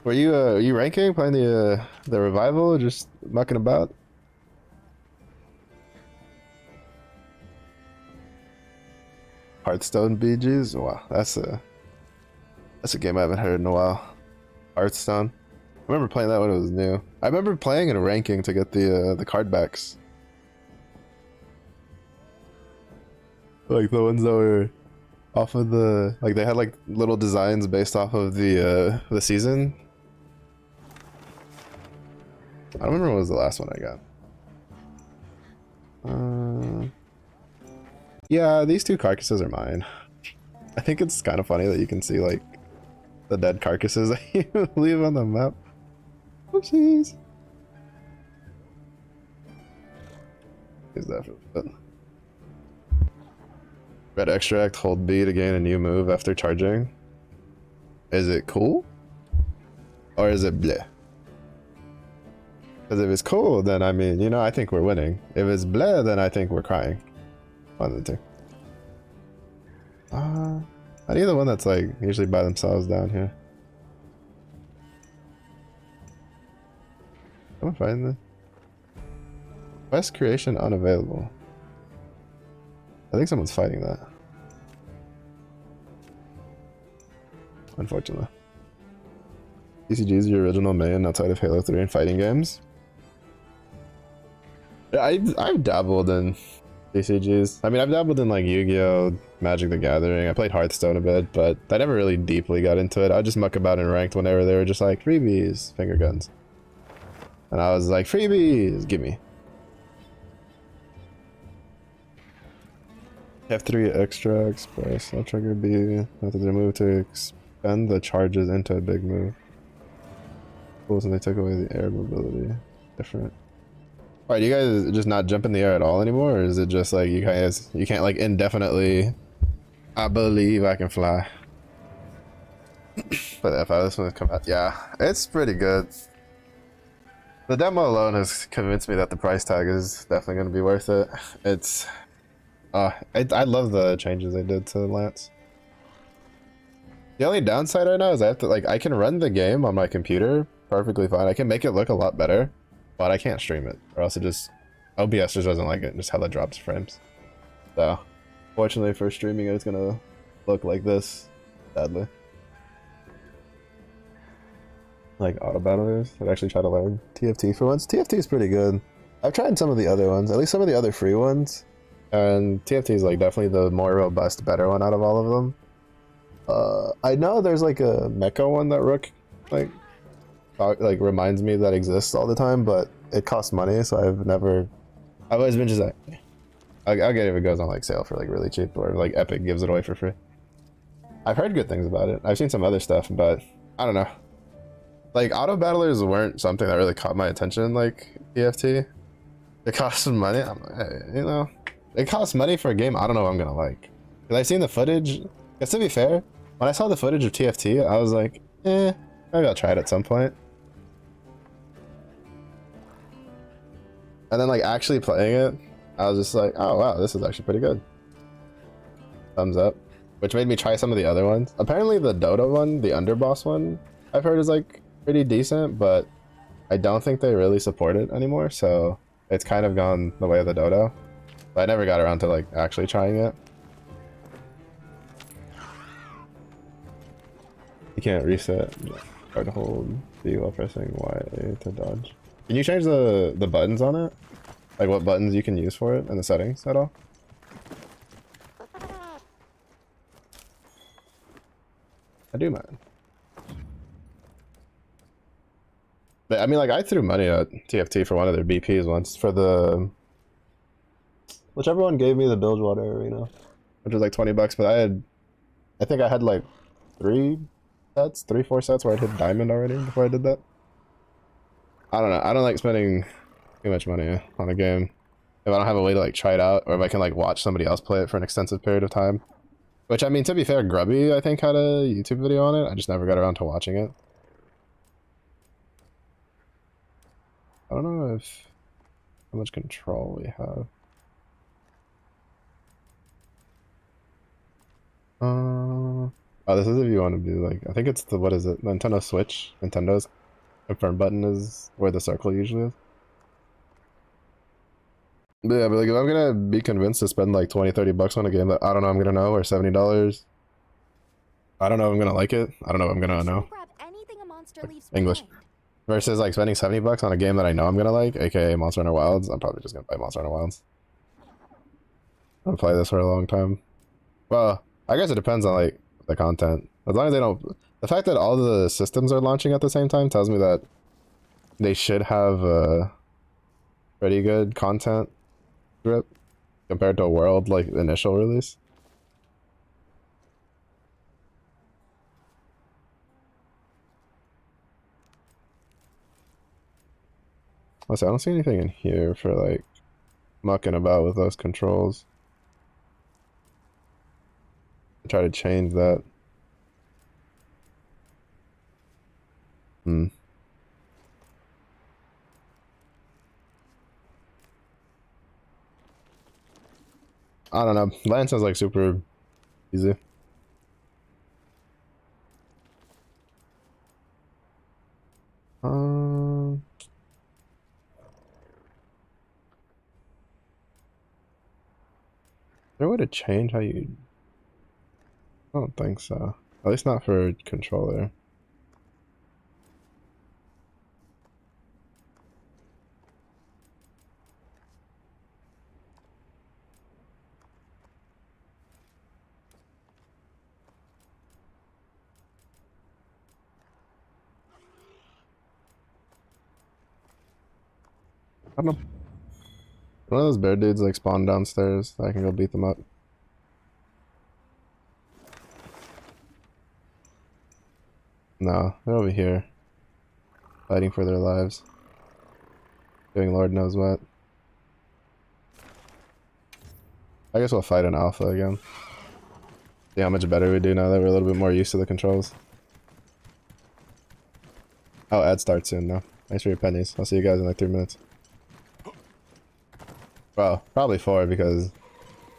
Were you ranking, playing the revival, or just mucking about? Hearthstone BGs? Wow, that's a game I haven't heard in a while. Hearthstone. I remember playing that when it was new. I remember playing and ranking to get the card backs. Like the ones that were off of the, like they had like little designs based off of the season. I don't remember what was the last one I got. Yeah, these two carcasses are mine. I think it's kind of funny that you can see like the dead carcasses that you leave on the map. Oopsies. Is that for Red extract, hold B to gain a new move after charging. Is it cool? Or is it bleh? Because if it's cool, then I mean, you know, I think we're winning. If it's bleh, then I think we're crying. One of the two. I need the one that's like usually by themselves down here. Am I finding this? Quest creation unavailable. I think someone's fighting that. Unfortunately. TCG is your original main outside of Halo 3 and fighting games. Yeah, I've dabbled in TCGs. I mean, I've dabbled in like Yu-Gi-Oh, Magic the Gathering. I played Hearthstone a bit, but I never really deeply got into it. I just muck about in ranked whenever they were just like freebies, finger guns. And I was like, freebies, gimme. F3 extra express. I'll trigger B. Method to move to expend the charges into a big move. Fools, and they took away the air mobility. Different. Alright, you guys just not jump in the air at all anymore, or is it just like you can't like indefinitely? I believe I can fly. But if this one come out, yeah, it's pretty good. The demo alone has convinced me that the price tag is definitely going to be worth it. It's, I love the changes they did to Lance. The only downside right now is I have to I can run the game on my computer perfectly fine. I can make it look a lot better, but I can't stream it, or else it just OBS just doesn't like it. Just hella drops frames. So, fortunately for streaming, it's gonna look like this, sadly. Like auto battlers that actually try to learn TFT for once. TFT is pretty good. I've tried some of the other ones, at least some of the other free ones, and TFT is like definitely the more robust, better one out of all of them. I know there's like a mecha one that Rook like reminds me that exists all the time, but it costs money, so I've always been just like, I'll get it if it goes on like sale for like really cheap, or like Epic gives it away for free. I've heard good things about it. I've seen some other stuff, but I don't know. Like auto battlers weren't something that really caught my attention like TFT. It costs money. I'm like, hey, you know, it costs money for a game I don't know what I'm gonna like. Cause I've seen the footage. Because to be fair, when I saw the footage of TFT, I was like, maybe I'll try it at some point. And then like actually playing it, I was just like, oh wow, this is actually pretty good. Thumbs up. Which made me try some of the other ones. Apparently the Dota one, the underboss one, I've heard is like pretty decent, but I don't think they really support it anymore, so it's kind of gone the way of the Dodo. But I never got around to like actually trying it. You can't reset. Hard to hold B while pressing Y to dodge. Can you change the buttons on it? Like what buttons you can use for it in the settings at all? I do mind. But, I mean, like I threw money at TFT for one of their BPs once for the whichever one gave me the Bilgewater Arena, which was like $20. But I think I had like 4 sets where I'd hit diamond already before I did that. I don't know. I don't like spending too much money on a game if I don't have a way to like try it out, or if I can like watch somebody else play it for an extensive period of time. Which, I mean, to be fair, Grubby I think had a YouTube video on it. I just never got around to watching it. I don't know how much control we have. Oh, this is if you want to do like, I think it's the, what is it? Nintendo Switch. Nintendo's confirm button is where the circle usually is. But yeah, but like if I'm gonna be convinced to spend like 20-30 bucks on a game that I don't know I'm gonna know, or $70, I don't know if I'm gonna like it. I don't know if I'm gonna know. Grab anything a monster leaves English. behind. Versus like spending 70 bucks on a game that I know I'm gonna like, aka Monster Hunter Wilds. I'm probably just gonna buy Monster Hunter Wilds. I'm gonna play this for a long time. Well, I guess it depends on like the content. As long as they don't, the fact that all the systems are launching at the same time tells me that they should have pretty good content drip compared to a world like initial release. Also, I don't see anything in here for like mucking about with those controls. I try to change that. I don't know. Lance is like super easy. Is there a way to change how you? I don't think so. At least not for controller. I don't know. One of those bear dudes like spawned downstairs. I can go beat them up. No, they're over here. Fighting for their lives. Doing Lord knows what. I guess we'll fight an alpha again. See how much better we do now that we're a little bit more used to the controls. Oh, ad starts soon though. Thanks for your pennies. I'll see you guys in like 3 minutes. Well, probably 4 because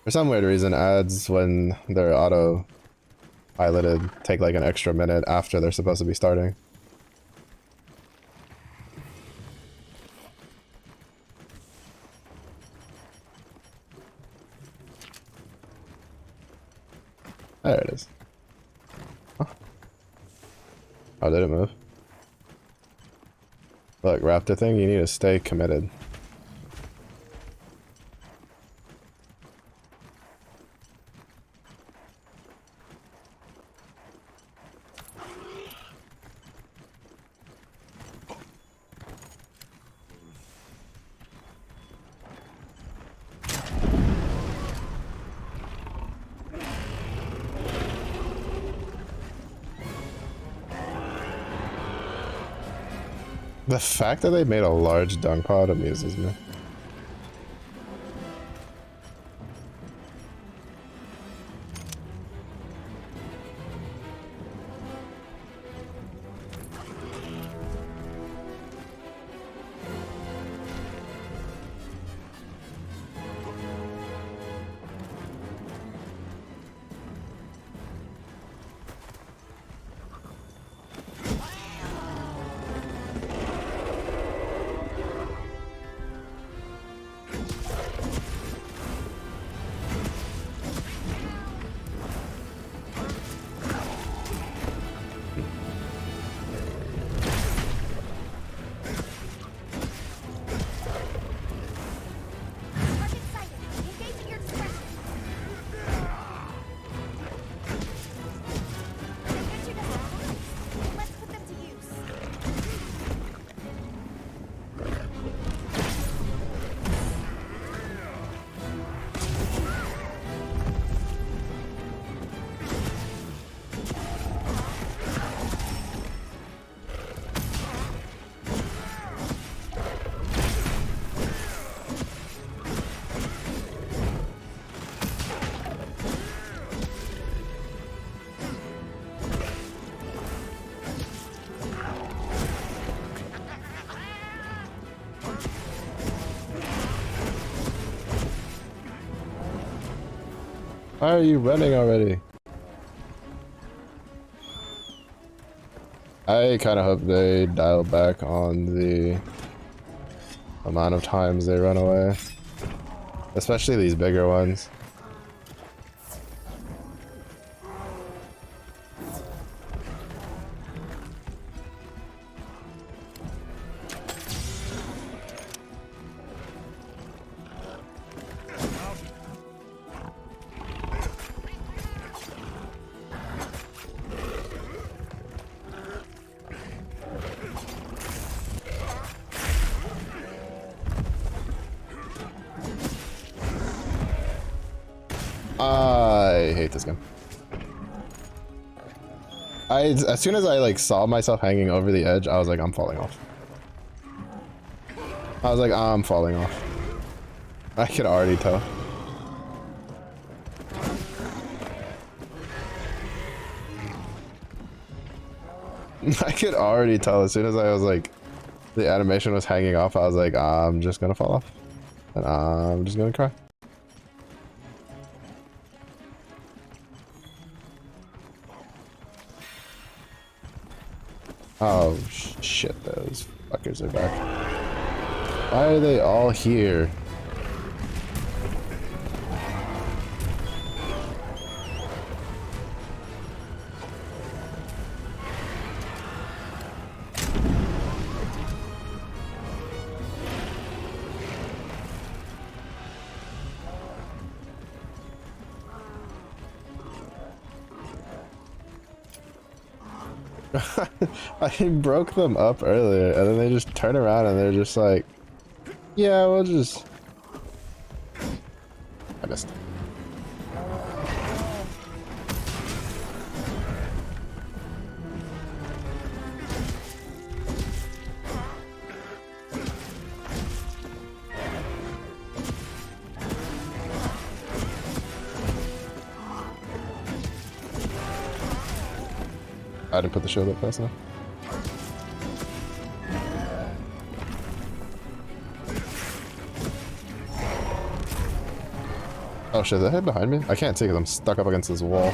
for some weird reason ads when they're auto piloted take like an extra minute after they're supposed to be starting. There it is. Huh. Oh, did it move? Look, raptor thing, you need to stay committed. The fact that they made a large dung pod amuses me. Target sighted. Engage at your discretion. They get you to surprise. Let's put them to use. Why are you running already? I kind of hope they dial back on the amount of times they run away. Especially these bigger ones. I hate this game. As soon as I like saw myself hanging over the edge, I was like, I'm falling off. I was like, I'm falling off. I could already tell. I could already tell as soon as I was like, the animation was hanging off, I was like, I'm just gonna fall off. And I'm just gonna cry. Oh shit, those fuckers are back. Why are they all here? I broke them up earlier, and then they just turn around and they're just like, yeah, we'll just... I missed. I didn't put the shield up fast enough. Oh shit, is that head behind me? I can't see because I'm stuck up against this wall.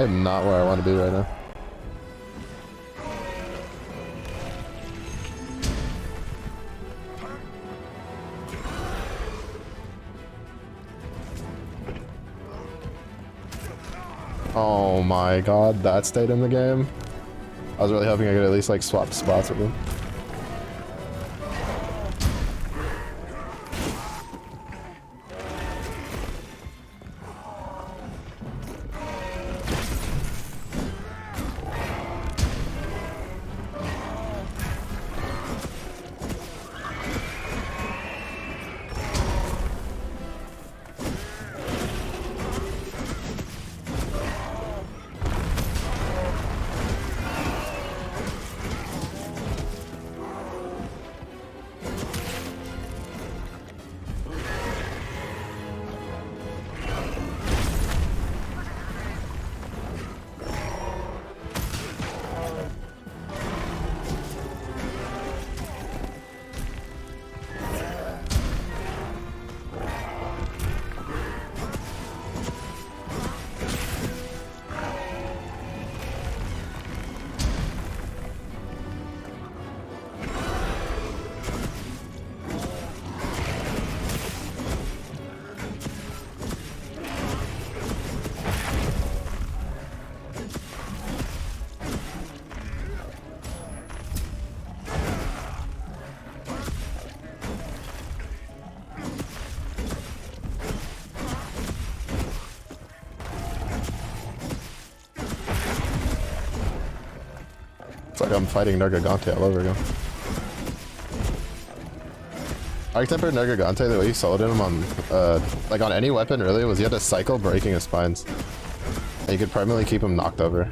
I'm not where I want to be right now. Oh my god, that stayed in the game. I was really hoping I could at least like swap spots with him. It's like I'm fighting Nergigante all over again. Arc-Tempered Nergigante, the way you sold him on, like on any weapon really, was you had to cycle breaking his spines. And you could primarily keep him knocked over.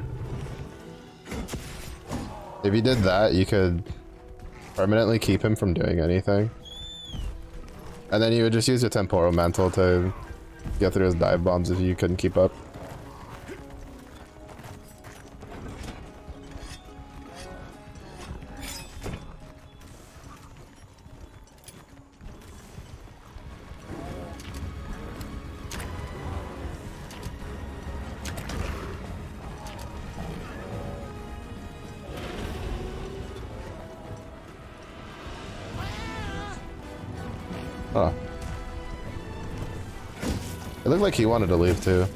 If you did that, you could permanently keep him from doing anything. And then you would just use your Temporal Mantle to get through his dive bombs if you couldn't keep up. Oh. It looked like he wanted to leave too.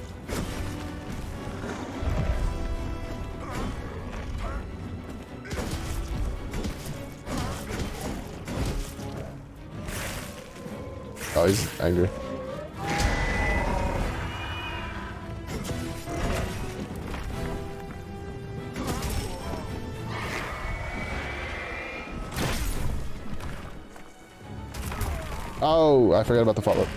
Oh, he's angry. Oh, I forgot about the follow-up.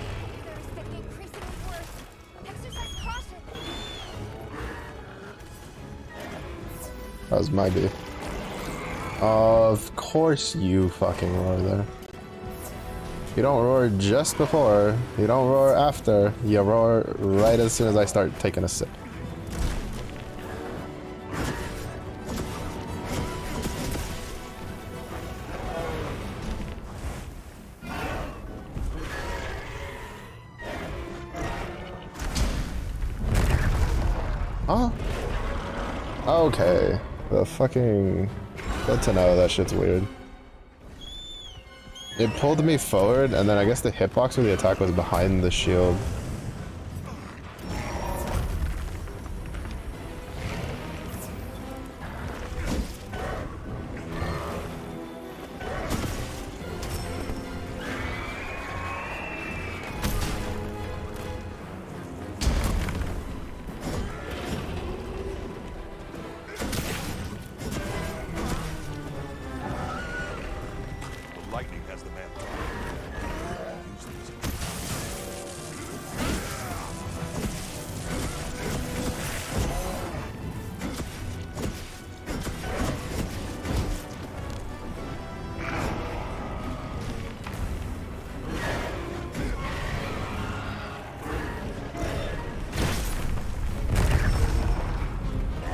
That was my beef. Of course you fucking roar there. You don't roar just before, you don't roar after, you roar right as soon as I start taking a sip. Huh? Okay. The fucking... Good to know, that shit's weird. It pulled me forward, and then I guess the hitbox for the attack was behind the shield. Lightning has the mantle. Use these.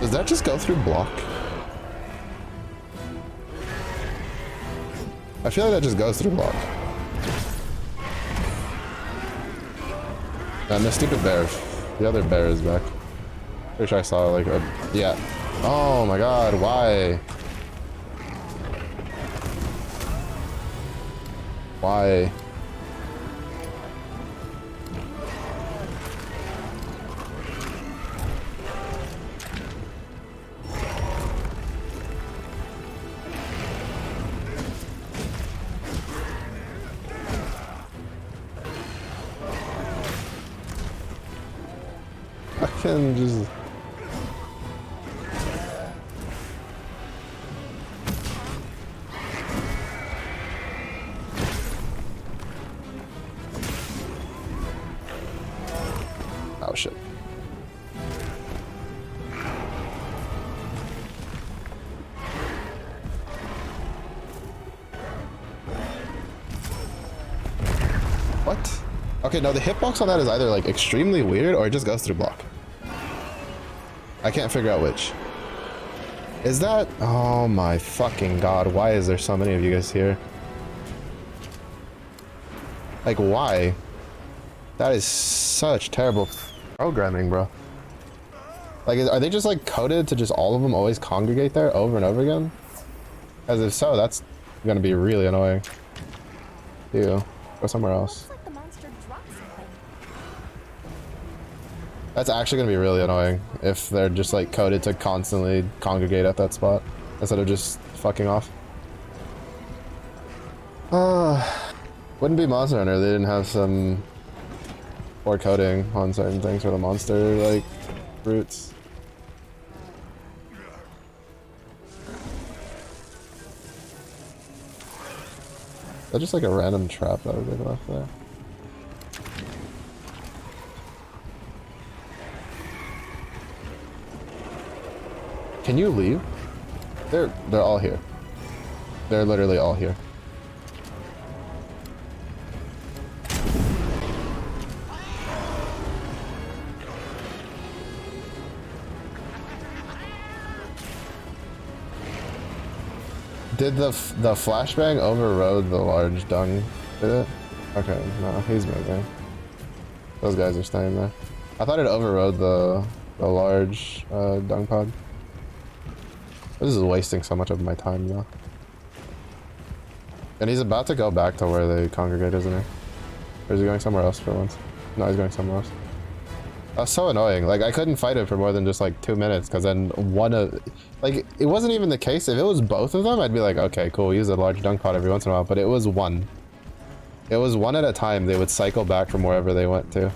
Does that just go through block? I feel like that just goes through block. And the stupid bear. The other bear is back. Pretty sure I saw like a, yeah. Oh my god, why? Why? I can just... Oh shit. What? Okay, no, the hitbox on that is either like extremely weird or it just goes through block. I can't figure out which. Is that? Oh my fucking god, why is there so many of you guys here? Like, why? That is such terrible programming, bro. Like, are they just like coded to just all of them always congregate there over and over again? As if so, that's gonna be really annoying. Ew. Go somewhere else. Looks like the monster dropped something. That's actually gonna be really annoying if they're just like coded to constantly congregate at that spot instead of just fucking off. Wouldn't be Monster Hunter, they didn't have some poor coding on certain things for the monster like roots. Is that just like a random trap that was like left there? Can you leave? They're all here. They're literally all here. Did the flashbang overrode the large dung? Did it? Okay, no, he's moving. Those guys are staying there. I thought it overrode the large dung pod. This is wasting so much of my time though. And he's about to go back to where they congregate, isn't he? Or is he going somewhere else for once? No, he's going somewhere else. That's so annoying. Like, I couldn't fight it for more than just like 2 minutes because then one of... Like, it wasn't even the case. If it was both of them, I'd be like, okay, cool, use a large dunk pot every once in a while. But it was one. It was one at a time. They would cycle back from wherever they went to.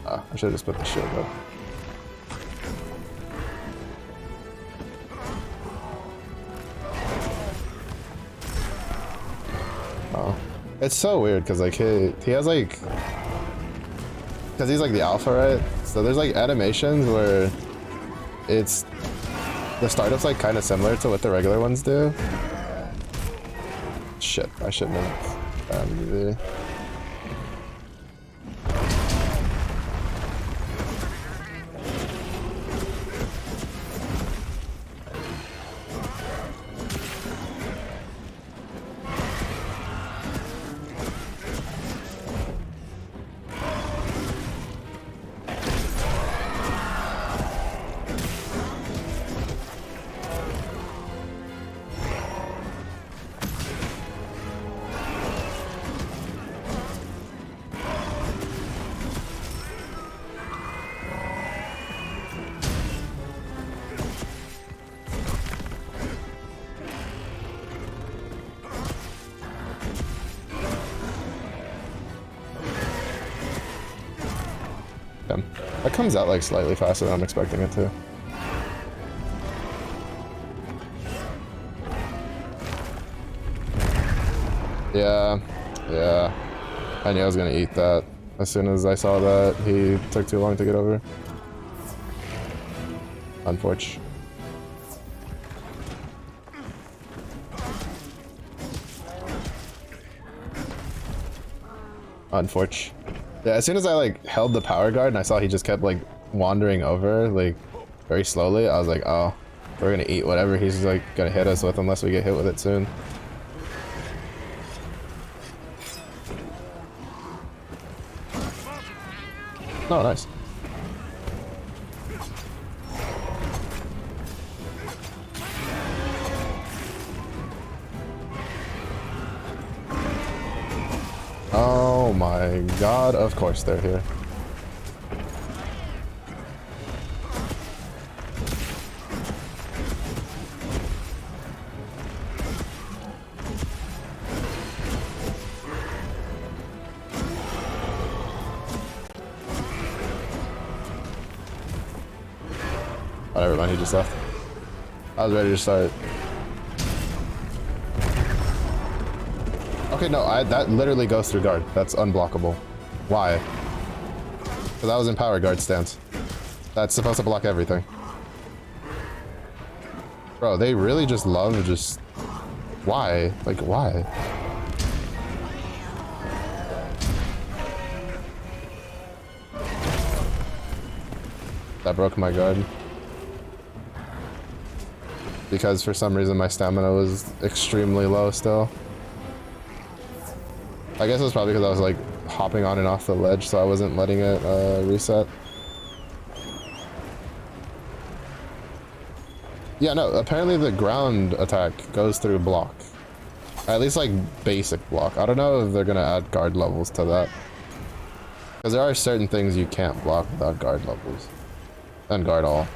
I should have just put the shield up. Oh. It's so weird because like he has like... Because he's like the alpha, right? So there's like animations where it's... The startup's like kind of similar to what the regular ones do. Shit, I shouldn't have... That comes out like slightly faster than I'm expecting it to. Yeah. I knew I was gonna eat that. As soon as I saw that, he took too long to get over. Unfortunate. Unfortunate. Yeah, as soon as I like held the power guard and I saw he just kept like wandering over like very slowly, I was like, oh, we're gonna eat whatever he's like gonna hit us with unless we get hit with it soon. Oh, nice. Oh my god, of course they're here. Oh, never mind, he just left. I was ready to start. Okay, no, that literally goes through guard. That's unblockable. Why? Because I was in power guard stance. That's supposed to block everything. Bro, they really just love just... Why? Like, why? That broke my guard. Because for some reason my stamina was extremely low still. I guess it was probably because I was like hopping on and off the ledge, so I wasn't letting it reset. Yeah, no, apparently the ground attack goes through block. At least like basic block. I don't know if they're gonna add guard levels to that. Because there are certain things you can't block without guard levels. And guard all.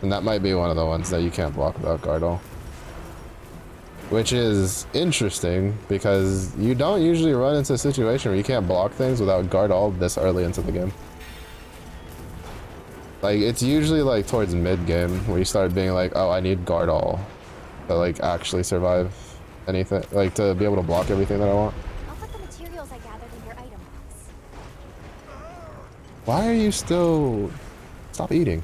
And that might be one of the ones that you can't block without guard all. Which is interesting because you don't usually run into a situation where you can't block things without guard all this early into the game. Like, it's usually like towards mid game where you start being like, oh, I need guard all to like actually survive anything, like to be able to block everything that I want. I'll put the materials I gathered in your item box. Why are you still... Stop eating.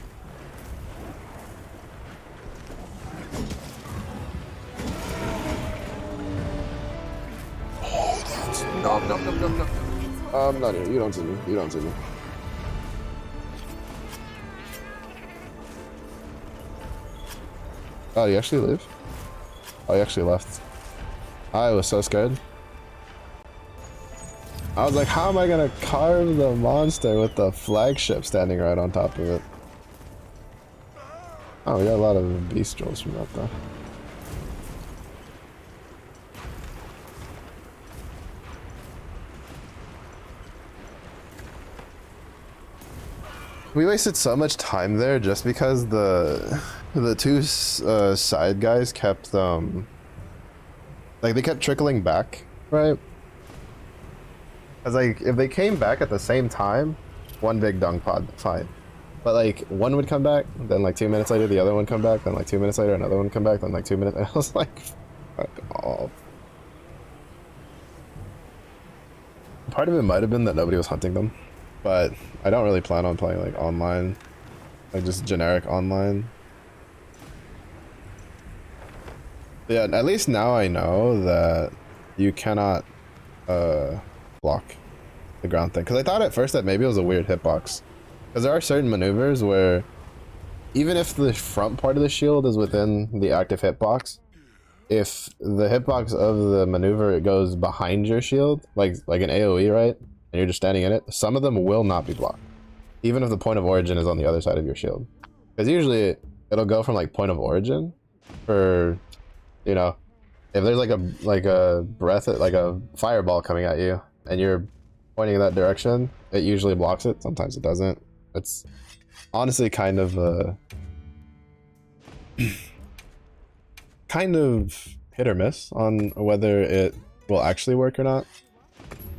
No, no, no, no, no. I'm not here. You don't see me. You don't see me. Oh, you actually live? Oh, you actually left. I was so scared. I was like, how am I gonna carve the monster with the flagship standing right on top of it? Oh, we got a lot of beastrels from that though. We wasted so much time there just because the two side guys kept like they kept trickling back, right? Cause like if they came back at the same time, one big dung pod, fine. But like one would come back, then like 2 minutes later the other one come back, then like 2 minutes later another one come back, then like 2 minutes. And I was like, fuck off. Part of it might have been that nobody was hunting them. But I don't really plan on playing like online, like just generic online. But yeah, at least now I know that you cannot block the ground thing. Because I thought at first that maybe it was a weird hitbox. Because there are certain maneuvers where even if the front part of the shield is within the active hitbox, if the hitbox of the maneuver it goes behind your shield, like an AoE, right? And you're just standing in it, some of them will not be blocked. Even if the point of origin is on the other side of your shield. Because usually it'll go from like point of origin for, you know, if there's like a breath, like a fireball coming at you and you're pointing in that direction, it usually blocks it. Sometimes it doesn't. It's honestly kind of kind of hit or miss on whether it will actually work or not.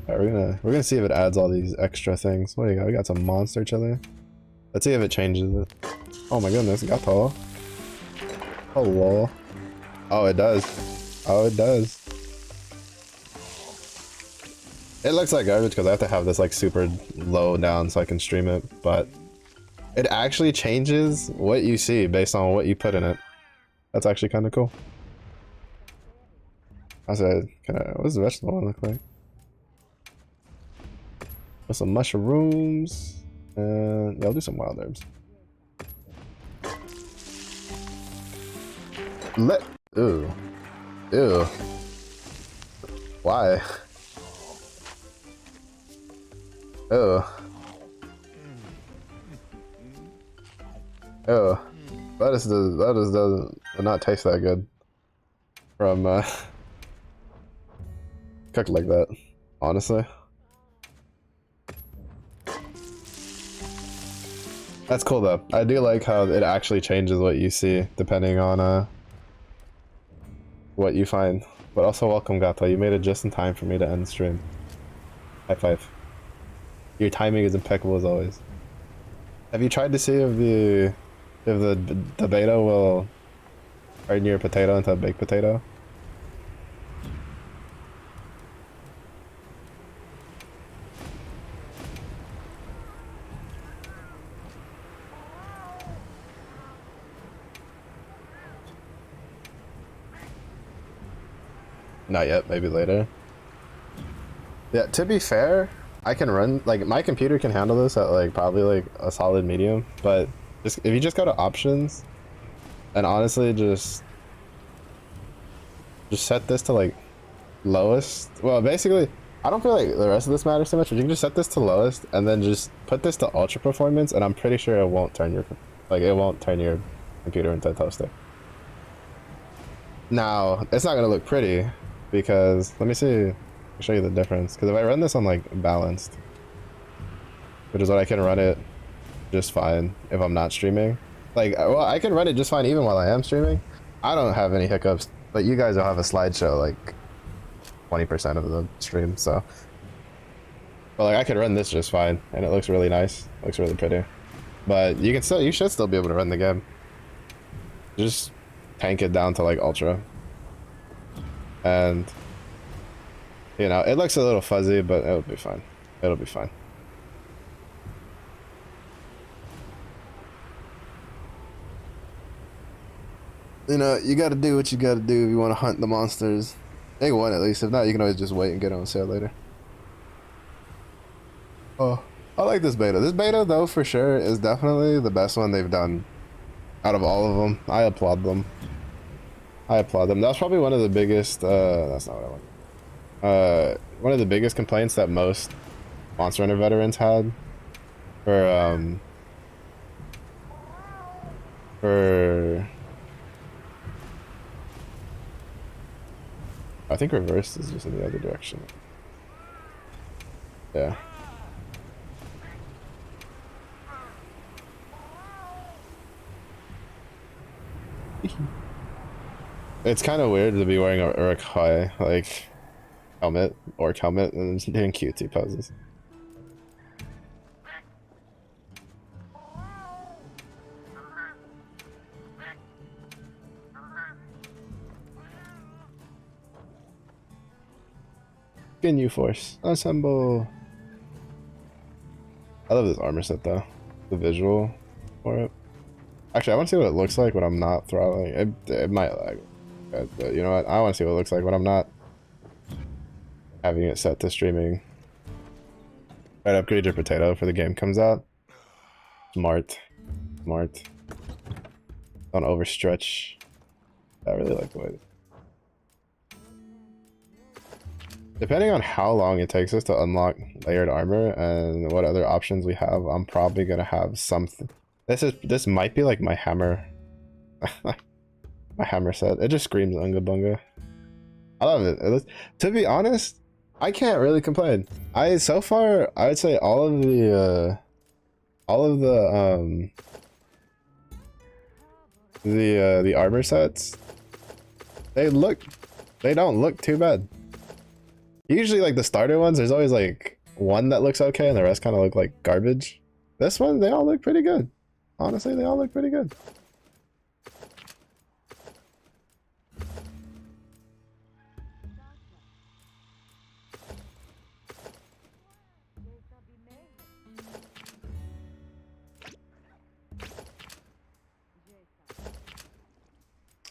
Alright, we're gonna see if it adds all these extra things. What do you got? We got some monster chili. Let's see if it changes it. Oh my goodness, gato. Hello. Oh, it does. Oh, it does. It looks like garbage because I have to have this like super low down so I can stream it, but it actually changes what you see based on what you put in it. That's actually kind of cool. I said, what does the vegetable one look like? With some mushrooms. And yeah, I'll do some wild herbs. Ew. Ew. Why? Ew. Ew. Lettuce does not taste that good from cooked like that, honestly. That's cool though. I do like how it actually changes what you see depending on what you find. But also welcome Gato, you made it just in time for me to end stream. High five. Your timing is impeccable as always. Have you tried to see if the beta will turn your potato into a baked potato? Not yet, maybe later. Yeah, to be fair, I can run, like, my computer can handle this at, like, probably, like, a solid medium, but just if you just go to options, and honestly, just set this to, like, lowest. Well, basically, I don't feel like the rest of this matters so much, but you can just set this to lowest, and then just put this to ultra performance, and I'm pretty sure it won't turn your, it won't turn your computer into a toaster. Now, it's not gonna look pretty, because, let me see, I'll show you the difference, because if I run this on, like, balanced, which is what I can run it just fine if I'm not streaming. Like, well, I can run it just fine even while I am streaming. I don't have any hiccups, but you guys will have a slideshow, like, 20% of the stream, so. But, like, I could run this just fine, and it looks really nice. It looks really pretty. But you should still be able to run the game. Just tank it down to, like, ultra. And, you know, it looks a little fuzzy, but it'll be fine. It'll be fine. You know, you gotta do what you gotta do if you want to hunt the monsters. Day one at least. If not, you can always just wait and get it on sale later. Oh, I like this beta. This beta, though, for sure, is definitely the best one they've done out of all of them. I applaud them. I applaud them. That's probably one of the biggest, that's not what I want. One of the biggest complaints that most Monster Hunter veterans had for I think reversed is just in the other direction. Yeah. It's kind of weird to be wearing a Uruk-hai, like, helmet, orc helmet, and doing QT poses. Ginyu Force, assemble! I love this armor set though, the visual for it. Actually, I want to see what it looks like when I'm not throttling. It might lag, but you know what? I want to see what it looks like when I'm not having it set to streaming. Right, upgrade your potato before the game comes out. Smart. Smart. Don't overstretch. I really like the way. Depending on how long it takes us to unlock layered armor and what other options we have, I'm probably gonna have something. This might be like my hammer. My hammer set. It just screams Unga Bunga. I love it. To be honest, I can't really complain. So far I would say all of the armor sets, they don't look too bad. Usually, like, the starter ones, there's always, like, one that looks okay and the rest kind of look like garbage. This one, they all look pretty good. Honestly, they all look pretty good.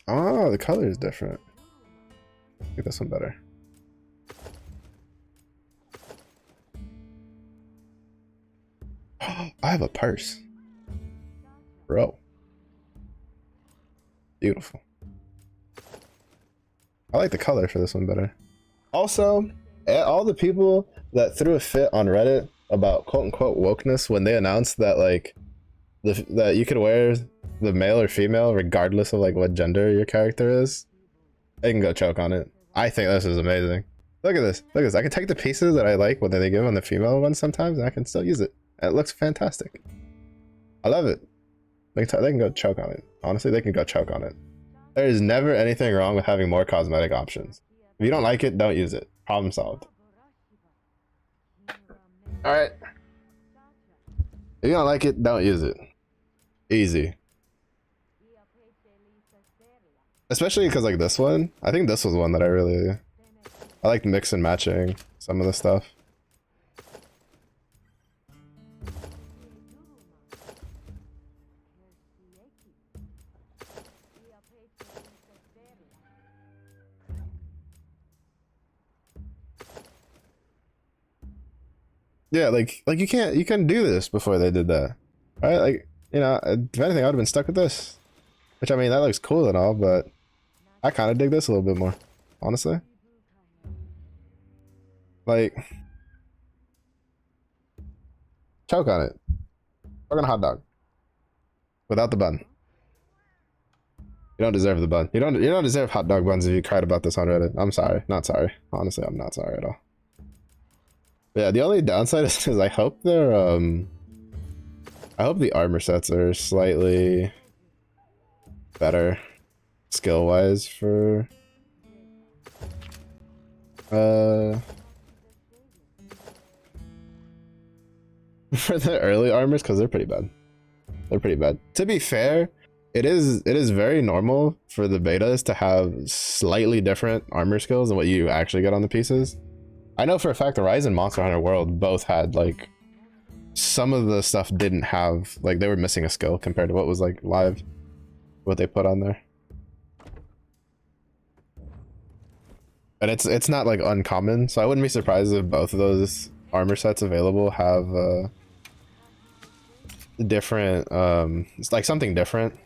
Oh, the color is different. Get this one better. I have a purse. Bro. Beautiful. I like the color for this one better. Also, all the people that threw a fit on Reddit about quote unquote wokeness when they announced that like that you could wear the male or female regardless of like what gender your character is, they can go choke on it. I think this is amazing. Look at this. Look at this. I can take the pieces that I like what they give on the female one sometimes and I can still use it. And it looks fantastic. I love it. They can go choke on it. Honestly, they can go choke on it. There is never anything wrong with having more cosmetic options. If you don't like it, don't use it. Problem solved. Alright. If you don't like it, don't use it. Easy. Especially because like this one, I think this was one that I liked mix and matching some of the stuff. Yeah, like you couldn't do this before they did that, right? Like, you know, if anything, I would have been stuck with this. Which I mean, that looks cool and all, but I kind of dig this a little bit more, honestly. Like, choke on it. Choke on a hot dog without the bun. You don't deserve the bun. You don't deserve hot dog buns if you cried about this on Reddit. I'm sorry, not sorry. Honestly, I'm not sorry at all. But yeah, the only downside is I hope they're I hope the armor sets are slightly better skill wise for for the early armors, because they're pretty bad. They're pretty bad. To be fair, it is very normal for the betas to have slightly different armor skills than what you actually get on the pieces. I know for a fact the Rise and Monster Hunter World both had like some of the stuff didn't have, like they were missing a skill compared to what was like live, what they put on there. And it's not like uncommon, so I wouldn't be surprised if both of those armor sets available have different it's like something different.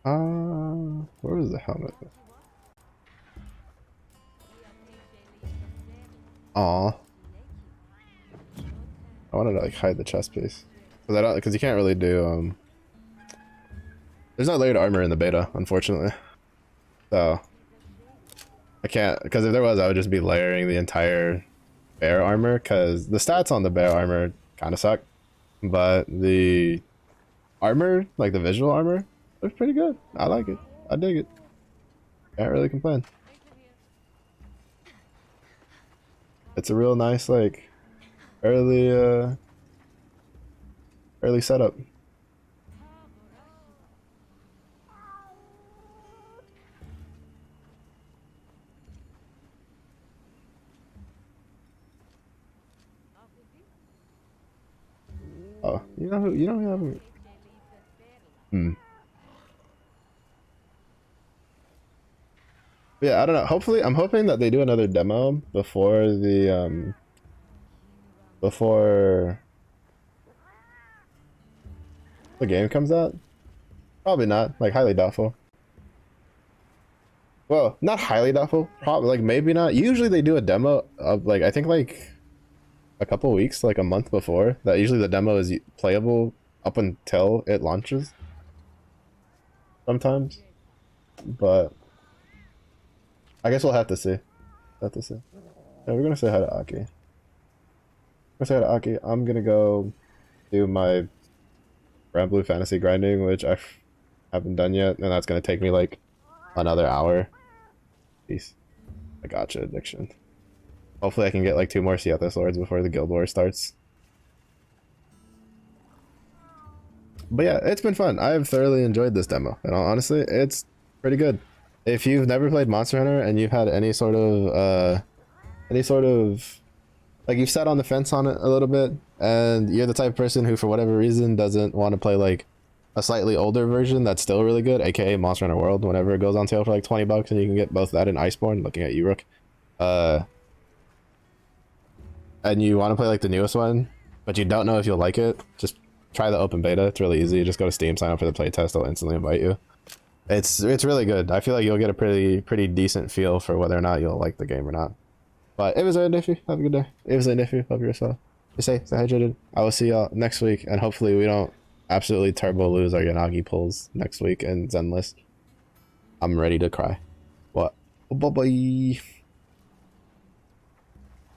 Where was the helmet? Aw. I wanted to like hide the chest piece. Because you can't really do there's no layered armor in the beta, unfortunately. So I can't, because if there was, I would just be layering the entire bear armor, because the stats on the bear armor kind of suck. But the armor, like the visual armor, looks pretty good. I like it. I dig it. Can't really complain. It's a real nice, like, early setup. Oh, you don't have. Yeah, I don't know. Hopefully, I'm hoping that they do another demo before the before the game comes out. Probably not. Like highly doubtful. Well, not highly doubtful. Probably like maybe not. Usually they do a demo of like I think like a couple weeks, like a month before. That usually the demo is playable up until it launches. Sometimes, but I guess we'll have to see. Have to see. Yeah, we're gonna say hi to Aki. We're gonna say hi to Aki. I'm gonna go do my Grand Blue Fantasy grinding, which I haven't done yet, and that's gonna take me like another hour. Peace. I gotcha, addiction. Hopefully I can get like 2 more Seathis Lords before the Guild War starts. But yeah, it's been fun. I have thoroughly enjoyed this demo, and honestly, it's pretty good. If you've never played Monster Hunter and you've had any sort of like you've sat on the fence on it a little bit, and you're the type of person who for whatever reason doesn't want to play like a slightly older version that's still really good, aka Monster Hunter World, whenever it goes on sale for like 20 bucks and you can get both that and Iceborne, looking at you, Rook. and you want to play like the newest one, but you don't know if you'll like it, just try the open beta. It's really easy. You just go to Steam, sign up for the playtest, they'll instantly invite you. It's really good. I feel like you'll get a pretty decent feel for whether or not you'll like the game or not. But it was an issue. Have a good day. It was an issue. Love yourself. Stay hydrated. I will see y'all next week, and hopefully we don't absolutely turbo lose our Yanagi pulls next week in Zen list. I'm ready to cry. What? Bye bye.